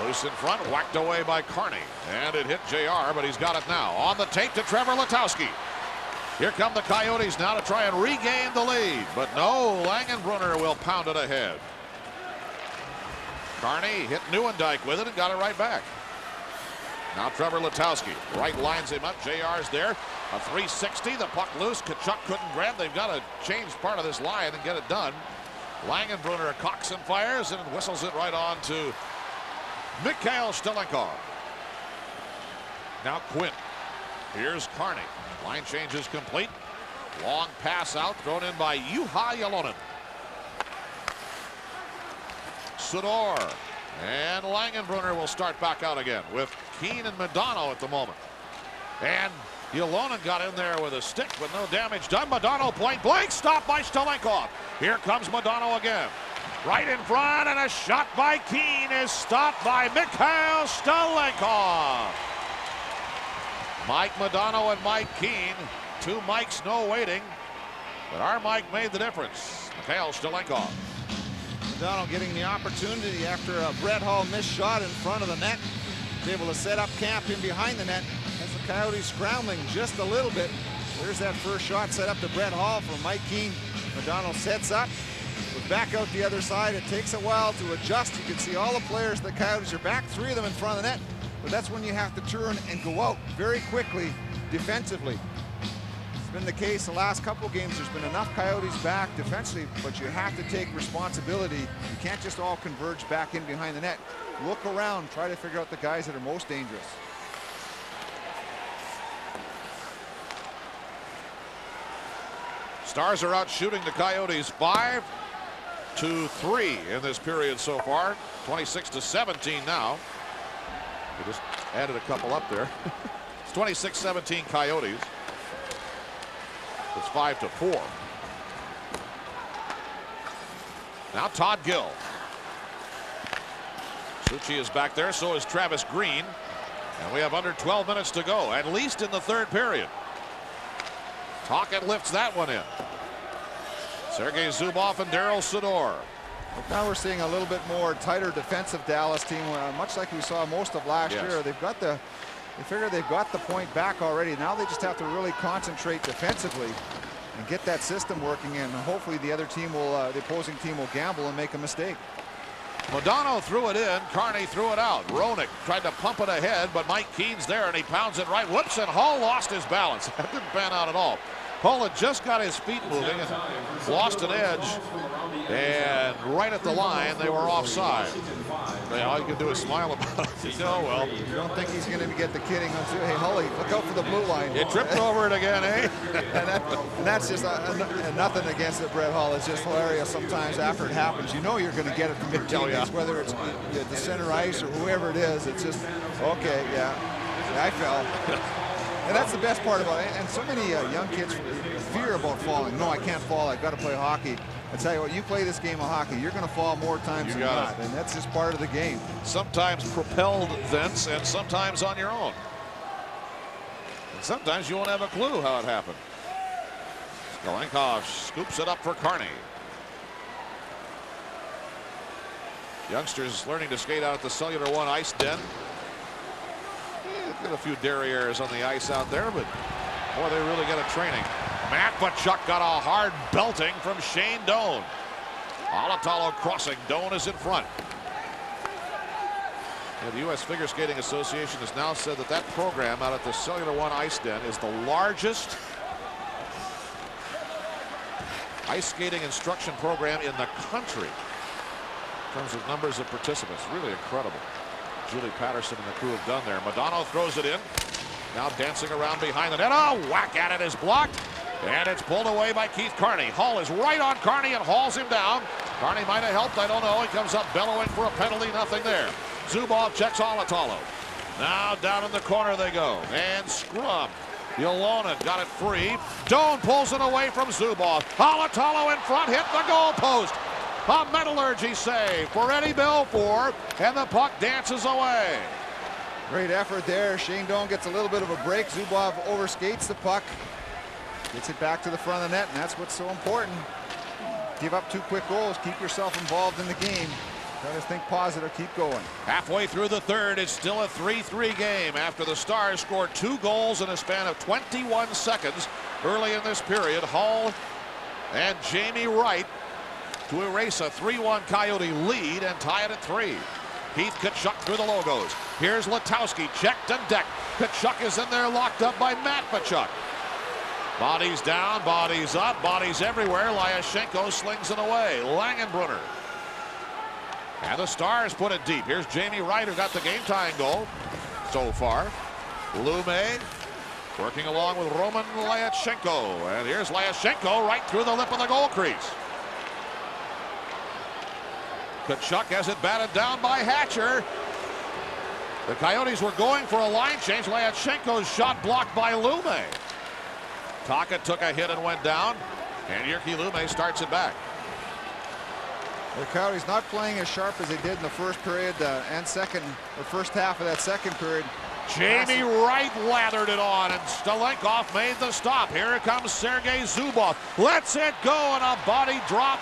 Loose in front, whacked away by Carney. And it hit JR, but he's got it now. On the tape to Trevor Letowski. Here come the Coyotes now to try and regain the lead. But no, Langenbrunner will pound it ahead. Carney hit Nieuwendyk with it and got it right back. Now Trevor Letowski. Wright lines him up. JR's there. A 360. The puck loose. Tkachuk couldn't grab. They've got to change part of this line and get it done. Langenbrunner cocks and fires and whistles it right on to Mikhail Stelenkov. Now Quinn. Here's Carney. Line change is complete. Long pass out thrown in by Juha Jalonen. Sudor. And Langenbrunner will start back out again with Keane and Modano at the moment. And Jalonen got in there with a stick, but no damage done. Modano point blank, stopped by Stelenkov. Here comes Modano again. Right in front, and a shot by Keane is stopped by Mikhail Stelenkov. Mike Modano and Mike Keane. Two Mikes, no waiting. But our Mike made the difference. Mikhail Stelenkov. Modano getting the opportunity after a Brett Hall missed shot in front of the net. He's able to set up camp in behind the net as the Coyotes scrambling just a little bit. There's that first shot set up to Brett Hall from Mike Keane. Modano sets up, goes back out the other side. It takes a while to adjust. You can see all the players, the Coyotes are back, three of them in front of the net. But that's when you have to turn and go out very quickly defensively. Been the case the last couple games. There's been enough Coyotes back defensively, but you have to take responsibility. You can't just all converge back in behind the net. Look around, try to figure out the guys that are most dangerous. Stars are out shooting the Coyotes 5-3 in this period so far. 26-17 now. We just added a couple up there. It's 26-17 Coyotes. It's 5-4. Now Todd Gill. Suchi is back there, so is Travis Green. And we have under 12 minutes to go, at least in the third period. Tocchet lifts that one in. Sergei Zubov and Daryl Sudor. Now we're seeing a little bit more tighter defensive Dallas team, much like we saw most of last year. They've got the They figure they've got the point back already. Now they just have to really concentrate defensively and get that system working in. And hopefully the other team will, the opposing team will gamble and make a mistake. Modano threw it in. Carney threw it out. Roenick tried to pump it ahead, but Mike Keane's there, and he pounds it right. Whoops, and Hull lost his balance. That didn't pan out at all. Hull had just got his feet moving and lost an edge. And right at the line, they were offside. All you can do is smile about it. Oh, well. You don't think he's going to get the kidding on too. Hey, Hully, look out for the blue line. He tripped over it again, eh? and that's just nothing against it, Brett Hull. It's just hilarious sometimes after it happens. You know you're going to get it from your teammates, whether it's the center ice or whoever it is. It's just, okay, yeah I fell. And that's the best part about it. And so many young kids fear about falling. No, I can't fall. I've got to play hockey. I tell you what, you play this game of hockey, you're going to fall more times than not. And that's just part of the game. Sometimes propelled thence and sometimes on your own. And sometimes you won't have a clue how it happened. Galenkov scoops it up for Carney. Youngsters learning to skate out at the Cellular One ice den. Got a few derrieres on the ice out there, but boy, they really get a training. Matvichuk got a hard belting from Shane Doan. Alatalo crossing. Doan is in front. And the U.S. Figure Skating Association has now said that that program out at the Cellular One ice den is the largest ice skating instruction program in the country in terms of numbers of participants. Really incredible. Julie Patterson and the crew have done there. Madonna throws it in. Now dancing around behind the net. Oh, whack at it is blocked. And it's pulled away by Keith Carney. Hall is right on Carney and hauls him down. Carney might have helped. I don't know. He comes up bellowing for a penalty. Nothing there. Zubov checks Alatalo. Now down in the corner they go. And scrum. Yolona got it free. Doan pulls it away from Zubov. Alatalo in front. Hit the goal post. A metallurgy save for Eddie Belfour, and the puck dances away. Great effort there. Shane Doan gets a little bit of a break. Zubov overskates the puck, gets it back to the front of the net, and that's what's so important. Give up 2 quick goals, keep yourself involved in the game. Try to think positive, keep going. Halfway through the third, it's still a 3-3 game after the Stars scored 2 goals in a span of 21 seconds early in this period. Hall and Jamie Wright to erase a 3-1 Coyote lead and tie it at 3. Keith Tkachuk through the logos. Here's Letowski, checked and decked. Tkachuk is in there, locked up by Matvichuk. Bodies down, bodies up, bodies everywhere. Lyashenko slings it away. Langenbrunner. And the Stars put it deep. Here's Jamie Wright, who got the game-tying goal so far. Lume working along with Roman Lyashenko. And here's Lyashenko right through the lip of the goal crease. Tkachuk has it batted down by Hatcher. The Coyotes were going for a line change. Lyashenko's shot blocked by Lume. Taka took a hit and went down, and Jyrki Lume starts it back. The Coyotes not playing as sharp as they did in the first period and first half of that second period. Jamie Wright lathered it on, and Stalenkov made the stop. Here comes Sergei Zubov. Lets it go, and a body drop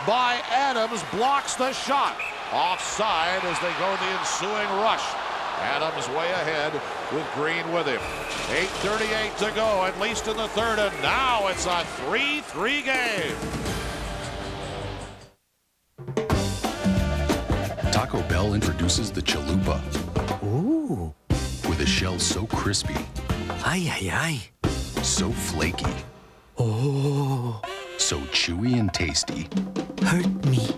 by Adams blocks the shot. Offside as they go the ensuing rush. Adams way ahead with Green with him. 8:38 to go, at least in the third, and now it's a 3-3 game. Taco Bell introduces the Chalupa. Ooh. With a shell so crispy. Ay, ay, ay. So flaky. Oh. So chewy and tasty. Hurt me.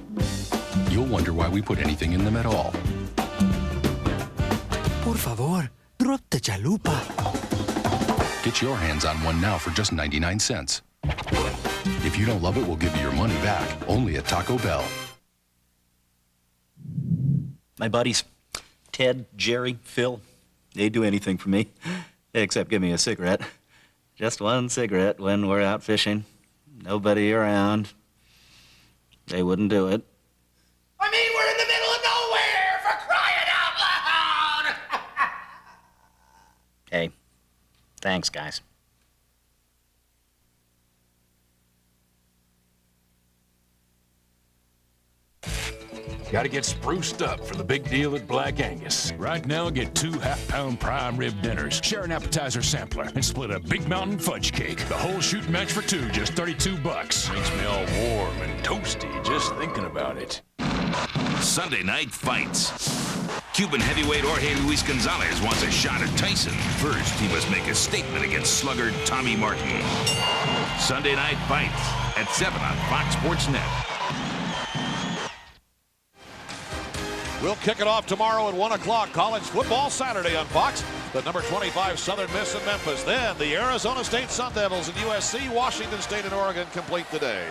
You'll wonder why we put anything in them at all. Por favor, drop the chalupa. Get your hands on one now for just 99 cents. If you don't love it, we'll give you your money back. Only at Taco Bell. My buddies, Ted, Jerry, Phil, they'd do anything for me, except give me a cigarette. Just one cigarette when we're out fishing. Nobody around. They wouldn't do it. I mean, we're in the middle of nowhere, for crying out loud! Hey, thanks, guys. Got to get spruced up for the big deal at Black Angus. Right now, get 2 half-pound prime rib dinners, share an appetizer sampler, and split a Big Mountain fudge cake. The whole shooting match for 2, just $32. Makes me all warm and toasty just thinking about it. Sunday night fights. Cuban heavyweight Jorge Luis Gonzalez wants a shot at Tyson. First, he must make a statement against sluggard Tommy Martin. Sunday night fights at 7 on Fox Sports Net. We'll kick it off tomorrow at 1 o'clock. College football Saturday on Fox. The number 25 Southern Miss in Memphis. Then the Arizona State Sun Devils and USC, Washington State and Oregon complete the day.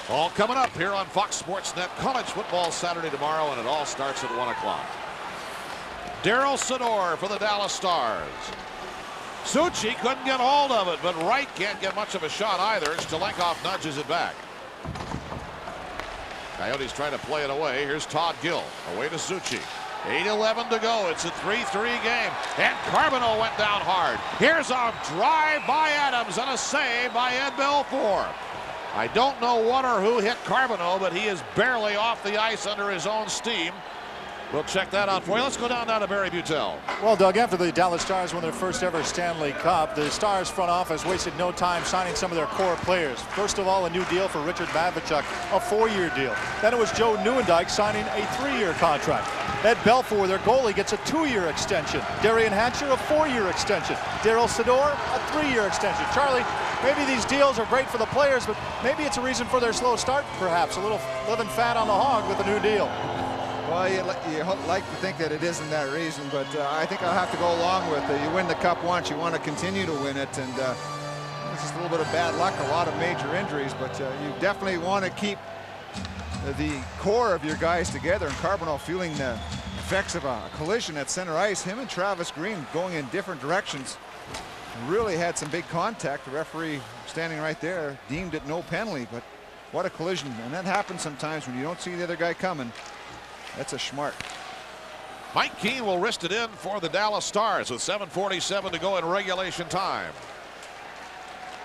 All coming up here on Fox Sports Net. College football Saturday tomorrow, and it all starts at 1 o'clock. Daryl Sador for the Dallas Stars. Suchi couldn't get hold of it, but Wright can't get much of a shot either. Stalenkov nudges it back. Coyotes trying to play it away. Here's Todd Gill. Away to Suchi. 8:11 to go. It's a 3-3 game. And Carbonneau went down hard. Here's a drive by Adams and a save by Ed Belfour. I don't know what or who hit Carbonneau, but he is barely off the ice under his own steam. We'll check that out for you. Let's go down now to Barry Butel. Well, Doug, after the Dallas Stars won their first ever Stanley Cup, the Stars front office wasted no time signing some of their core players. First of all, a new deal for Richard Mavechuk, a 4-year deal. Then it was Joe Nieuwendyk signing a 3-year contract. Ed Belfour, their goalie, gets a 2-year extension. Darian Hatcher, a 4-year extension. Daryl Sador, a 3-year extension. Charlie, maybe these deals are great for the players, but maybe it's a reason for their slow start, perhaps. A little living fat on the hog with a new deal. Well, you like to think that it isn't that reason, but I think I'll have to go along with it. You win the Cup once, you want to continue to win it, and it's just a little bit of bad luck, a lot of major injuries, but you definitely want to keep the core of your guys together, and Carbonneau feeling the effects of a collision at center ice. Him and Travis Green going in different directions really had some big contact. The referee standing right there deemed it no penalty, but what a collision, and that happens sometimes when you don't see the other guy coming. That's a schmart. Mike Keane will wrist it in for the Dallas Stars with 7:47 to go in regulation time.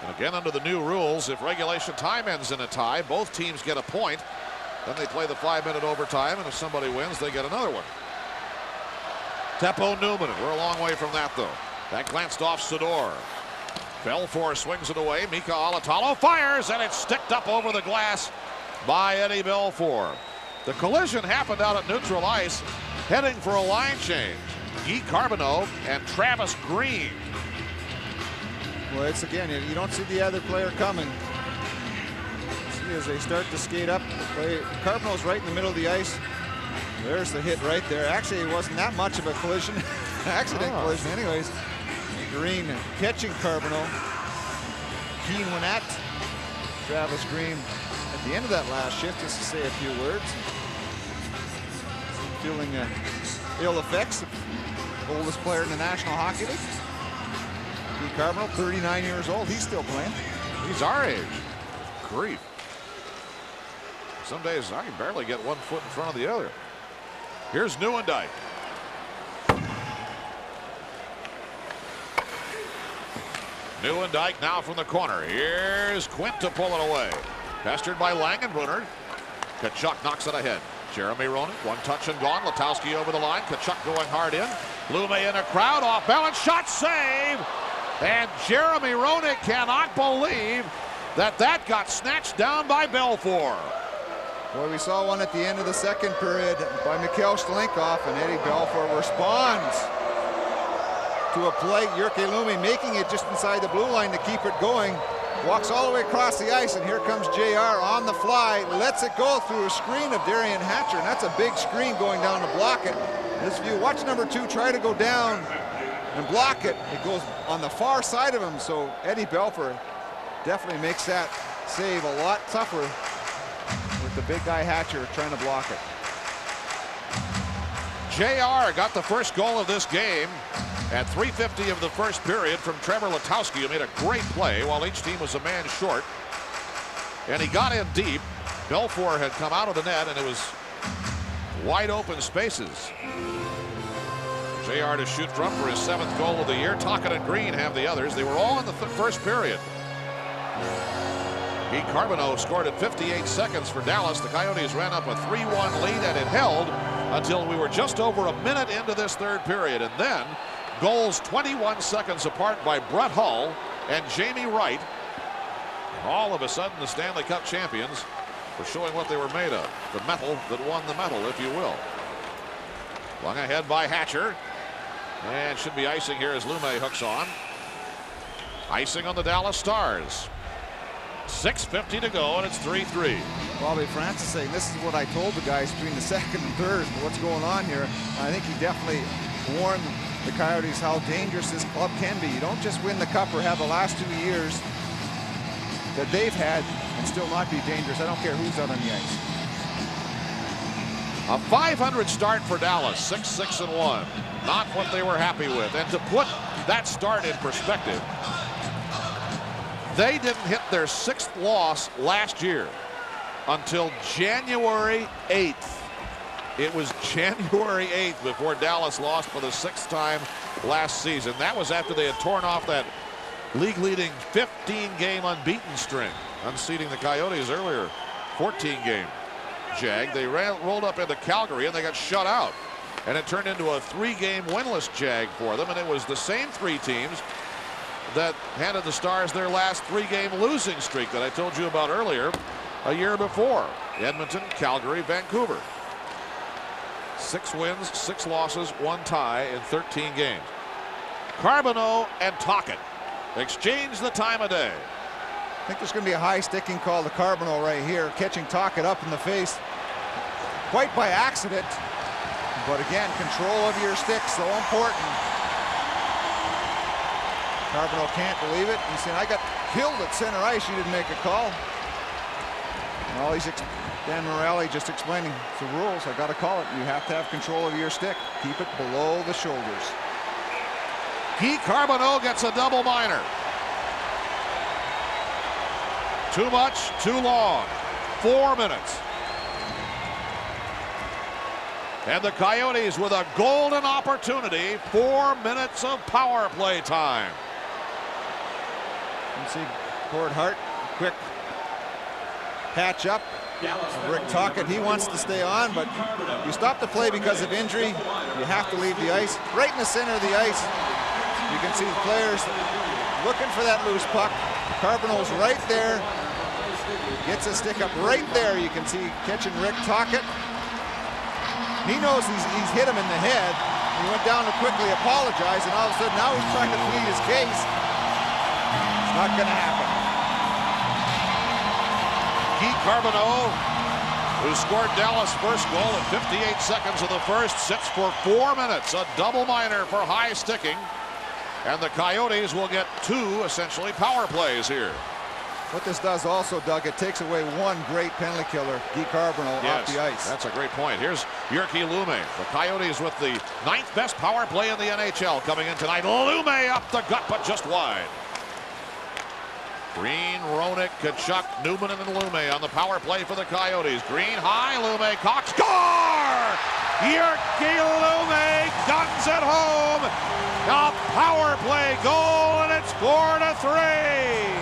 And again, under the new rules, if regulation time ends in a tie, both teams get a point. Then they play the 5-minute overtime, and if somebody wins, they get another one. Teppo Newman, we're a long way from that, though. That glanced off Sador. Belfour swings it away. Mika Alatalo fires, and it's sticked up over the glass by Eddie Belfour. The collision happened out at neutral ice, heading for a line change. Guy Carbonneau and Travis Green. Well, it's again, you don't see the other player coming. See as they start to skate up, Carbonneau's right in the middle of the ice. There's the hit right there. Actually, it wasn't that much of a collision. Accident collision anyways. Green catching Carbonneau. Keane went at Travis Green at the end of that last shift just to say a few words. Feeling ill effects of the oldest player in the National Hockey League. Guy Carbonneau, 39 years old. He's still playing. He's our age. Grief. Some days I can barely get one foot in front of the other. Here's Nieuwendyk. Nieuwendyk now from the corner. Here's Quint to pull it away. Pestered by Langenbrunner. Tkachuk knocks it ahead. Jeremy Roenick, one touch and gone. Letowski over the line. Tkachuk going hard in. Lume in a crowd, off balance, shot, save! And Jeremy Roenick cannot believe that got snatched down by Belfour. Well, we saw one at the end of the second period by Mikhail Stolinkov, and Eddie Belfour responds to a play. Jyrki Lume making it just inside the blue line to keep it going. Walks all the way across the ice, and here comes JR on the fly. Lets it go through a screen of Darian Hatcher, and that's a big screen going down to block it. This view, watch number 2 try to go down and block it. It goes on the far side of him, so Eddie Belfour definitely makes that save a lot tougher with the big guy Hatcher trying to block it. JR got the first goal of this game at 3:50 of the first period from Trevor Letowski, who made a great play while each team was a man short. And he got in deep. Belfour had come out of the net, and it was wide open spaces. JR to shoot from for his 7th goal of the year. Tocchet and Green have the others. They were all in the first period. Guy Carbonneau scored at 58 seconds for Dallas. The Coyotes ran up a 3-1 lead, and it held until we were just over a minute into this third period. And then goals 21 seconds apart by Brett Hull and Jamie Wright. And all of a sudden, the Stanley Cup champions were showing what they were made of. The metal that won the medal, if you will. Flung ahead by Hatcher. And should be icing here as Lume hooks on. Icing on the Dallas Stars. 6:50 to go, and it's 3-3. Bobby Francis saying, this is what I told the guys between the second and third, what's going on here. I think he definitely warned the Coyotes how dangerous this club can be. You don't just win the Cup or have the last 2 years that they've had and still not be dangerous. I don't care who's out on the ice. A .500 start for Dallas, 6-6-1. Not what they were happy with. And to put that start in perspective, they didn't hit their 6th loss last year until January 8th. It was January 8th before Dallas lost for the 6th time last season. That was after they had torn off that league-leading 15-game unbeaten string, unseating the Coyotes earlier. 14-game jag. They rolled up into Calgary and they got shut out. And it turned into a 3-game winless jag for them. And it was the same 3 teams that handed the Stars their last 3-game losing streak that I told you about earlier a year before. Edmonton, Calgary, Vancouver. 6 wins, 6 losses, 1 tie in 13 games. Carbonneau and Tocchet exchange the time of day. I think there's going to be a high sticking call to Carbonneau right here, catching Tocchet up in the face. Quite by accident. But again, control of your stick, so important. Carbonneau can't believe it. He's saying, I got killed at center ice. You didn't make a call. Well, Dan Morelli just explaining the rules. I got to call it. You have to have control of your stick. Keep it below the shoulders. Guy Carbonneau gets a double minor. Too much, too long. 4 minutes. And the Coyotes with a golden opportunity. 4 minutes of power play time. You can see Cord Hart, quick patch up. Rick Tocchet, he wants to stay on, but you stop the play because of injury. You have to leave the ice. Right in the center of the ice, you can see the players looking for that loose puck. Carbonneau's right there. Gets his stick up right there. You can see catching Rick Tocchet. He knows he's hit him in the head. He went down to quickly apologize, and all of a sudden now he's trying to plead his case. It's not going to happen. Guy Carbonneau, who scored Dallas' first goal at 58 seconds of the first, sits for 4 minutes. A double minor for high sticking. And the Coyotes will get 2, essentially, power plays here. What this does also, Doug, it takes away one great penalty killer, Guy Carbonneau, off the ice. That's a great point. Here's Jyrki Lumme. The Coyotes with the 9th best power play in the NHL coming in tonight. Lumme up the gut, but just wide. Green, Roenick, Tkachuk, Newman, and Lumme on the power play for the Coyotes. Green high, Lumme, Cox, score! Jyrki Lumme guns it home. A power play goal, and it's 4-3.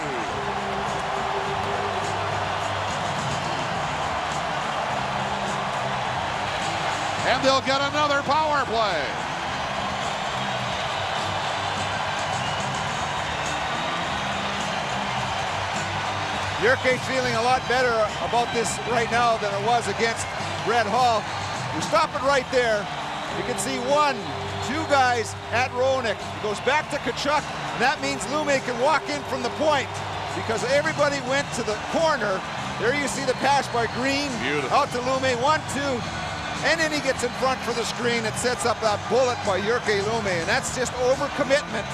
And they'll get another power play. Jyrki's feeling a lot better about this right now than it was against Brett Hall. You stop it right there. You can see 1, 2 guys at Roenick. It goes back to Tkachuk, and that means Lumme can walk in from the point because everybody went to the corner. There you see the pass by Green. Beautiful. Out to Lumme, 1, 2. And then he gets in front for the screen. It sets up that bullet by Jyrki Lumme, and that's just overcommitment.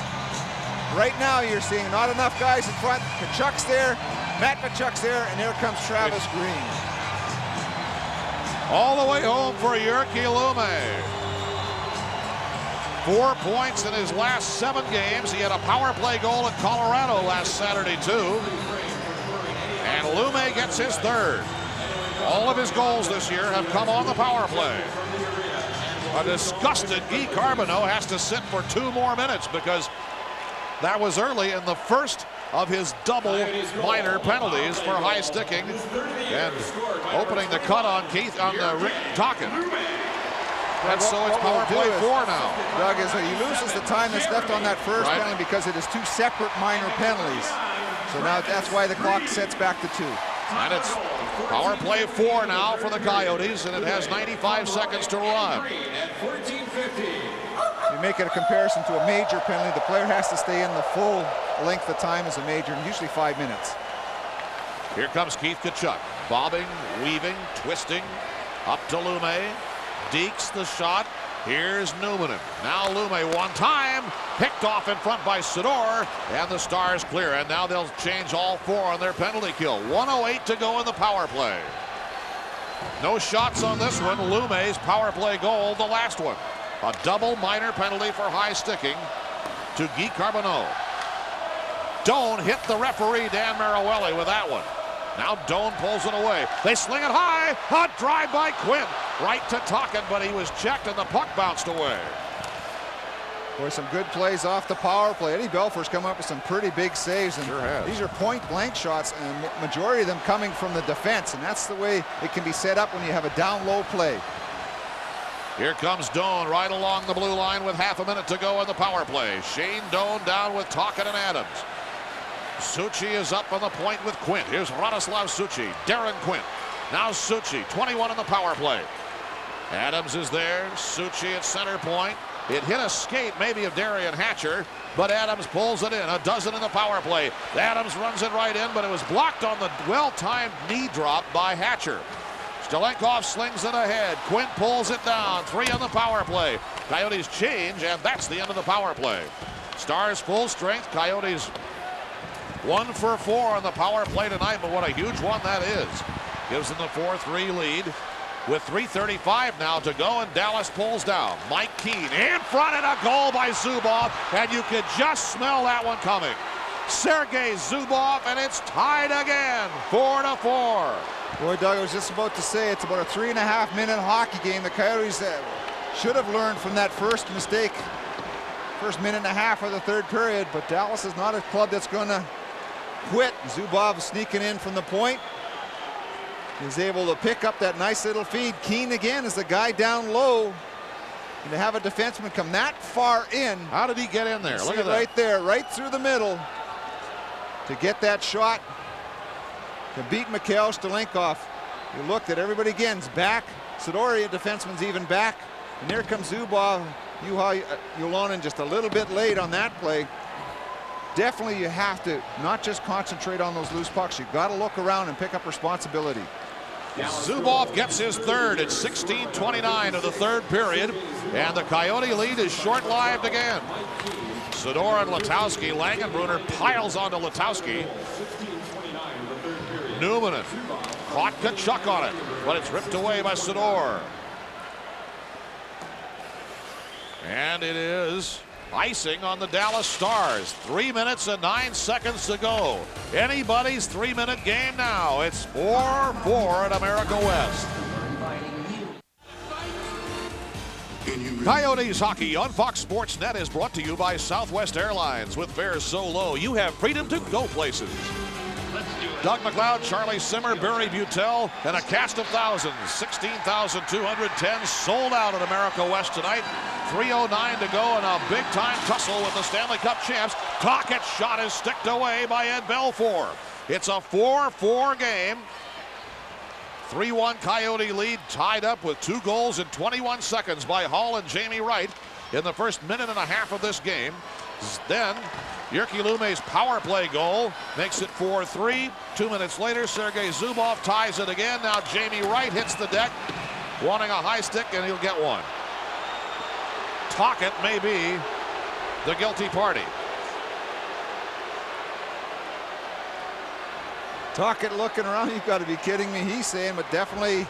Right now you're seeing not enough guys in front. Tkachuk's there, Matt Tkachuk's there, and here comes Travis Green. All the way home for Jyrki Lumme. 4 points in his last 7 games. He had a power play goal at Colorado last Saturday too. And Lumme gets his 3rd. All of his goals this year have come on the power play. A disgusted Guy Carbonneau has to sit for 2 more minutes because that was early in the first of his double minor penalties for high sticking and opening the cut on Rick Tocchet. And so it's power play 4 now. Doug, is that he loses the time that's left on that first penalty because it is 2 separate minor penalties. So now that's why the clock sets back to 2. And it's power play 4 now for the Coyotes, and it has 95 seconds to run. You make it a comparison to a major penalty. The player has to stay in the full length of time as a major, and usually 5 minutes. Here comes Keith Tkachuk, bobbing, weaving, twisting, up to Lumme. Deeks the shot. Here's Newman. Now Lumme 1 time, picked off in front by Sidor, and the Stars clear. And now they'll change all 4 on their penalty kill. 1:08 to go in the power play. No shots on this one. Lume's power play goal, the last one. A double minor penalty for high sticking to Guy Carbonneau. Doan hit the referee, Dan Mariuelli, with that one. Now Doan pulls it away. They sling it high. A drive by Quinn. Right to Tocchet, but he was checked and the puck bounced away. Boy, some good plays off the power play. Eddie Belfour's come up with some pretty big saves. And sure has. These are point-blank shots, and majority of them coming from the defense. And that's the way it can be set up when you have a down-low play. Here comes Doan right along the blue line with half a minute to go in the power play. Shane Doan down with Tocchet and Adams. Suchi is up on the point with Quint. Here's Radoslav Suchi. Darren Quint. Now Suchi, 21 on the power play. Adams is there. Suchi at center point. It hit a skate maybe of Darian Hatcher, but Adams pulls it in. A dozen in the power play. Adams runs it right in, but it was blocked on the well-timed knee drop by Hatcher. Stalenkov slings it ahead. Quint pulls it down. 3 on the power play. Coyotes change, and that's the end of the power play. Stars full strength. Coyotes 1 for 4 on the power play tonight, but what a huge one that is. Gives them the 4-3 lead with 3:35 now to go, and Dallas pulls down. Mike Keane in front and a goal by Zubov, and you could just smell that one coming. Sergei Zubov, and it's tied again, 4-4. Boy, Doug, I was just about to say it's about a 3.5-minute hockey game. The Coyotes should have learned from that first mistake, first minute and a half of the third period, but Dallas is not a club that's going to quit. Zubov sneaking in from the point. He's able to pick up that nice little feed. Keane again is the guy down low. And to have a defenseman come that far in. How did he get in there? Look at that. Right there, right through the middle to get that shot to beat Mikhail Stalenkov. You looked at everybody again's back. Sidori, a defenseman's even back. And there comes Zubov. Juha Julonen just a little bit late on that play. Definitely you have to not just concentrate on those loose pucks. You've got to look around and pick up responsibility. Zubov gets his third at 16:29 of the third period, and the Coyote lead is short-lived again. Sidor and Letowski. Langenbrunner piles onto Letowski. Newman caught Kachuk on it, but it's ripped away by Sidor. And it is icing on the Dallas Stars. 3 minutes and 9 seconds to go. Anybody's 3-minute game now. It's 4-4 at America West. Coyotes hockey on Fox Sports Net is brought to you by Southwest Airlines. With fares so low, you have freedom to go places. Doug McLeod, Charlie Simmer, Barry Butel, and a cast of thousands. 16,210 sold out at America West tonight. 3:09 to go and a big-time tussle with the Stanley Cup champs. Tocchett's shot is sticked away by Ed Belfour. It's a 4-4 game. 3-1 Coyote lead, tied up with 2 goals in 21 seconds by Hall and Jamie Wright in the first minute and a half of this game. Then Jyrki Lume's power play goal makes it 4-3. 2 minutes later, Sergei Zubov ties it again. Now Jamie Wright hits the deck, wanting a high stick, and he'll get one. Tocchet may be the guilty party. Tocchet looking around. You've got to be kidding me. He's saying, but definitely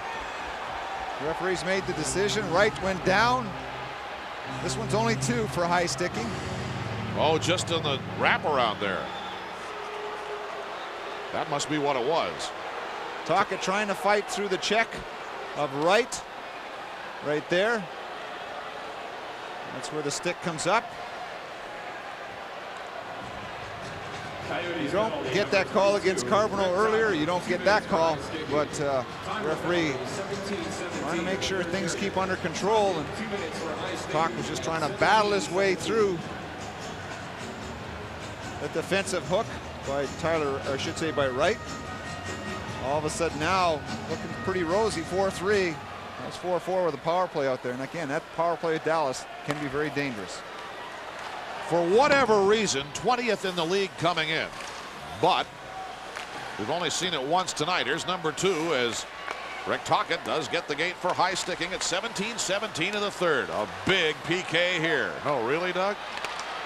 the referees made the decision. Wright went down. This one's only 2 for high sticking. Oh, just in the wraparound there. That must be what it was. Tocchet trying to fight through the check of Wright. Right there. That's where the stick comes up. You don't get that call against Carbonell earlier. You don't get that call. But referee trying to make sure things keep under control. And Tocchet was just trying to battle his way through the defensive hook by Tyler, or I should say by Wright. All of a sudden now looking pretty rosy, 4-3. That's 4-4 with a power play out there. And again, that power play at Dallas can be very dangerous. For whatever reason, 20th in the league coming in. But we've only seen it once tonight. Here's number 2 as Rick Tocchet does get the gate for high sticking at 17-17 of the third. A big PK here. Oh, really, Doug?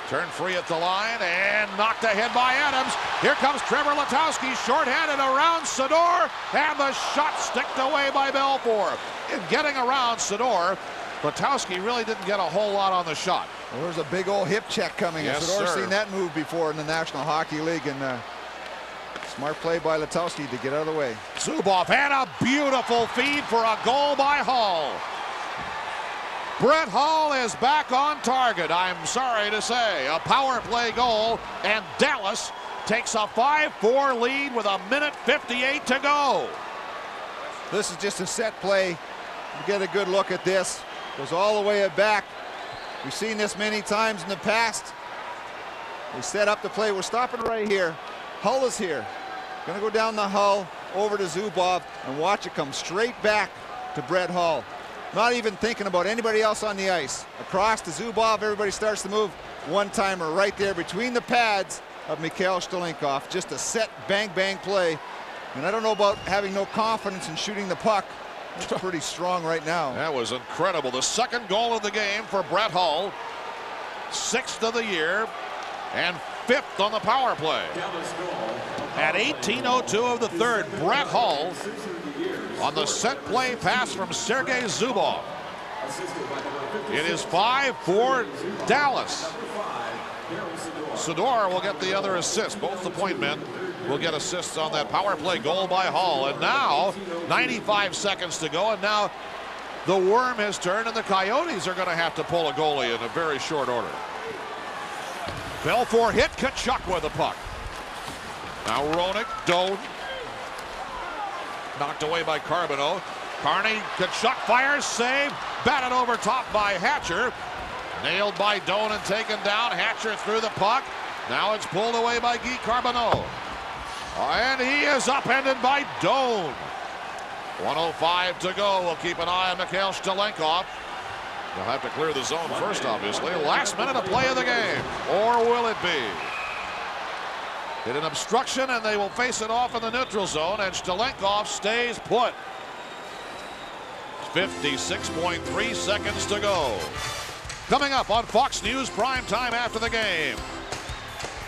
Turned free at the line and knocked ahead by Adams. Here comes Trevor Letowski, shorthanded around Sidor, and the shot sticked away by Belfour. In getting around Sidor, Letowski really didn't get a whole lot on the shot. Well, there's a big old hip check coming. Yes, Sidor's sir. seen that move before in the National Hockey League, and Smart play by Letowski to get out of the way. Zubov and a beautiful feed for a goal by Hall. Brett Hall is back on target, I'm sorry to say. A power play goal, and Dallas takes a 5-4 lead with 1:58 to go. This is just a set play. You get a good look at this. Goes all the way back. We've seen this many times in the past. They set up the play. We're stopping right here. Hull is here. Gonna go down the Hull over to Zubov and watch it come straight back to Brett Hall. Not even thinking about anybody else on the ice. Across to Zubov, everybody starts to move. One-timer right there between the pads of Mikhail Stolinkov. Just a set bang-bang play. And I don't know about having no confidence in shooting the puck. It's pretty strong right now. That was incredible. The second goal of the game for Brett Hall. 6th of the year and 5th on the power play. At 18:02 of the third, Brett Hall on the set play pass from Sergei Zubov. It is 5-4 Dallas. Sador will get the other assist. Both the point men will get assists on that power play goal by Hall. And now 95 seconds to go, and now the worm has turned, and the Coyotes are going to have to pull a goalie in a very short order. Belfour hit Tkachuk with the puck. Now Roenick, Doan. Knocked away by Carbonneau. Carney, Tkachuk fires, save. Batted over top by Hatcher. Nailed by Doan and taken down. Hatcher threw the puck. Now it's pulled away by Guy Carbonneau. And he is upended by Doan. 1:05 to go. We'll keep an eye on Mikhail Stolinkov. They'll have to clear the zone first, obviously. Last minute of play of the game. Or will it be? Hit an obstruction, and they will face it off in the neutral zone, and Stolinkov stays put. 56.3 seconds to go. Coming up on Fox News Prime Time after the game.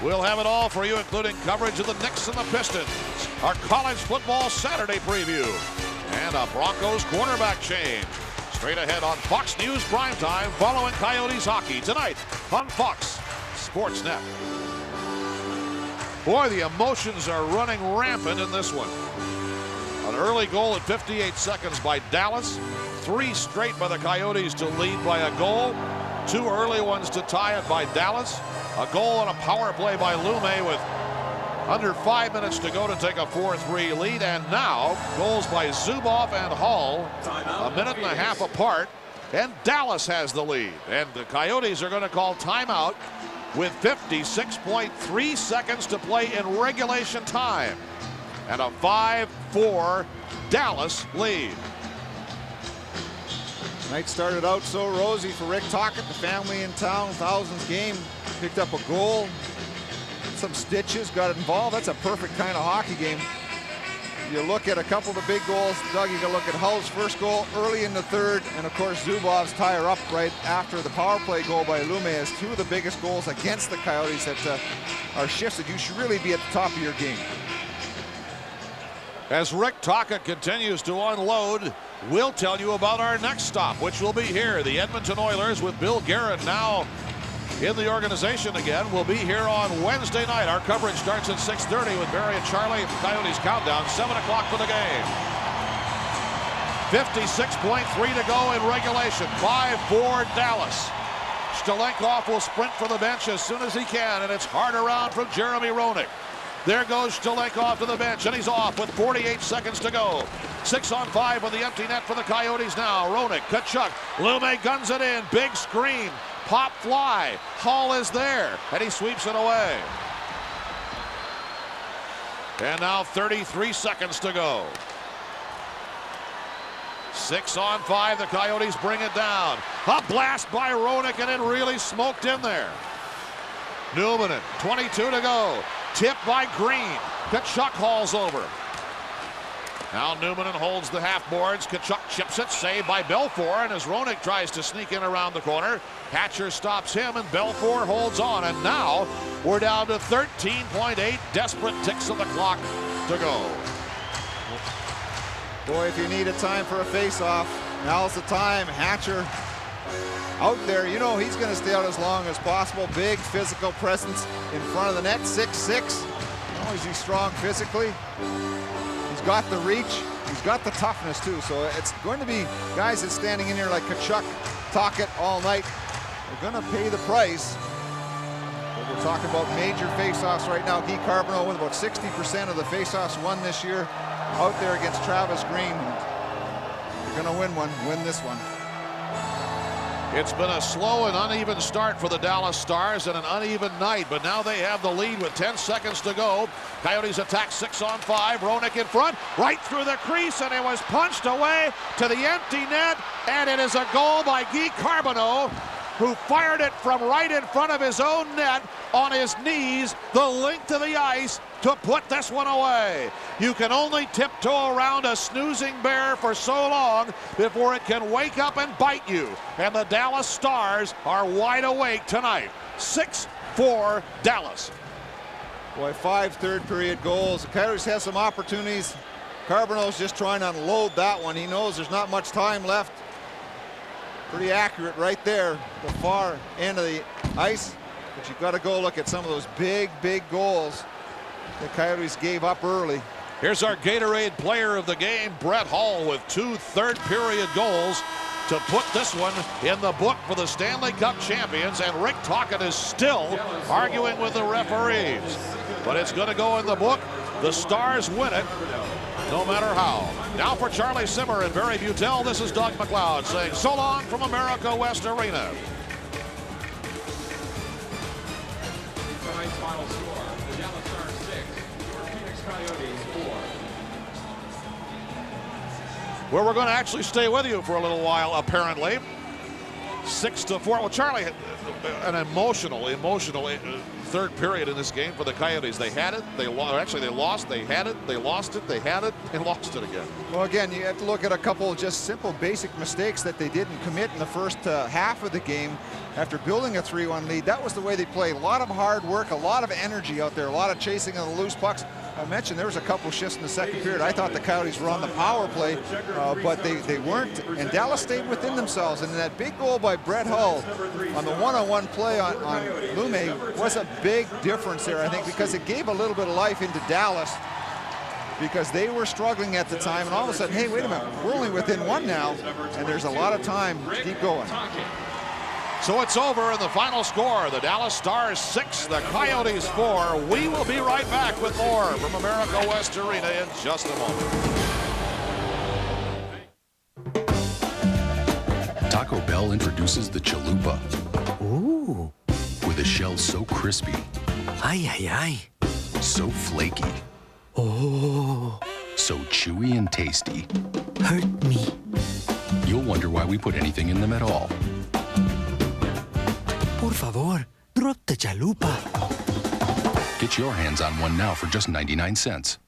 We'll have it all for you, including coverage of the Knicks and the Pistons, our college football Saturday preview, and a Broncos quarterback change. Straight ahead on Fox News Prime Time, following Coyotes hockey tonight on Fox Sports Net. Boy, the emotions are running rampant in this one. An early goal at 58 seconds by Dallas. 3 straight by the Coyotes to lead by a goal. 2 early ones to tie it by Dallas. A goal on a power play by Lume with under 5 minutes to go to take a 4-3 lead. And now goals by Zubov and Hall, a minute and a half apart. And Dallas has the lead. And the Coyotes are going to call timeout with 56.3 seconds to play in regulation time. And a 5-4 Dallas lead. Night started out so rosy for Rick Tocchet. The family in town, thousands game, picked up a goal, some stitches, got involved. That's a perfect kind of hockey game. You look at a couple of the big goals. Doug, you can look at Hull's first goal early in the third, and of course Zubov's tie-er up right after the power play goal by Lume as 2 of the biggest goals against the Coyotes that are shifts that you should really be at the top of your game. As Rick Tocchet continues to unload, we'll tell you about our next stop, which will be here. The Edmonton Oilers with Bill Guerin now in the organization again. Will be here on Wednesday night. Our coverage starts at 6:30 with Barry and Charlie. Coyotes countdown, 7 o'clock for the game. 56.3 to go in regulation. 5-4 Dallas. Stolinkov will sprint for the bench as soon as he can, and it's hard around from Jeremy Roenick. There goes Stolinkov to the bench, and he's off with 48 seconds to go. 6-on-5 with the empty net for the Coyotes now. Roenick, Tkachuk, Lume guns it in. Big screen, pop fly. Hall is there, and he sweeps it away. And now 33 seconds to go. 6-on-5, the Coyotes bring it down. A blast by Roenick, and it really smoked in there. Newman, 22 to go. Tipped by Green. Tkachuk hauls over. Now Newman holds the half boards. Tkachuk chips it. Saved by Belfour. And as Roenick tries to sneak in around the corner, Hatcher stops him, and Belfour holds on. And now we're down to 13.8 desperate ticks of the clock to go. Boy, if you need a time for a face-off, now's the time. Hatcher out there, you know he's going to stay out as long as possible. Big physical presence in front of the net, 6'6". Oh, is he strong physically? He's got the reach. He's got the toughness too. So it's going to be guys that's standing in here like Kachuk, Tocchet all night. They're going to pay the price. But we're talking about major faceoffs right now. Guy Carbonneau with about 60% of the faceoffs won this year out there against Travis Green. You're going to win this one. It's been a slow and uneven start for the Dallas Stars and an uneven night, but now they have the lead with 10 seconds to go. Coyotes attack 6-on-5. Roenick in front, right through the crease, and it was punched away to the empty net, and it is a goal by Guy Carbonneau, who fired it from right in front of his own net on his knees, the length of the ice, to put this one away. You can only tiptoe around a snoozing bear for so long before it can wake up and bite you. And the Dallas Stars are wide awake tonight. 6-4 Dallas. Boy, 5 third-period goals. The Coyotes have some opportunities. Carbonneau's just trying to unload that one. He knows there's not much time left. Pretty accurate right there, the far end of the ice. But you've got to go look at some of those big goals the Coyotes gave up early. Here's our Gatorade player of the game, Brett Hull, with 2 third-period goals to put this one in the book for the Stanley Cup champions. And Rick Tocchet is still arguing with the referees. But it's going to go in the book. The Stars win it, no matter how. Now for Charlie Simmer and Barry Butel, this is Doug McLeod saying so long from America West Arena. Tonight's final score, the Dallas Stars 6, your Phoenix Coyotes 4. Where we're going to actually stay with you for a little while, apparently. 6-4. Well, Charlie, an emotional third period in this game for the Coyotes. They had it, they lost, they had it, they lost it, they had it, and lost it again. Well, again, you have to look at a couple of just simple basic mistakes that they didn't commit in the first half of the game after building a 3-1 lead. That was the way they played. A lot of hard work, a lot of energy out there, a lot of chasing of the loose pucks. I mentioned there was a couple shifts in the second period. I thought the Coyotes were on the power play, but they weren't, and Dallas stayed within themselves. And that big goal by Brett Hull on the one-on-one play on Lume was a big difference there, I think, because it gave a little bit of life into Dallas, because they were struggling at the time, and all of a sudden, hey, wait a minute, we're only within 1 now, and there's a lot of time to keep going. So it's over in the final score. The Dallas Stars 6, the Coyotes 4. We will be right back with more from America West Arena in just a moment. Taco Bell introduces the chalupa. Ooh. With a shell so crispy. Ay, ay, ay. So flaky. Oh. So chewy and tasty. Hurt me. You'll wonder why we put anything in them at all. Por favor, drop the chalupa. Get your hands on one now for just 99 cents.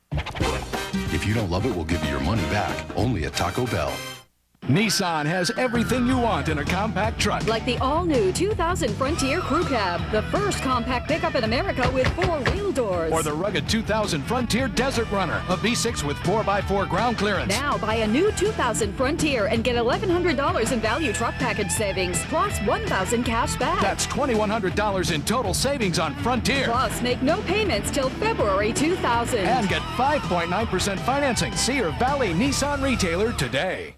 If you don't love it, we'll give you your money back. Only at Taco Bell. Nissan has everything you want in a compact truck. Like the all-new 2000 Frontier Crew Cab, the first compact pickup in America with 4-wheel doors. Or the rugged 2000 Frontier Desert Runner, a V6 with 4x4 ground clearance. Now buy a new 2000 Frontier and get $1,100 in value truck package savings, plus $1,000 cash back. That's $2,100 in total savings on Frontier. Plus, make no payments till February 2000. And get 5.9% financing. See your Valley Nissan retailer today.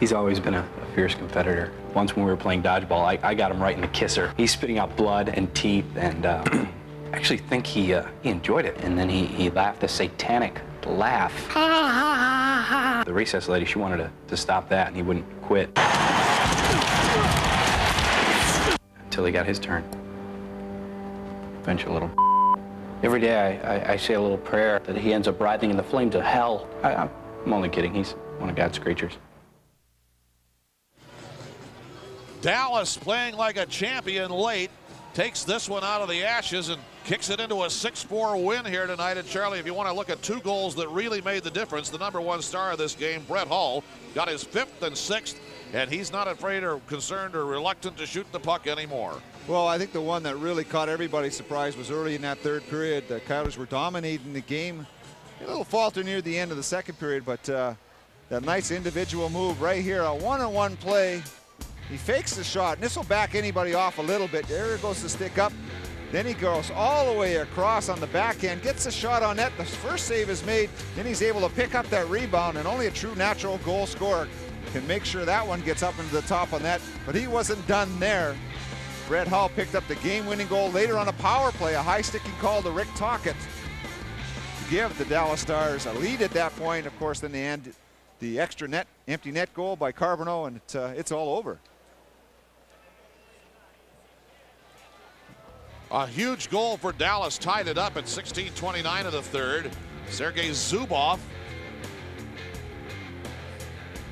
He's always been a fierce competitor. Once when we were playing dodgeball, I got him right in the kisser. He's spitting out blood and teeth, and I actually think he enjoyed it. And then he laughed a satanic laugh. The recess lady, she wanted to stop that, and he wouldn't quit. Until he got his turn. Venture a little. Every day I say a little prayer that he ends up writhing in the flames of hell. I'm only kidding. He's one of God's creatures. Dallas playing like a champion late, takes this one out of the ashes and kicks it into a 6-4 win here tonight. And Charlie, if you want to look at 2 goals that really made the difference, the #1 star of this game, Brett Hull, got his 5th and 6th, and he's not afraid or concerned or reluctant to shoot the puck anymore. Well, I think the one that really caught everybody's surprise was early in that third period. The Coyotes were dominating the game. A little falter near the end of the second period, but that nice individual move right here, a one-on-one play. He fakes the shot, and this will back anybody off a little bit. There goes the stick up. Then he goes all the way across on the backhand, gets a shot on net. The first save is made. Then he's able to pick up that rebound, and only a true natural goal scorer can make sure that one gets up into the top of net. But he wasn't done there. Brett Hull picked up the game-winning goal later on a power play, a high-sticking call to Rick Tocchet to give the Dallas Stars a lead at that point. Of course, then the extra net, empty net goal by Carbonneau, and it's all over. A huge goal for Dallas, tied it up at 16:29 of the third. Sergei Zubov.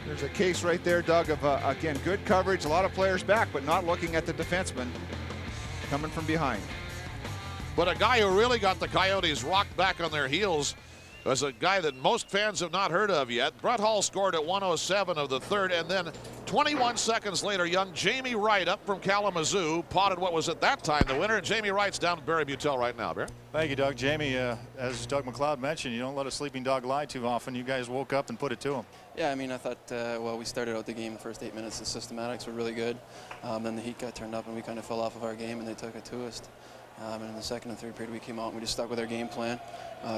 There's a case right there, Doug, of, again, good coverage, a lot of players back, but not looking at the defenseman coming from behind. But a guy who really got the Coyotes rocked back on their heels was a guy that most fans have not heard of yet. Brett Hull scored at 1:07 of the third, and then 21 seconds later, young Jamie Wright up from Kalamazoo potted what was at that time the winner. And Jamie Wright's down at Barry Butel right now. Barry? Thank you, Doug. Jamie, as Doug McLeod mentioned, you don't let a sleeping dog lie too often. You guys woke up and put it to him. Yeah, I mean, I thought, well, we started out the game the first 8 minutes. The systematics were really good. Then the heat got turned up, and we kind of fell off of our game, and they took it to us. And in the second and third period, we came out and we just stuck with our game plan.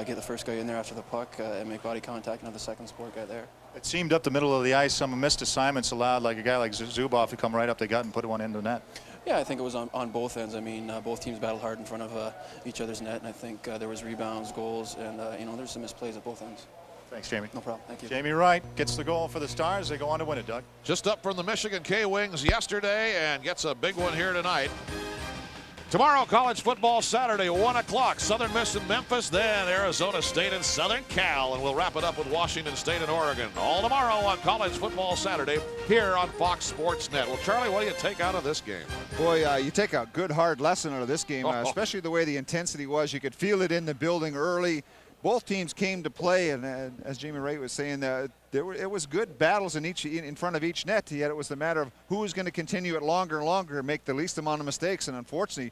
Get the first guy in there after the puck and make body contact, and have the second support guy there. It seemed up the middle of the ice, some missed assignments allowed, like a guy like Zubov to come right up the gut and put one into the net. Yeah, I think it was on both ends. I mean, both teams battled hard in front of each other's net, and I think there was rebounds, goals, and you know, there's some misplays at both ends. Thanks, Jamie. No problem. Thank you. Jamie Wright gets the goal for the Stars. They go on to win it, Doug. Just up from the Michigan K-Wings yesterday and gets a big one here tonight. Tomorrow, college football Saturday, 1 o'clock. Southern Miss and Memphis, then Arizona State and Southern Cal. And we'll wrap it up with Washington State and Oregon. All tomorrow on college football Saturday here on Fox Sports Net. Well, Charlie, what do you take out of this game? Boy, you take a good hard lesson out of this game, especially the way the intensity was. You could feel it in the building early. Both teams came to play, and as Jamie Wright was saying, it was good battles in front of each net, yet it was the matter of who was going to continue it longer and longer and make the least amount of mistakes. And unfortunately,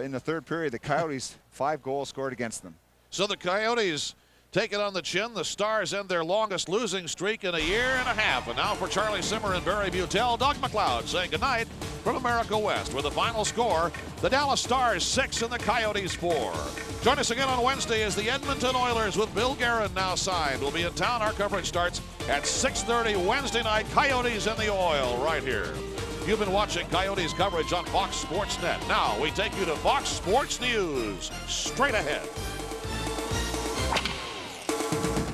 in the third period, the Coyotes, 5 goals scored against them. So the Coyotes take it on the chin. The Stars end their longest losing streak in a year and a half. And now for Charlie Simmer and Barry Butel, Doug McLeod saying goodnight from America West with the final score, the Dallas Stars 6 and the Coyotes 4. Join us again on Wednesday as the Edmonton Oilers with Bill Guerin now signed. We'll be in town. Our coverage starts at 6:30 Wednesday night. Coyotes and the Oil right here. You've been watching Coyotes coverage on Fox Sports Net. Now we take you to Fox Sports News straight ahead.